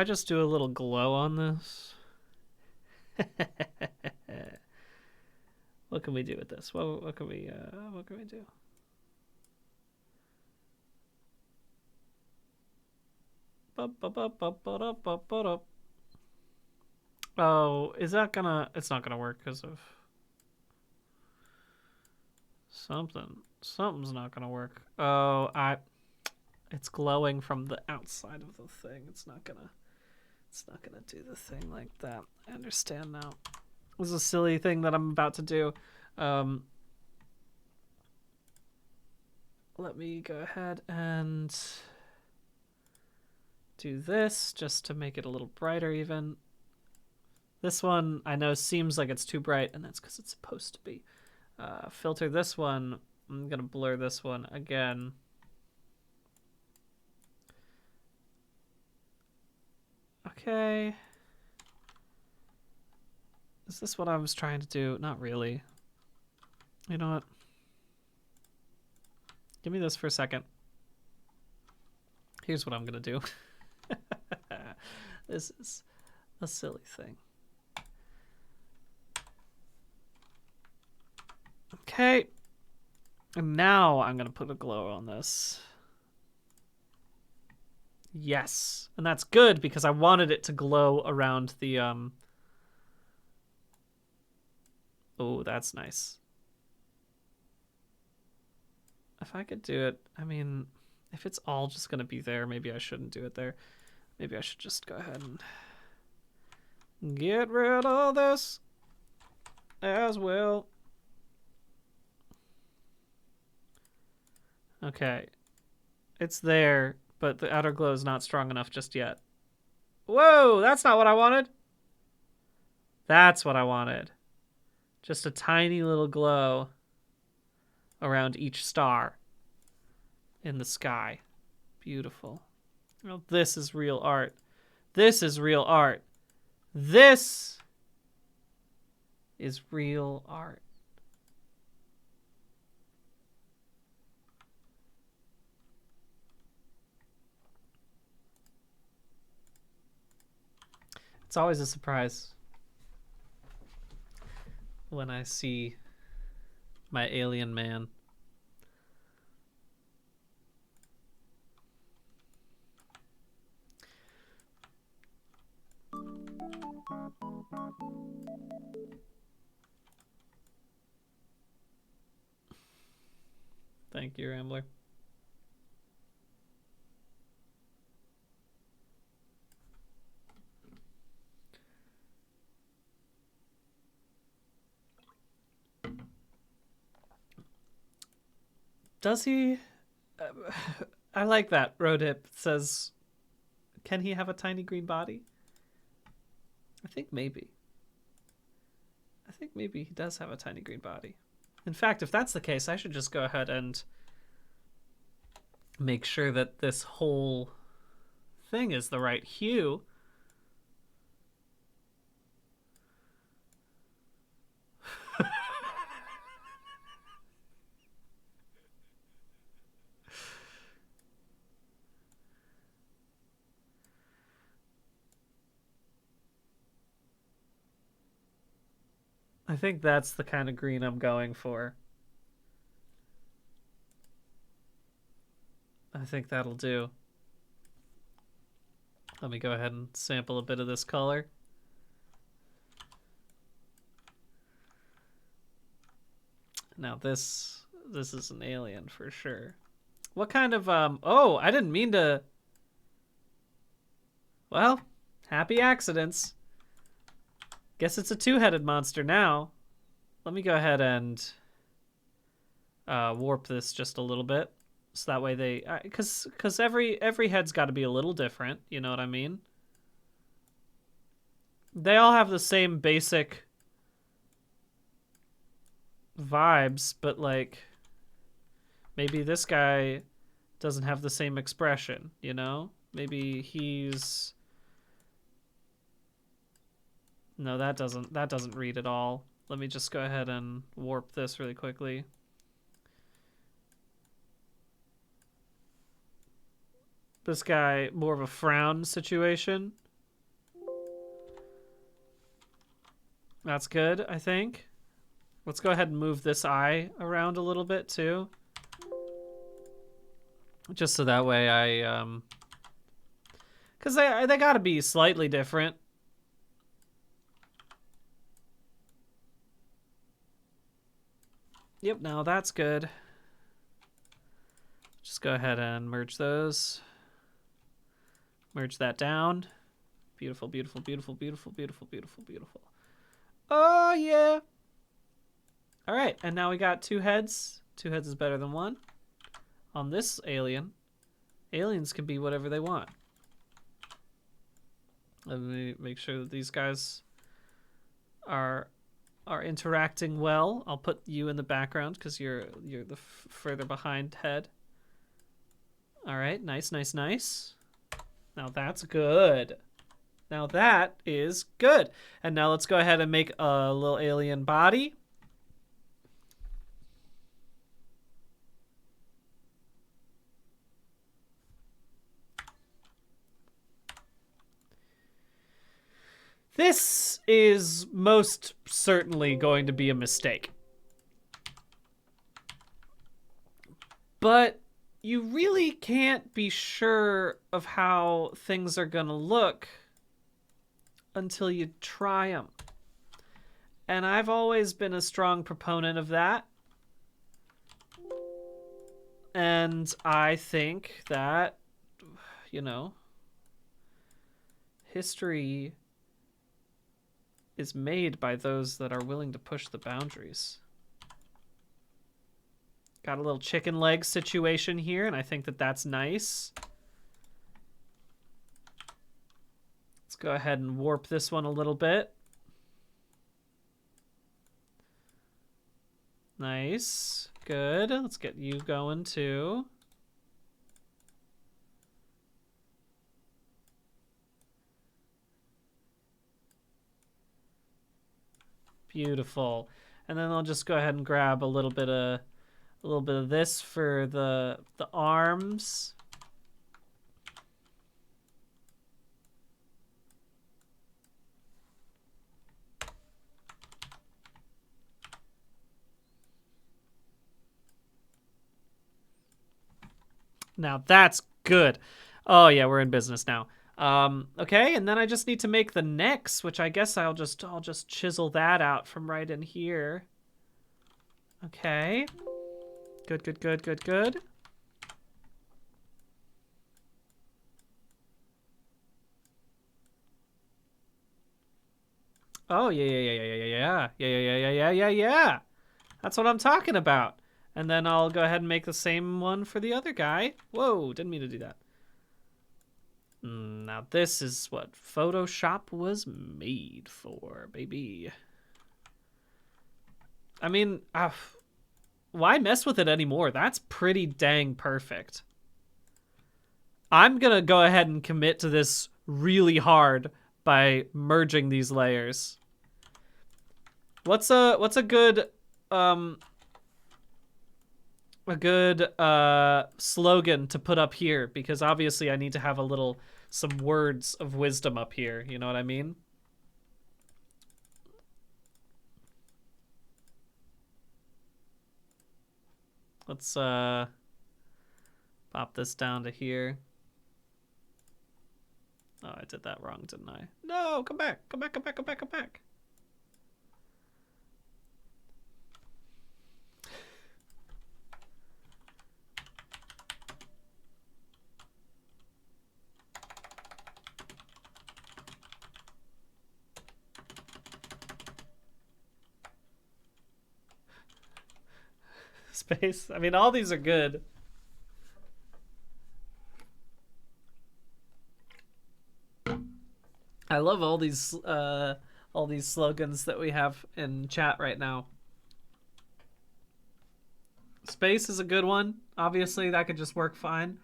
just do a little glow on this. What can we do with this? What can we do? Oh, is that gonna... It's not gonna work because of... Something's not gonna work. Oh, it's glowing from the outside of the thing. It's not gonna do the thing like that. I understand now. It was a silly thing that I'm about to do. Let me go ahead and do this just to make it a little brighter even. This one I know seems like it's too bright, and that's because it's supposed to be. Filter this one. I'm gonna blur this one again. Okay. Is this what I was trying to do? Not really. You know what? Give me this for a second. Here's what I'm gonna do. This is a silly thing. Okay. And now I'm gonna put a glow on this. Yes. And that's good because I wanted it to glow around the Oh, that's nice. If I could do it, I mean, if it's all just gonna be there, maybe I shouldn't do it there. Maybe I should just go ahead and get rid of this as well. Okay. It's there, but the outer glow is not strong enough just yet. Whoa, that's not what I wanted. That's what I wanted. Just a tiny little glow around each star in the sky. Beautiful. Well, this is real art. This is real art. This is real art. It's always a surprise when I see my alien man. Thank you, Rambler. Does he? I like that. Rodip says, can he have a tiny green body? I think maybe. I think maybe he does have a tiny green body. In fact, if that's the case, I should just go ahead and make sure that this whole thing is the right hue. I think that's the kind of green I'm going for. I think that'll do. Let me go ahead and sample a bit of this color. Now this is an alien for sure. What kind of oh, I didn't mean to. Well, happy accidents. Guess it's a two-headed monster now. Let me go ahead and warp this just a little bit, so that way they, because every head's got to be a little different. You know what I mean? They all have the same basic vibes, but like maybe this guy doesn't have the same expression. You know? Maybe he's. No, that doesn't read at all. Let me just go ahead and warp this really quickly. This guy, more of a frown situation. That's good, I think. Let's go ahead and move this eye around a little bit too. Just so that way I Because they gotta be slightly different. Yep, now that's good. Just go ahead and merge those. Merge that down. Beautiful, beautiful, beautiful, beautiful, beautiful, beautiful, beautiful. Oh, yeah. All right, and now we got 2 heads. 2 heads is better than 1. On this alien, aliens can be whatever they want. Let me make sure that these guys are interacting well. I'll put you in the background because you're the further behind head. All right, nice, nice, nice. Now that's good. Now that is good. And now let's go ahead and make a little alien body. This is most certainly going to be a mistake. But you really can't be sure of how things are gonna look until you try them. And I've always been a strong proponent of that. And I think that, you know, history is made by those that are willing to push the boundaries. Got a little chicken leg situation here, and I think that that's nice. Let's go ahead and warp this one a little bit. Nice. Good. Let's get you going too. Beautiful. And then I'll just go ahead and grab a little bit of this for the arms. Now that's good. Oh yeah, we're in business now. Okay, and then I just need to make the necks, which I guess I'll just chisel that out from right in here. Okay. Good, good, good, good, good. Oh yeah, yeah, yeah, yeah, yeah, yeah, yeah, yeah, yeah, yeah, yeah, yeah, yeah. That's what I'm talking about. And then I'll go ahead and make the same one for the other guy. Whoa, didn't mean to do that. Now this is what Photoshop was made for, baby. I mean, why mess with it anymore? That's pretty dang perfect. I'm gonna go ahead and commit to this really hard by merging these layers. What's a good slogan to put up here, because obviously I need to have some words of wisdom up here, you know what I mean? Let's pop this down to here. Oh, I did that wrong, didn't I? No, come back, come back, come back, come back, come back. Space. I mean, all these are good. I love all these slogans that we have in chat right now. Space is a good one. Obviously, that could just work fine.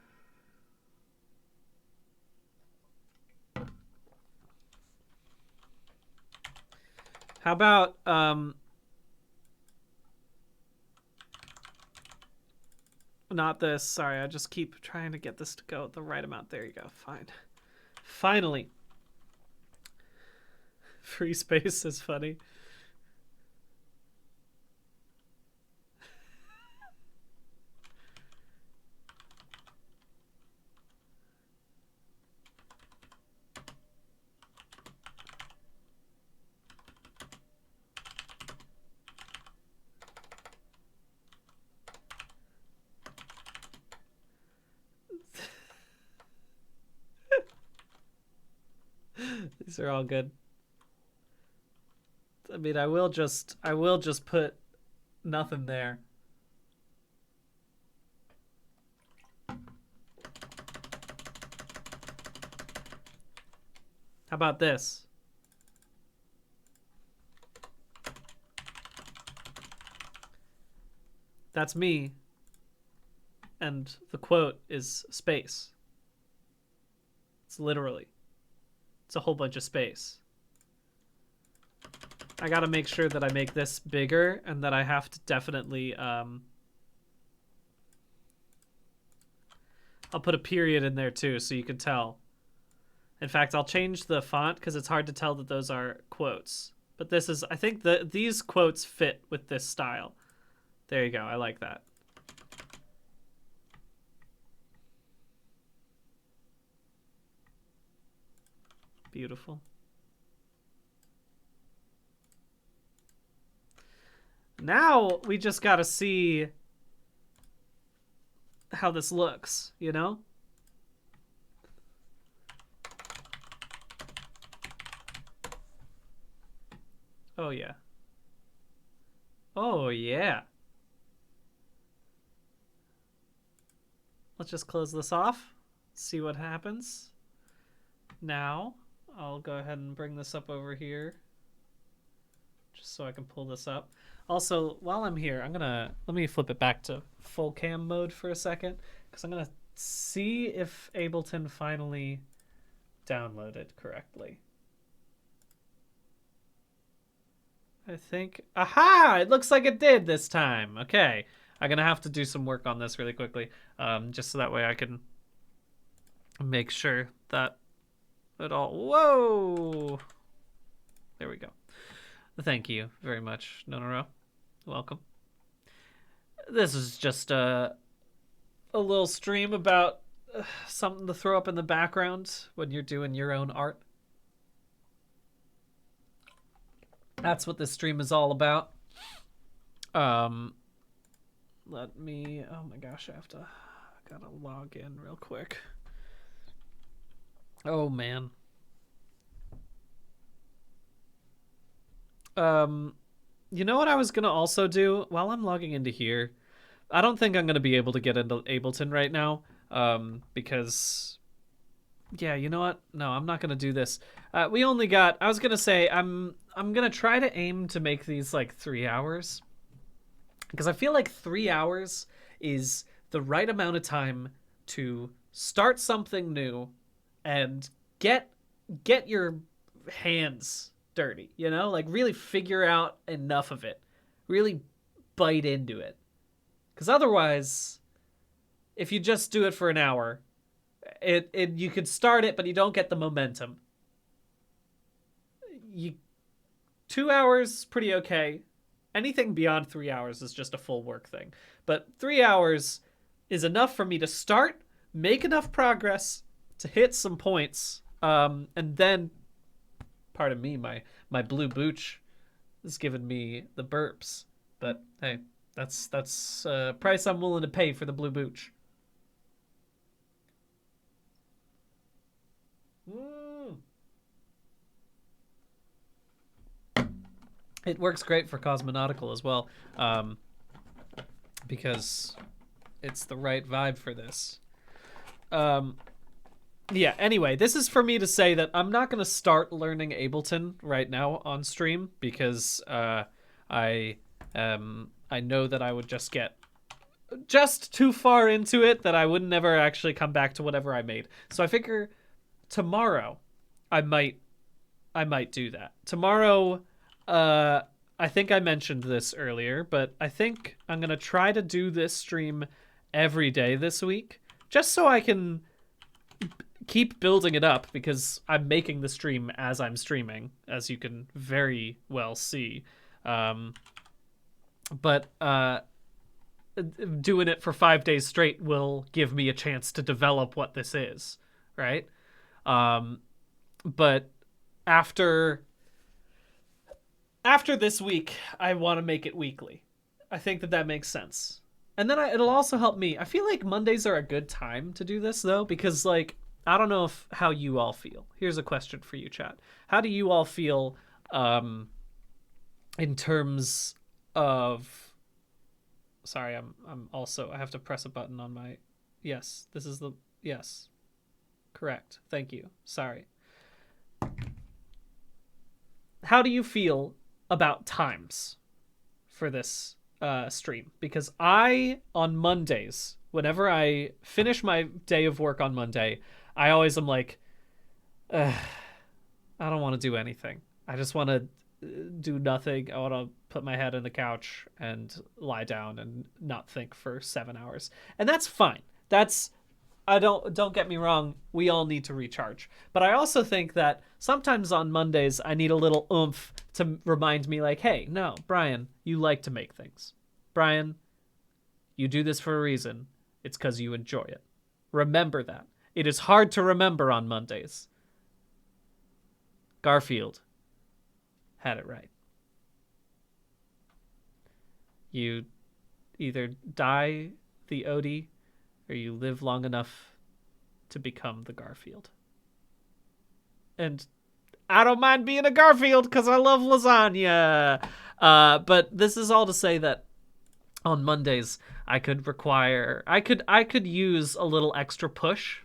How about not this. Sorry, I just keep trying to get this to go the right amount. There you go. Fine. Finally. Free space is funny. These are all good. I mean, I will just put nothing there. How about this? That's me. And the quote is space. It's literally. It's a whole bunch of space. I gotta make sure that I make this bigger and that I have to definitely, I'll put a period in there too so you can tell. In fact, I'll change the font because it's hard to tell that those are quotes. But this is, I think these quotes fit with this style. There you go, I like that. Beautiful. Now we just gotta see how this looks, you know? Oh yeah. Oh yeah. Let's just close this off, see what happens. Now, I'll go ahead and bring this up over here just so I can pull this up. Also, while I'm here, let me flip it back to full cam mode for a second because I'm gonna see if Ableton finally downloaded correctly. I think, aha! It looks like it did this time. Okay, I'm gonna have to do some work on this really quickly, just so that way I can make sure that it all. Whoa! There we go. Thank you very much, Nonoro. Welcome. This is just a little stream about something to throw up in the background when you're doing your own art. That's what this stream is all about. Let me, oh my gosh, I gotta log in real quick. Oh man. You know what I was gonna also do while I'm logging into here? I don't think I'm gonna be able to get into Ableton right now, because yeah, you know what? No, I'm not gonna do this. We only got, I was gonna say, I'm gonna try to aim to make these like 3 hours, because I feel like 3 hours is the right amount of time to start something new and get your hands dirty, you know, like really figure out enough of it, really bite into it, because otherwise if you just do it for an hour, you could start it but you don't get the momentum. 2 hours pretty okay. Anything beyond 3 hours is just a full work thing, but 3 hours is enough for me to start, make enough progress to hit some points, and then, pardon me, my blue booch is giving me the burps, but hey, that's a price I'm willing to pay for the blue booch. It works great for Cosmonautical as well, because it's the right vibe for this. Yeah, anyway, this is for me to say that I'm not going to start learning Ableton right now on stream, because I know that I would just get just too far into it that I would never actually come back to whatever I made. So I figure tomorrow I might do that. Tomorrow, I think I mentioned this earlier, but I think I'm going to try to do this stream every day this week, just so I can keep building it up, because I'm making the stream as I'm streaming, as you can very well see. But doing it for 5 days straight will give me a chance to develop what this is, right? But after this week, I want to make it weekly. I think that makes sense. And then it'll also help me. I feel like Mondays are a good time to do this, though, because like I don't know if how you all feel. Here's a question for you, chat. How do you all feel in terms of sorry, I'm also I have to press a button on my yes, this is the yes. Correct. Thank you. Sorry. How do you feel about times for this stream? Because I, on Mondays, whenever I finish my day of work on Monday, I always am like, I don't want to do anything. I just want to do nothing. I want to put my head in the couch and lie down and not think for 7 hours. And that's fine. That's I don't get me wrong, we all need to recharge. But I also think that sometimes on Mondays I need a little oomph to remind me like, hey, no, Brian, you like to make things. Brian, you do this for a reason. It's because you enjoy it. Remember that. It is hard to remember on Mondays. Garfield had it right. You either die the Odie or you live long enough to become the Garfield. And I don't mind being a Garfield because I love lasagna. But this is all to say that on Mondays I could use a little extra push.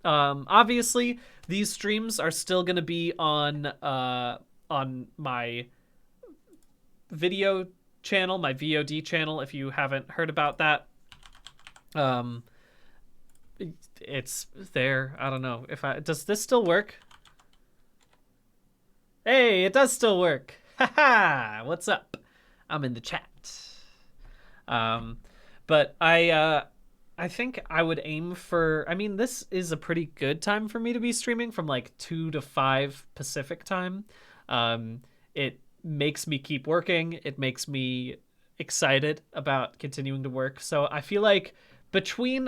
Obviously, these streams are still going to be on my video channel, my VOD channel. If you haven't heard about that, it's there. I don't know if does this still work? Hey, it does still work. Haha, what's up? I'm in the chat. But I think I would aim for, I mean, this is a pretty good time for me to be streaming from like 2 to 5 Pacific time. It makes me keep working. It makes me excited about continuing to work. So I feel like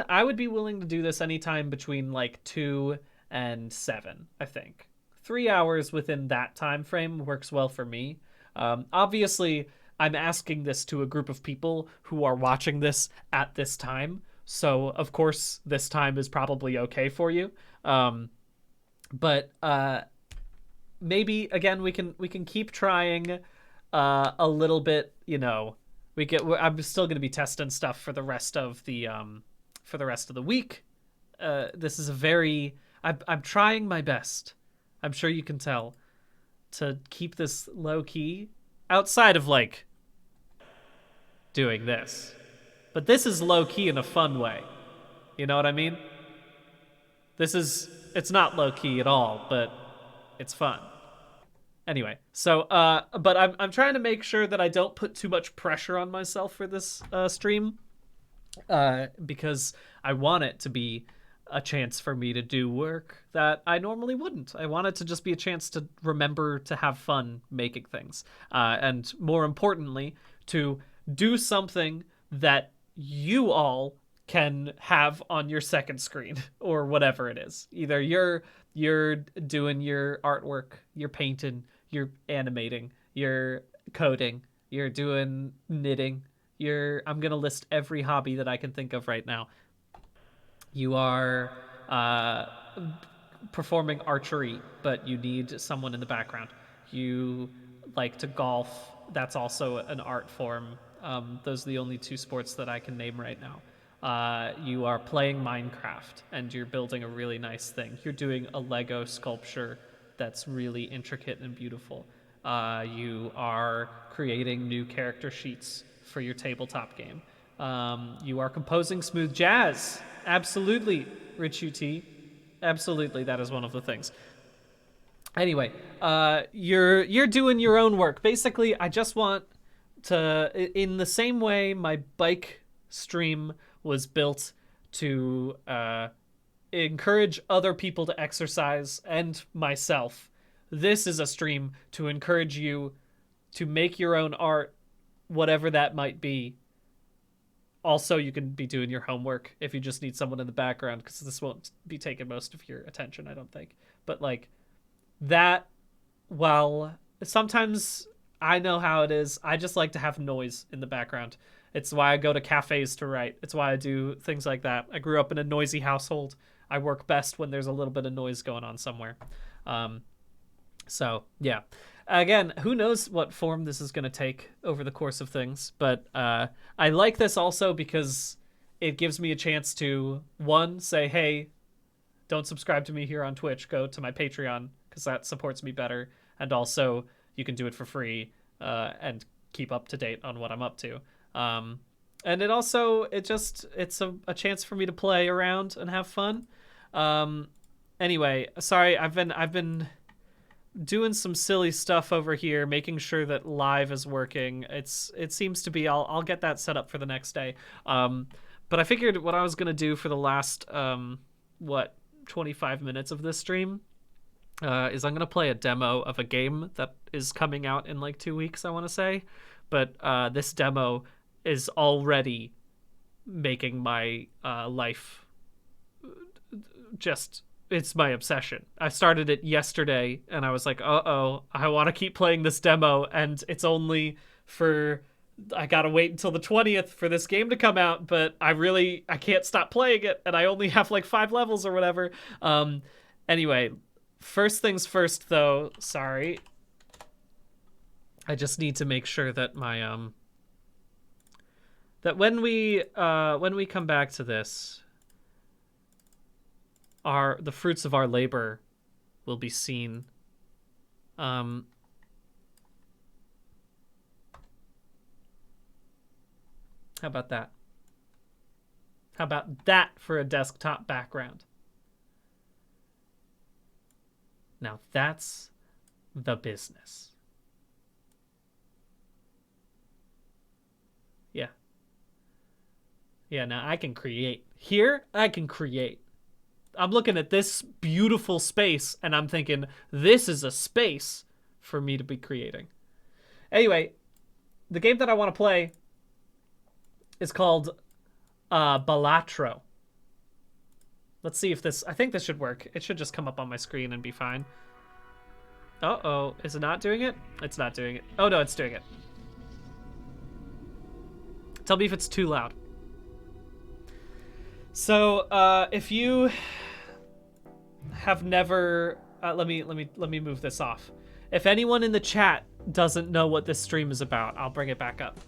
I would be willing to do this anytime between like 2 and 7, I think. 3 hours within that time frame works well for me. Obviously, I'm asking this to a group of people who are watching this at this time. So, of course, this time is probably okay for you. But maybe, again, we can keep trying a little bit, you know. I'm still going to be testing stuff for the rest of the week. This is I'm trying my best. I'm sure you can tell to keep this low key outside of like doing this. But this is low key in a fun way. You know what I mean? It's not low key at all, but it's fun. Anyway, so but I'm trying to make sure that I don't put too much pressure on myself for this stream, because I want it to be a chance for me to do work that I normally wouldn't. I want it to just be a chance to remember to have fun making things, and more importantly, to do something that you all can have on your second screen or whatever it is. Either you're doing your artwork, you're painting, you're animating, you're coding, you're doing knitting, I'm gonna list every hobby that I can think of right now. You are performing archery, but you need someone in the background. You like to golf. That's also an art form. Those are the only 2 sports that I can name right now. You are playing Minecraft, and you're building a really nice thing. You're doing a Lego sculpture that's really intricate and beautiful. You are creating new character sheets for your tabletop game. You are composing smooth jazz. Absolutely, Rich UT. Absolutely, that is one of the things. Anyway, you're doing your own work. Basically, I just want to, in the same way my bike stream was built to encourage other people to exercise and myself, this is a stream to encourage you to make your own art, whatever that might be. Also, you can be doing your homework if you just need someone in the background, because this won't be taking most of your attention, I don't think. But like that, well, sometimes I know how it is. I just like to have noise in the background. It's why I go to cafes to write. It's why I do things like that. I grew up in a noisy household. I work best when there's a little bit of noise going on somewhere. So yeah, again, who knows what form this is going to take over the course of things, but I like this also because it gives me a chance to, one, say, hey, don't subscribe to me here on Twitch, go to my Patreon because that supports me better, and also you can do it for free and keep up to date on what I'm up to. And it also, it's a chance for me to play around and have fun. Anyway, sorry, I've been doing some silly stuff over here, making sure that live is working. It seems to be. I'll get that set up for the next day. But I figured what I was gonna do for the last 25 minutes of this stream is I'm gonna play a demo of a game that is coming out in like 2 weeks, I want to say. But this demo is already making my life just, it's my obsession. I started it yesterday and I was like, uh-oh, I want to keep playing this demo, and it's only for, I gotta wait until the 20th for this game to come out, but I can't stop playing it, and I only have like 5 levels or whatever. Anyway, first things first though, sorry. I just need to make sure that my, that when we come back to this, the fruits of our labor will be seen. How about that? How about that for a desktop background? Now that's the business. Yeah. Yeah, now I can create. Here, I can create. I'm looking at this beautiful space, and I'm thinking, this is a space for me to be creating. Anyway, the game that I want to play is called Balatro. Let's see if this, I think this should work. It should just come up on my screen and be fine. Uh-oh, is it not doing it? It's not doing it. Oh no, it's doing it. Tell me if it's too loud. So, if you have never, let me move this off. If anyone in the chat doesn't know what this stream is about, I'll bring it back up.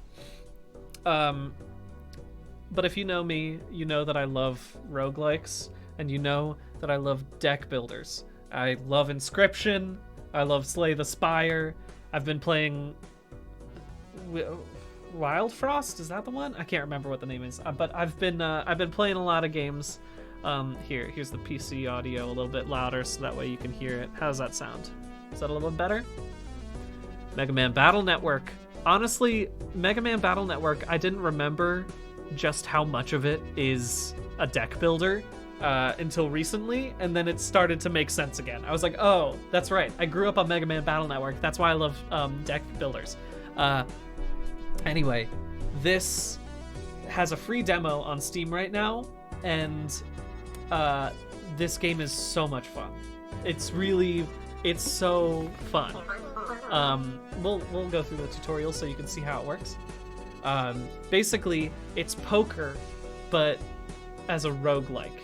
But if you know me, you know that I love roguelikes, and you know that I love deck builders. I love Inscription. I love Slay the Spire. I've been playing Wild Frost, is that the one? I can't remember what the name is, but I've been playing a lot of games. Here's the PC audio a little bit louder so that way you can hear it. How does that sound? Is that a little bit better? Mega Man Battle Network. Honestly, Mega Man Battle Network, I didn't remember just how much of it is a deck builder until recently, and then it started to make sense again. I was like, oh, that's right. I grew up on Mega Man Battle Network. That's why I love deck builders. Anyway, this has a free demo on Steam right now, and this game is so much fun. It's so fun. We'll go through the tutorial so you can see how it works. Basically, it's poker, but as a roguelike.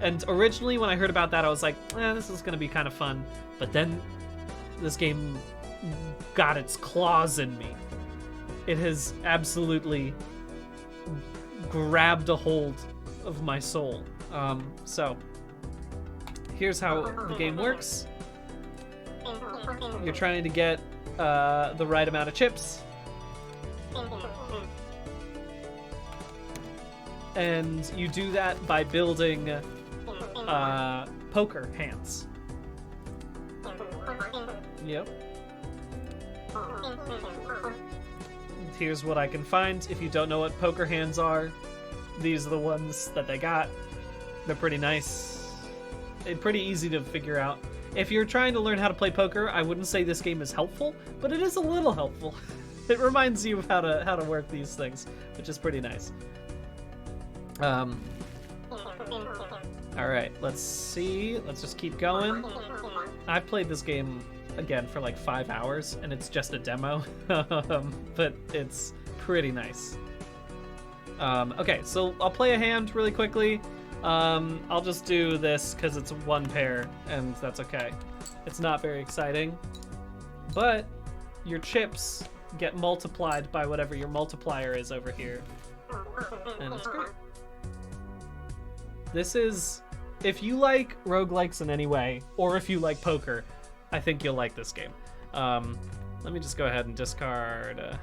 And originally when I heard about that, I was like, this is gonna be kind of fun. But then this game got its claws in me. It has absolutely grabbed a hold of my soul. So here's how the game works. You're trying to get the right amount of chips. And you do that by building poker hands. Yep. Here's what I can find. If you don't know what poker hands are, these are the ones that they got. They're pretty nice. They're pretty easy to figure out. If you're trying to learn how to play poker, I wouldn't say this game is helpful, but it is a little helpful. It reminds you of how to work these things, which is pretty nice. Alright, let's see. Let's just keep going. I've played this game, again, for like 5 hours, and it's just a demo. But it's pretty nice. Okay, so I'll play a hand really quickly. I'll just do this because it's one pair, and that's okay. It's not very exciting, but your chips get multiplied by whatever your multiplier is over here, and it's great. This is, if you like roguelikes in any way, or if you like poker, I think you'll like this game. Let me just go ahead and discard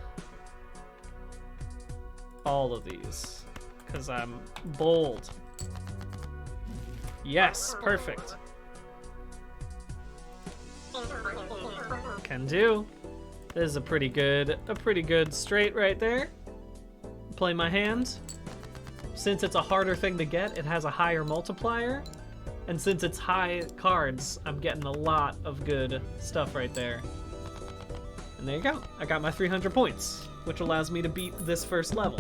all of these, because I'm bold. Yes, perfect. Can do. This is a pretty good straight right there. Play my hand. Since it's a harder thing to get, it has a higher multiplier. And since it's high cards, I'm getting a lot of good stuff right there. And there you go. I got my 300 points, which allows me to beat this first level.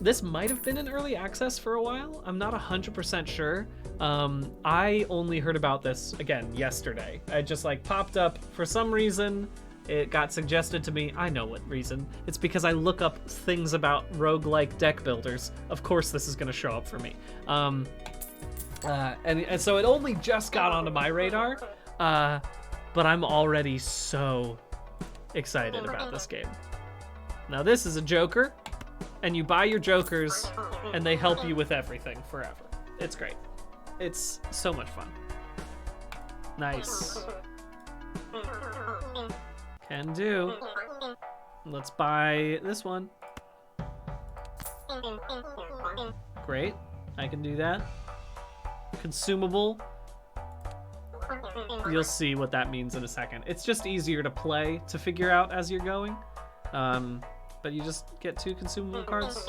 This might have been in early access for a while. I'm not 100% sure. I only heard about this, again, yesterday. It just like popped up for some reason. It got suggested to me. I know what reason. It's because I look up things about roguelike deck builders. Of course this is going to show up for me. And so it only just got onto my radar. But I'm already so excited about this game. Now this is a Joker. And you buy your Jokers, and they help you with everything forever. It's great. It's so much fun. Nice. Can do. Let's buy this one. Great. I can do that. Consumable. You'll see what that means in a second. It's just easier to play, to figure out as you're going. But you just get 2 consumable cards.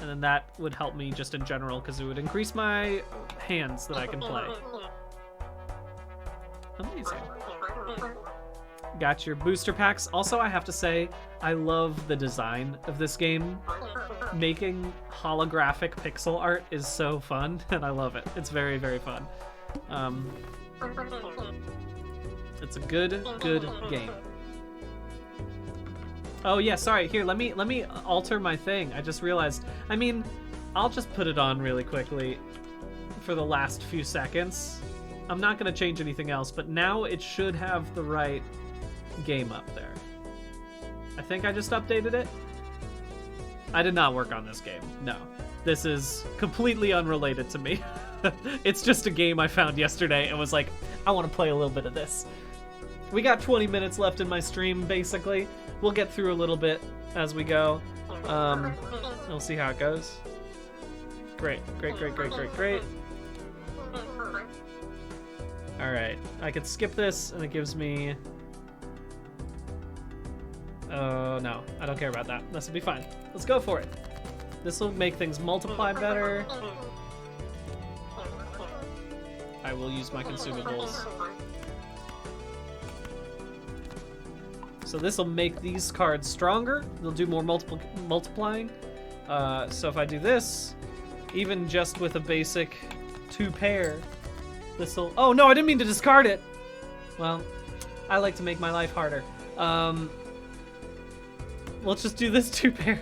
And then that would help me just in general, because it would increase my hands that I can play. Amazing. Got your booster packs. Also, I have to say, I love the design of this game. Making holographic pixel art is so fun, and I love it. It's very, very fun. It's a good game. Oh yeah, sorry. Here, let me alter my thing. I just realized. I mean, I'll just put it on really quickly for the last few seconds. I'm not gonna change anything else, but now it should have the right game up there. I think I just updated it. I did not work on this game. No. This is completely unrelated to me. It's just a game I found yesterday and was like, I want to play a little bit of this. We got 20 minutes left in my stream, basically. We'll get through a little bit as we go. We'll see how it goes. Great. Alright, I could skip this, and it gives me... Oh, no. I don't care about that. This will be fine. Let's go for it. This will make things multiply better. I will use my consumables. So this will make these cards stronger. They'll do more multiplying. So if I do this, even just with a basic 2 pair, this'll... Oh no, I didn't mean to discard it! Well, I like to make my life harder. Let's just do this 2 pair.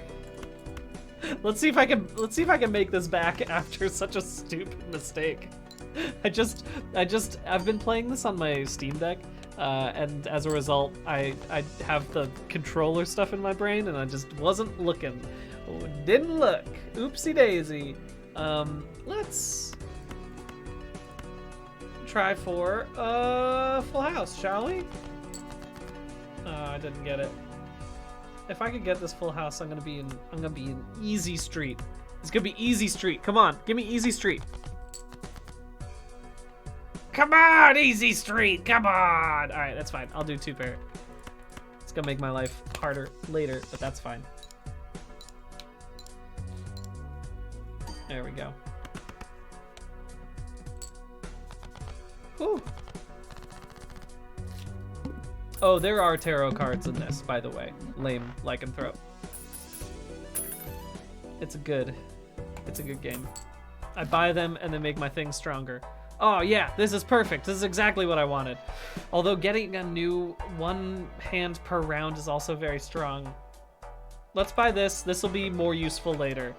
Let's see if I can make this back after such a stupid mistake. I've been playing this on my Steam Deck, and as a result, I have the controller stuff in my brain, and I just wasn't looking. Didn't look. Oopsie daisy. Let's try for Full House, shall we? I didn't get it. If I could get this Full House, I'm gonna be in easy street. It's gonna be easy street. Come on, give me easy street. Come on, easy street. Come on. All right, that's fine. I'll do 2 pair. It's gonna make my life harder later, but that's fine. There we go. Whew. Oh, there are tarot cards in this, by the way. Lame lycanthrope. It's a good game. I buy them and they make my thing stronger. Oh yeah, this is perfect. This is exactly what I wanted. Although getting a new 1 hand per round is also very strong. let's buy this. This will be more useful later.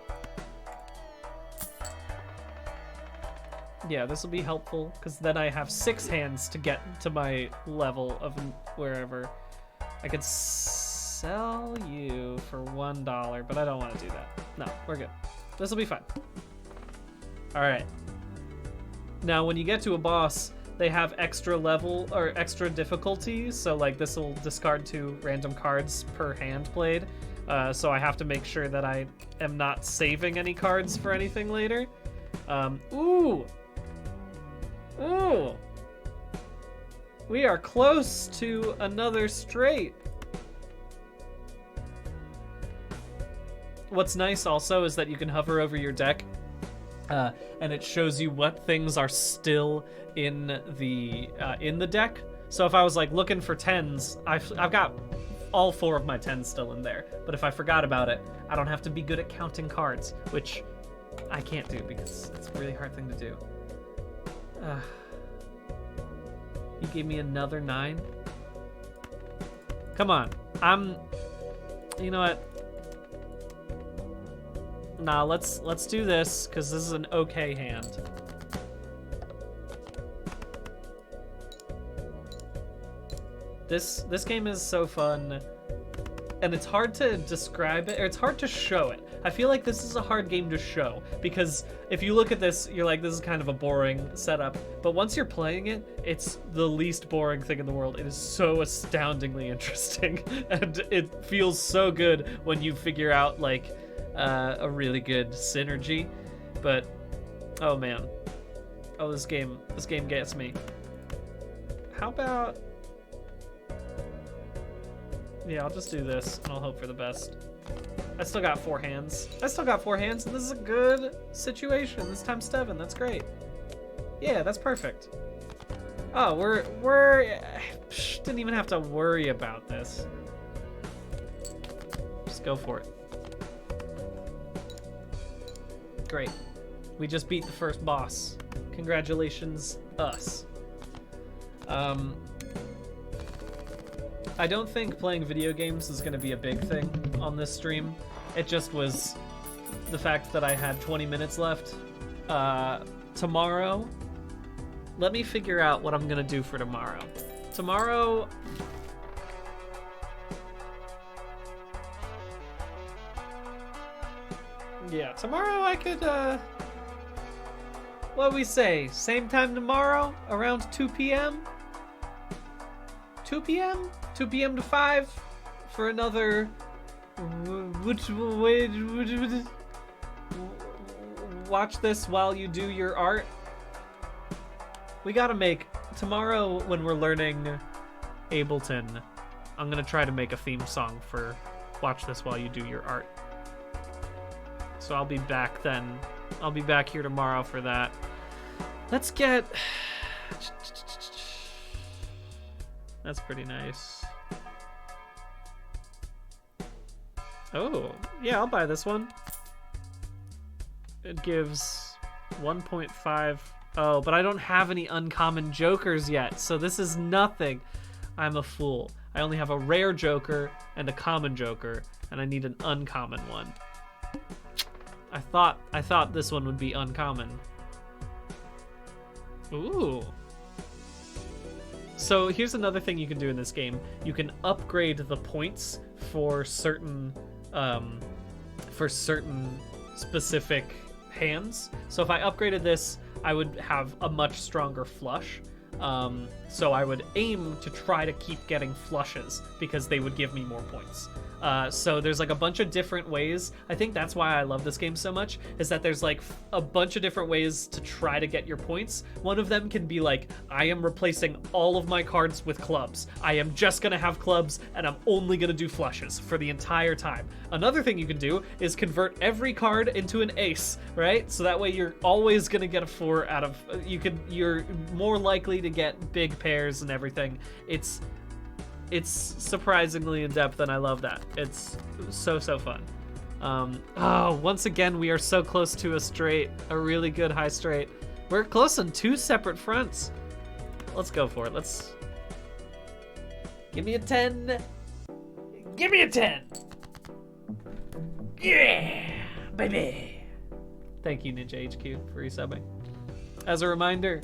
Yeah, this will be helpful, because then I have 6 hands to get to my level of wherever. I could sell you for $1, but I don't want to do that. No, we're good. This will be fine. All right. Now, when you get to a boss, they have extra level or extra difficulty. So, like, this will discard 2 random cards per hand played. So I have to make sure that I am not saving any cards for anything later. Ooh! Ooh! We are close to another straight. What's nice also is that you can hover over your deck and it shows you what things are still in the deck. So if I was like looking for 10s, I've got all 4 of my 10s still in there. But if I forgot about it, I don't have to be good at counting cards, which I can't do because it's a really hard thing to do. You gave me another 9? Come on. You know what? Nah, let's do this, because this is an okay hand. This game is so fun, and it's hard to describe it, or it's hard to show it. I feel like this is a hard game to show, because if you look at this, you're like, this is kind of a boring setup, but once you're playing it, it's the least boring thing in the world. It is so astoundingly interesting, and it feels so good when you figure out, like, a really good synergy. But, oh man. Oh, this game gets me. How about... Yeah, I'll just do this, and I'll hope for the best. I still got 4 hands. And this is a good situation. This time's 7, that's great. Yeah, that's perfect. Oh, we're didn't even have to worry about this. Just go for it. Great. We just beat the first boss. Congratulations, us. I don't think playing video games is going to be a big thing on this stream. It just was the fact that I had 20 minutes left. Tomorrow, let me figure out what I'm going to do for tomorrow. Tomorrow... Yeah, tomorrow I could, what we say? Same time tomorrow? Around 2 p.m.? 2 p.m.? 2 p.m. to 5 for another... Watch this while you do your art. We gotta make... Tomorrow, when we're learning Ableton, I'm gonna try to make a theme song for Watch This While You Do Your Art. So I'll be back then. I'll be back here tomorrow for that. Let's get... That's pretty nice. Oh, yeah, I'll buy this one. It gives 1.5. Oh, but I don't have any uncommon jokers yet, so this is nothing. I'm a fool. I only have a rare joker and a common joker, and I need an uncommon one. I thought this one would be uncommon. Ooh. So here's another thing you can do in this game. You can upgrade the points for certain specific hands. So if I upgraded this, I would have a much stronger flush. So I would aim to try to keep getting flushes because they would give me more points. So there's like a bunch of different ways. I think that's why I love this game so much, is that there's like a bunch of different ways to try to get your points. One of them can be like, I am replacing all of my cards with clubs. I am just gonna have clubs and I'm only gonna do flushes for the entire time. Another thing you can do is convert every card into an ace, right? So that way you're always gonna get a 4 out of, you're more likely to get big pairs and everything. It's surprisingly in-depth, and I love that. It's so fun. Once again, we are so close to a straight, a really good high straight. We're close on 2 separate fronts. Let's go for it. Give me a 10. Give me a 10. Yeah, baby. Thank you, Ninja HQ, for resubbing. As a reminder,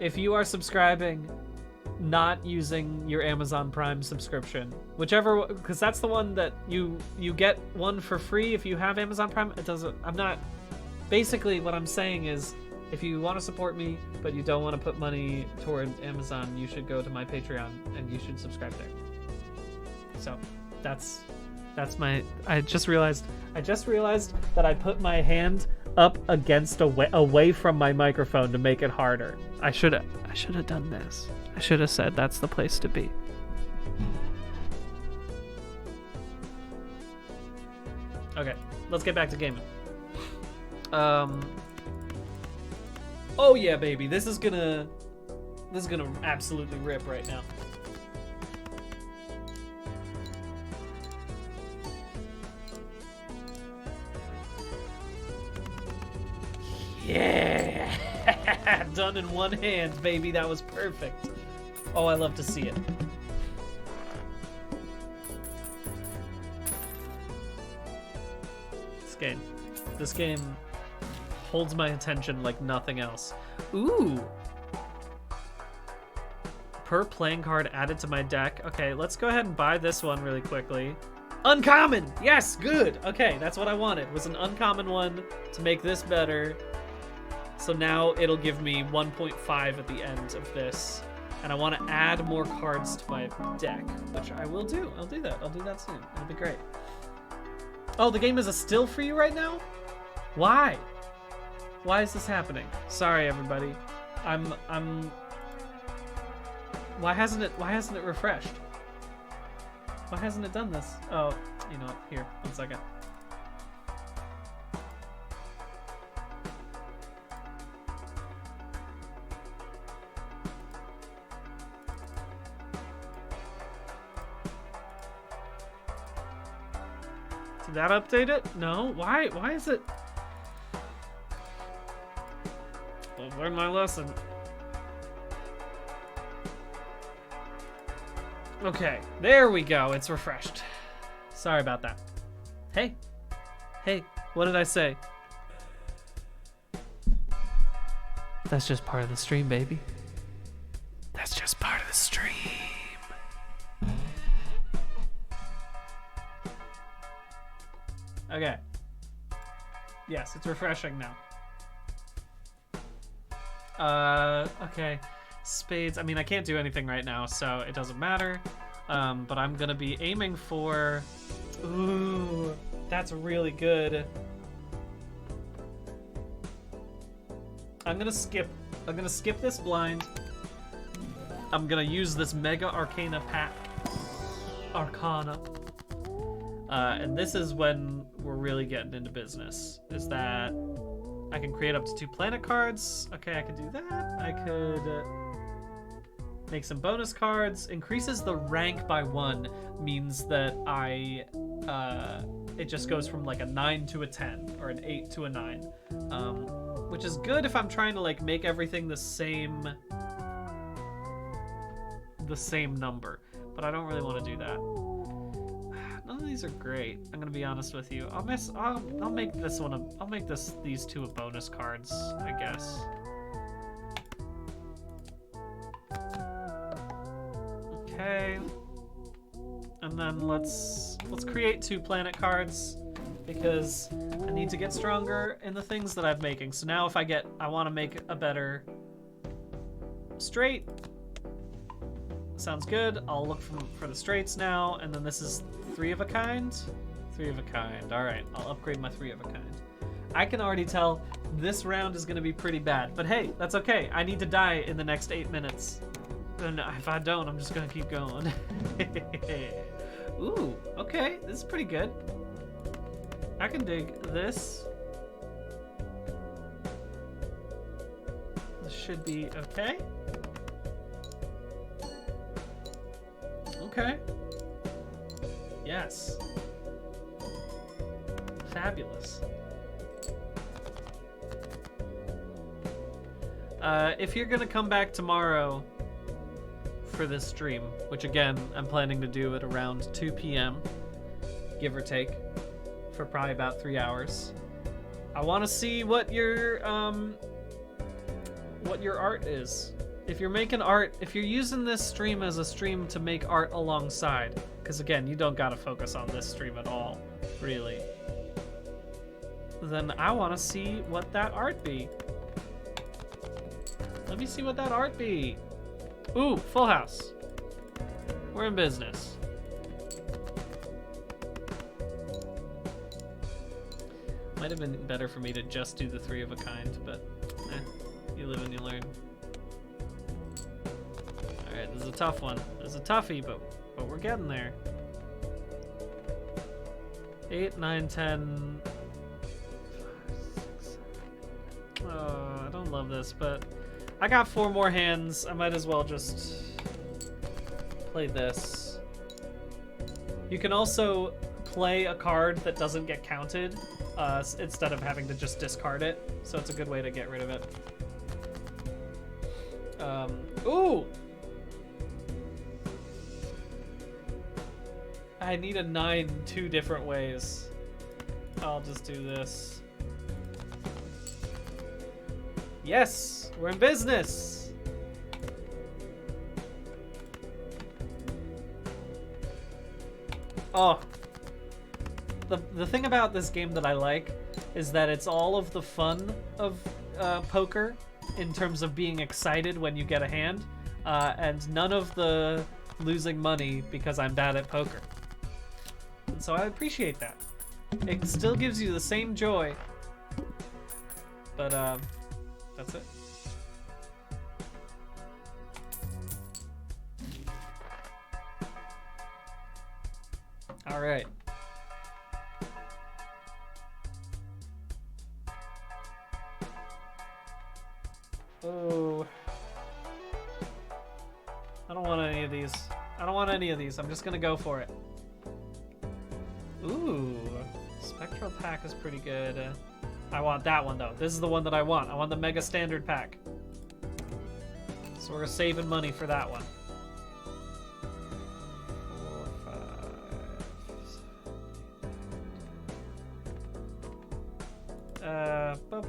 if you are subscribing, not using your Amazon Prime subscription, whichever, because that's the one that you get one for free if you have Amazon Prime. It doesn't. I'm not. Basically, what I'm saying is, if you want to support me but you don't want to put money toward Amazon, you should go to my Patreon and you should subscribe there. So that's my. I just realized that I put my hand up against away from my microphone to make it harder. I should have done this. I should have said that's the place to be. Okay, let's get back to gaming. Oh yeah, baby, this is gonna absolutely rip right now. Yeah! Done in one hand, baby. That was perfect. Oh, I love to see it. This game holds my attention like nothing else. Ooh! Per playing card added to my deck. Okay, let's go ahead and buy this one really quickly. Uncommon! Yes, good! Okay, that's what I wanted, was an uncommon one to make this better. So now it'll give me 1.5 at the end of this. And I want to add more cards to my deck, which I will do. I'll do that. I'll do that soon. It'll be great. Oh, the game is a still for you right now? Why? Why is this happening? Sorry, everybody. Why hasn't it refreshed? Why hasn't it done this? Oh, you know what? Here, 1 second. Did that update it? No? Why is it? I've learned my lesson. Okay, there we go. It's refreshed. Sorry about that. Hey, what did I say? That's just part of the stream, baby. That's just part of the stream. Okay. Yes, it's refreshing now. Okay. Spades. I mean, I can't do anything right now, so it doesn't matter. But I'm gonna be aiming for... Ooh, that's really good. I'm gonna skip this blind. I'm gonna use this Mega Arcana pack. Arcana. And this is when we're really getting into business. Is that I can create up to 2 planet cards. Okay, I could do that. I could make some bonus cards. Increases the rank by 1 means that it just goes from like a 9 to a 10 or an 8 to a 9, which is good if I'm trying to like make everything the same number. But I don't really want to do that. None of these are great. I'm gonna be honest with you. I'll make this one. I'll make these 2 bonus cards, I guess. Okay. And then let's create 2 planet cards because I need to get stronger in the things that I'm making. So now if I want to make a better straight. Sounds good. I'll look for the straights now, and then this is 3 of a kind. 3 of a kind. All right, I'll upgrade my 3 of a kind. I can already tell this round is going to be pretty bad, but hey, that's okay. I need to die in the next 8 minutes. And if I don't, I'm just going to keep going. Ooh, okay, this is pretty good. I can dig this. This should be okay. Okay. Yes. Fabulous. If you're gonna come back tomorrow for this stream, which again, I'm planning to do at around 2 p.m., give or take, for probably about 3 hours. I want to see what your art is. If you're making art, if you're using this stream as a stream to make art alongside, because again, you don't gotta focus on this stream at all, really, then I want to see what that art be. Let me see what that art be. Ooh, Full House. We're in business. Might have been better for me to just do the 3 of a kind, but you live and you learn. Alright, this is a tough one. This is a toughie, but we're getting there. 8, 9, 10... Oh, I don't love this, but I got 4 more hands. I might as well just play this. You can also play a card that doesn't get counted instead of having to just discard it, so it's a good way to get rid of it. Ooh! I need a 9 2 different ways. I'll just do this. Yes! We're in business! Oh. The thing about this game that I like is that it's all of the fun of poker in terms of being excited when you get a hand, and none of the losing money because I'm bad at poker. And so I appreciate that. It still gives you the same joy, but that's it. All right. Oh. I don't want any of these. I don't want any of these. I'm just gonna go for it. Ooh. Spectral pack is pretty good. I want that one though. This is the one that I want. I want the Mega Standard pack. So we're saving money for that one. 4,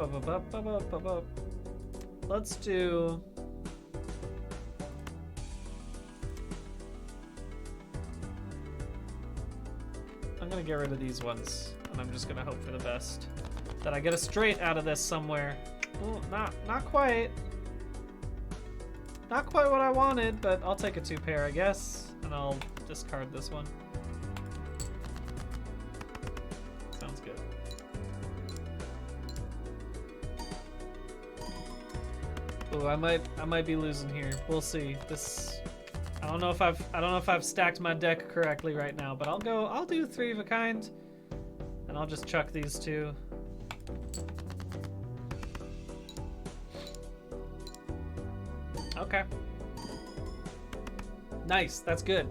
5. Let's do... I'm gonna get rid of these ones, and I'm just gonna hope for the best. That I get a straight out of this somewhere. Ooh, not quite. Not quite what I wanted, but I'll take a 2 pair, I guess, and I'll discard this one. Sounds good. Ooh, I might be losing here. We'll see. This, I don't know if I've stacked my deck correctly right now, but I'll do 3 of a kind, and I'll just chuck these 2. Okay. Nice, that's good.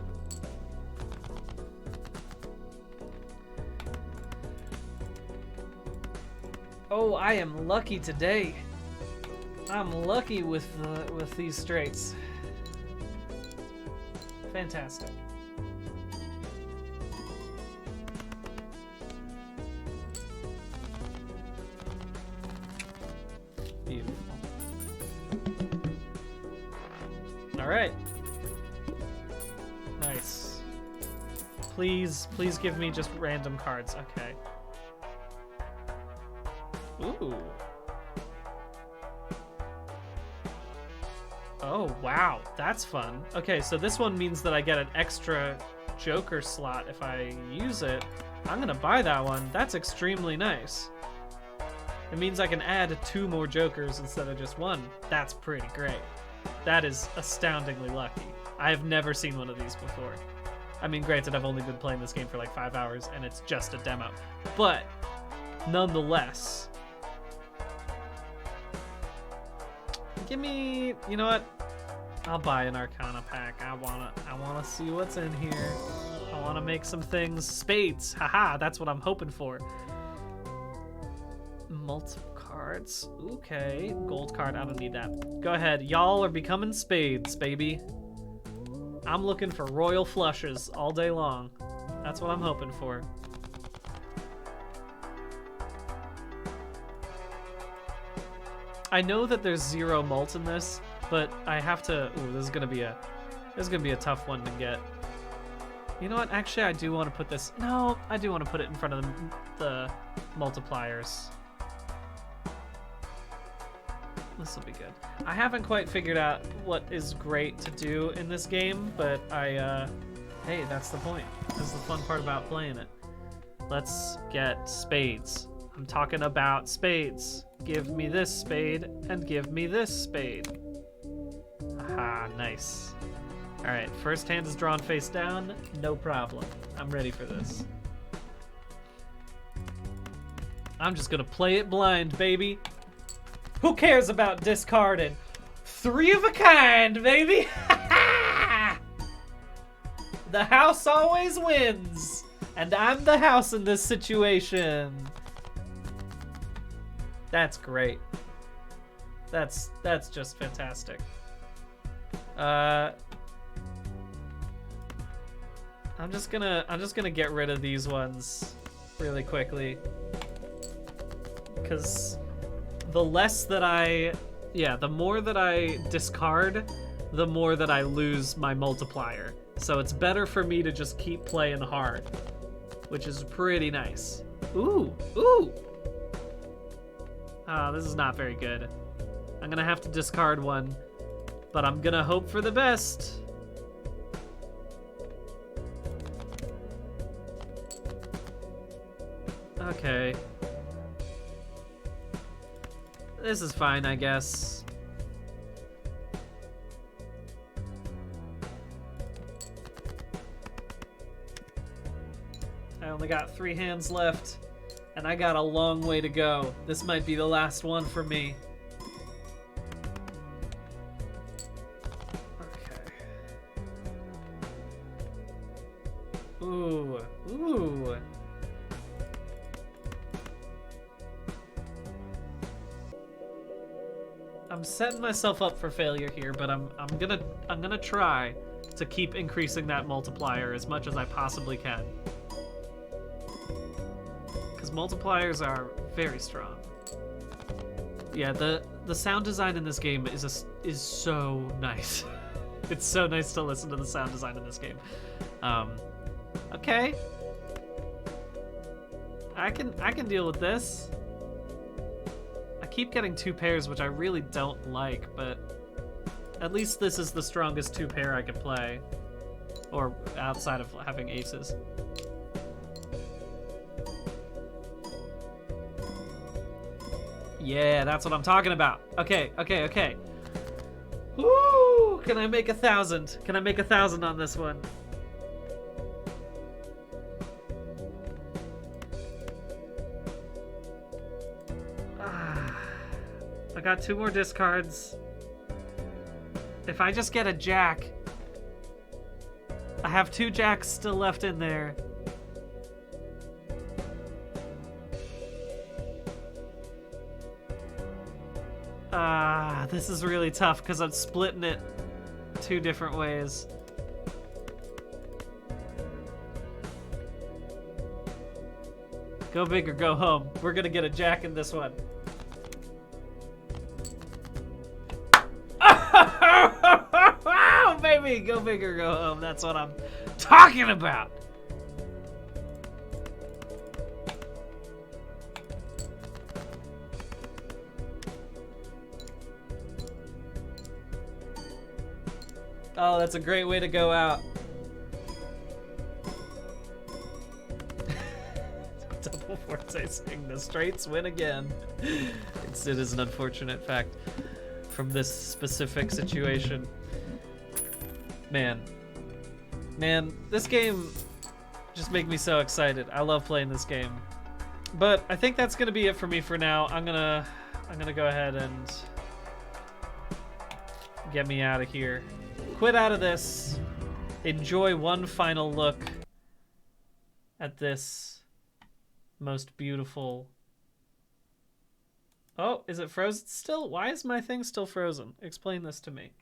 Oh, I am lucky today. I'm lucky with these straights. Fantastic. Beautiful. All right. Nice. Please give me just random cards. Okay. Ooh. Oh, wow. That's fun. Okay, so this one means that I get an extra Joker slot if I use it. I'm gonna buy that one. That's extremely nice. It means I can add 2 more Jokers instead of just 1. That's pretty great. That is astoundingly lucky. I have never seen one of these before. I mean, granted, I've only been playing this game for like 5 hours and it's just a demo. But, nonetheless. Give me, you know what? I'll buy an Arcana pack. I wanna see what's in here. I wanna make some things. Spades, haha, that's what I'm hoping for. Multiple cards, okay. Gold card, I don't need that. Go ahead, y'all are becoming spades, baby. I'm looking for royal flushes all day long. That's what I'm hoping for. I know that there's 0 malt in this, but I have to. Ooh, this is gonna be a tough one to get. You know what? Actually, I do want to put this. No, I do want to put it in front of the multipliers. This will be good. I haven't quite figured out what is great to do in this game, but hey, that's the point. That's the fun part about playing it. Let's get spades. I'm talking about spades. Give me this spade and give me this spade. Aha, nice. All right, first hand is drawn face down. No problem. I'm ready for this. I'm just gonna play it blind, baby. Who cares about discarding? 3 of a kind, baby! The house always wins! And I'm the house in this situation. That's great. That's just fantastic. I'm just gonna get rid of these ones really quickly. Because the less that the more that I discard, the more that I lose my multiplier. So it's better for me to just keep playing hard, which is pretty nice. Ooh, ooh. Oh, this is not very good. I'm gonna have to discard one, but I'm gonna hope for the best. Okay. This is fine, I guess. I only got 3 hands left, and I got a long way to go. This might be the last one for me. Okay. Ooh, ooh. I'm setting myself up for failure here, but I'm gonna try to keep increasing that multiplier as much as I possibly can. Because multipliers are very strong. Yeah, the sound design in this game is so nice. It's so nice to listen to the sound design in this game. Okay. I can deal with this. I keep getting 2 pairs, which I really don't like, but at least this is the strongest 2 pair I can play. Or outside of having aces. Yeah, that's what I'm talking about. Okay, okay, okay. Woo! Can I make 1,000? Can I make 1,000 on this one? I got 2 more discards. If I just get a jack, I have 2 jacks still left in there. This is really tough because I'm splitting it 2 different ways. Go big or go home. We're gonna get a jack in this one. Oh, baby, go big or go home. That's what I'm talking about. Oh, that's a great way to go out. Double forte saying the straights win again. It is an unfortunate fact from this specific situation. Man, this game just makes me so excited. I love playing this game. But I think that's gonna be it for me for now. I'm gonna go ahead and get me out of here. Quit out of this. Enjoy one final look at this most beautiful. Oh, is it frozen still? Why is my thing still frozen? Explain this to me.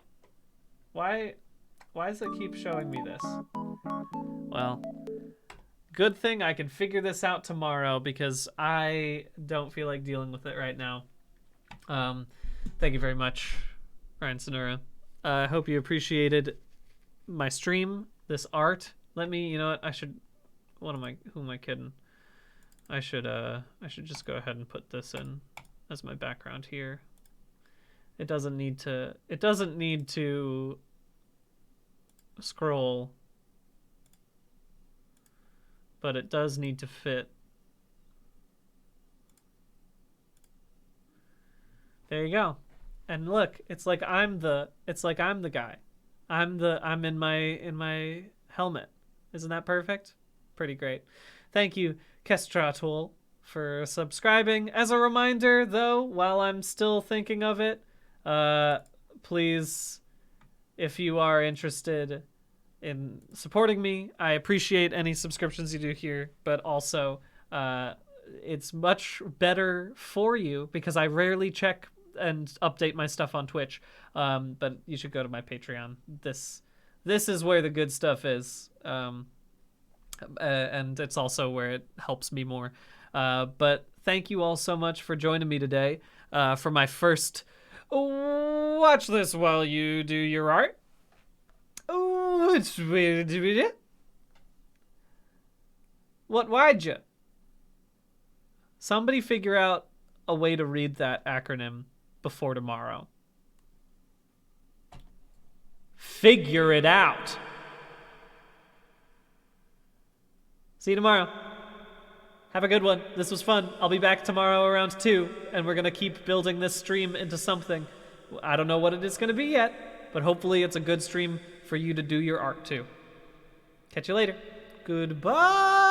Why Why does it keep showing me this? Well, good thing I can figure this out tomorrow because I don't feel like dealing with it right now. Thank you very much, Ryan Sonura. I hope you appreciated my stream, this art. Let me, you know what? I should. Who am I kidding? I should just go ahead and put this in as my background here. It doesn't need to scroll, but it does need to fit. There you go. And look, it's like I'm the guy. I'm in my helmet. Isn't that perfect? Pretty great. Thank you, Kestratul, for subscribing. As a reminder, though, while I'm still thinking of it, please, if you are interested in supporting me, I appreciate any subscriptions you do here, but also it's much better for you because I rarely check and update my stuff on Twitch, but you should go to my Patreon. This is where the good stuff is, and it's also where it helps me more. But thank you all so much for joining me today for my first watch this while you do your art. What? Why'd you? Somebody figure out a way to read that acronym before tomorrow. Figure it out. See you tomorrow. Have a good one. This was fun. I'll be back tomorrow around 2, and we're going to keep building this stream into something. I don't know what it is going to be yet, but hopefully it's a good stream for you to do your art too. Catch you later. Goodbye.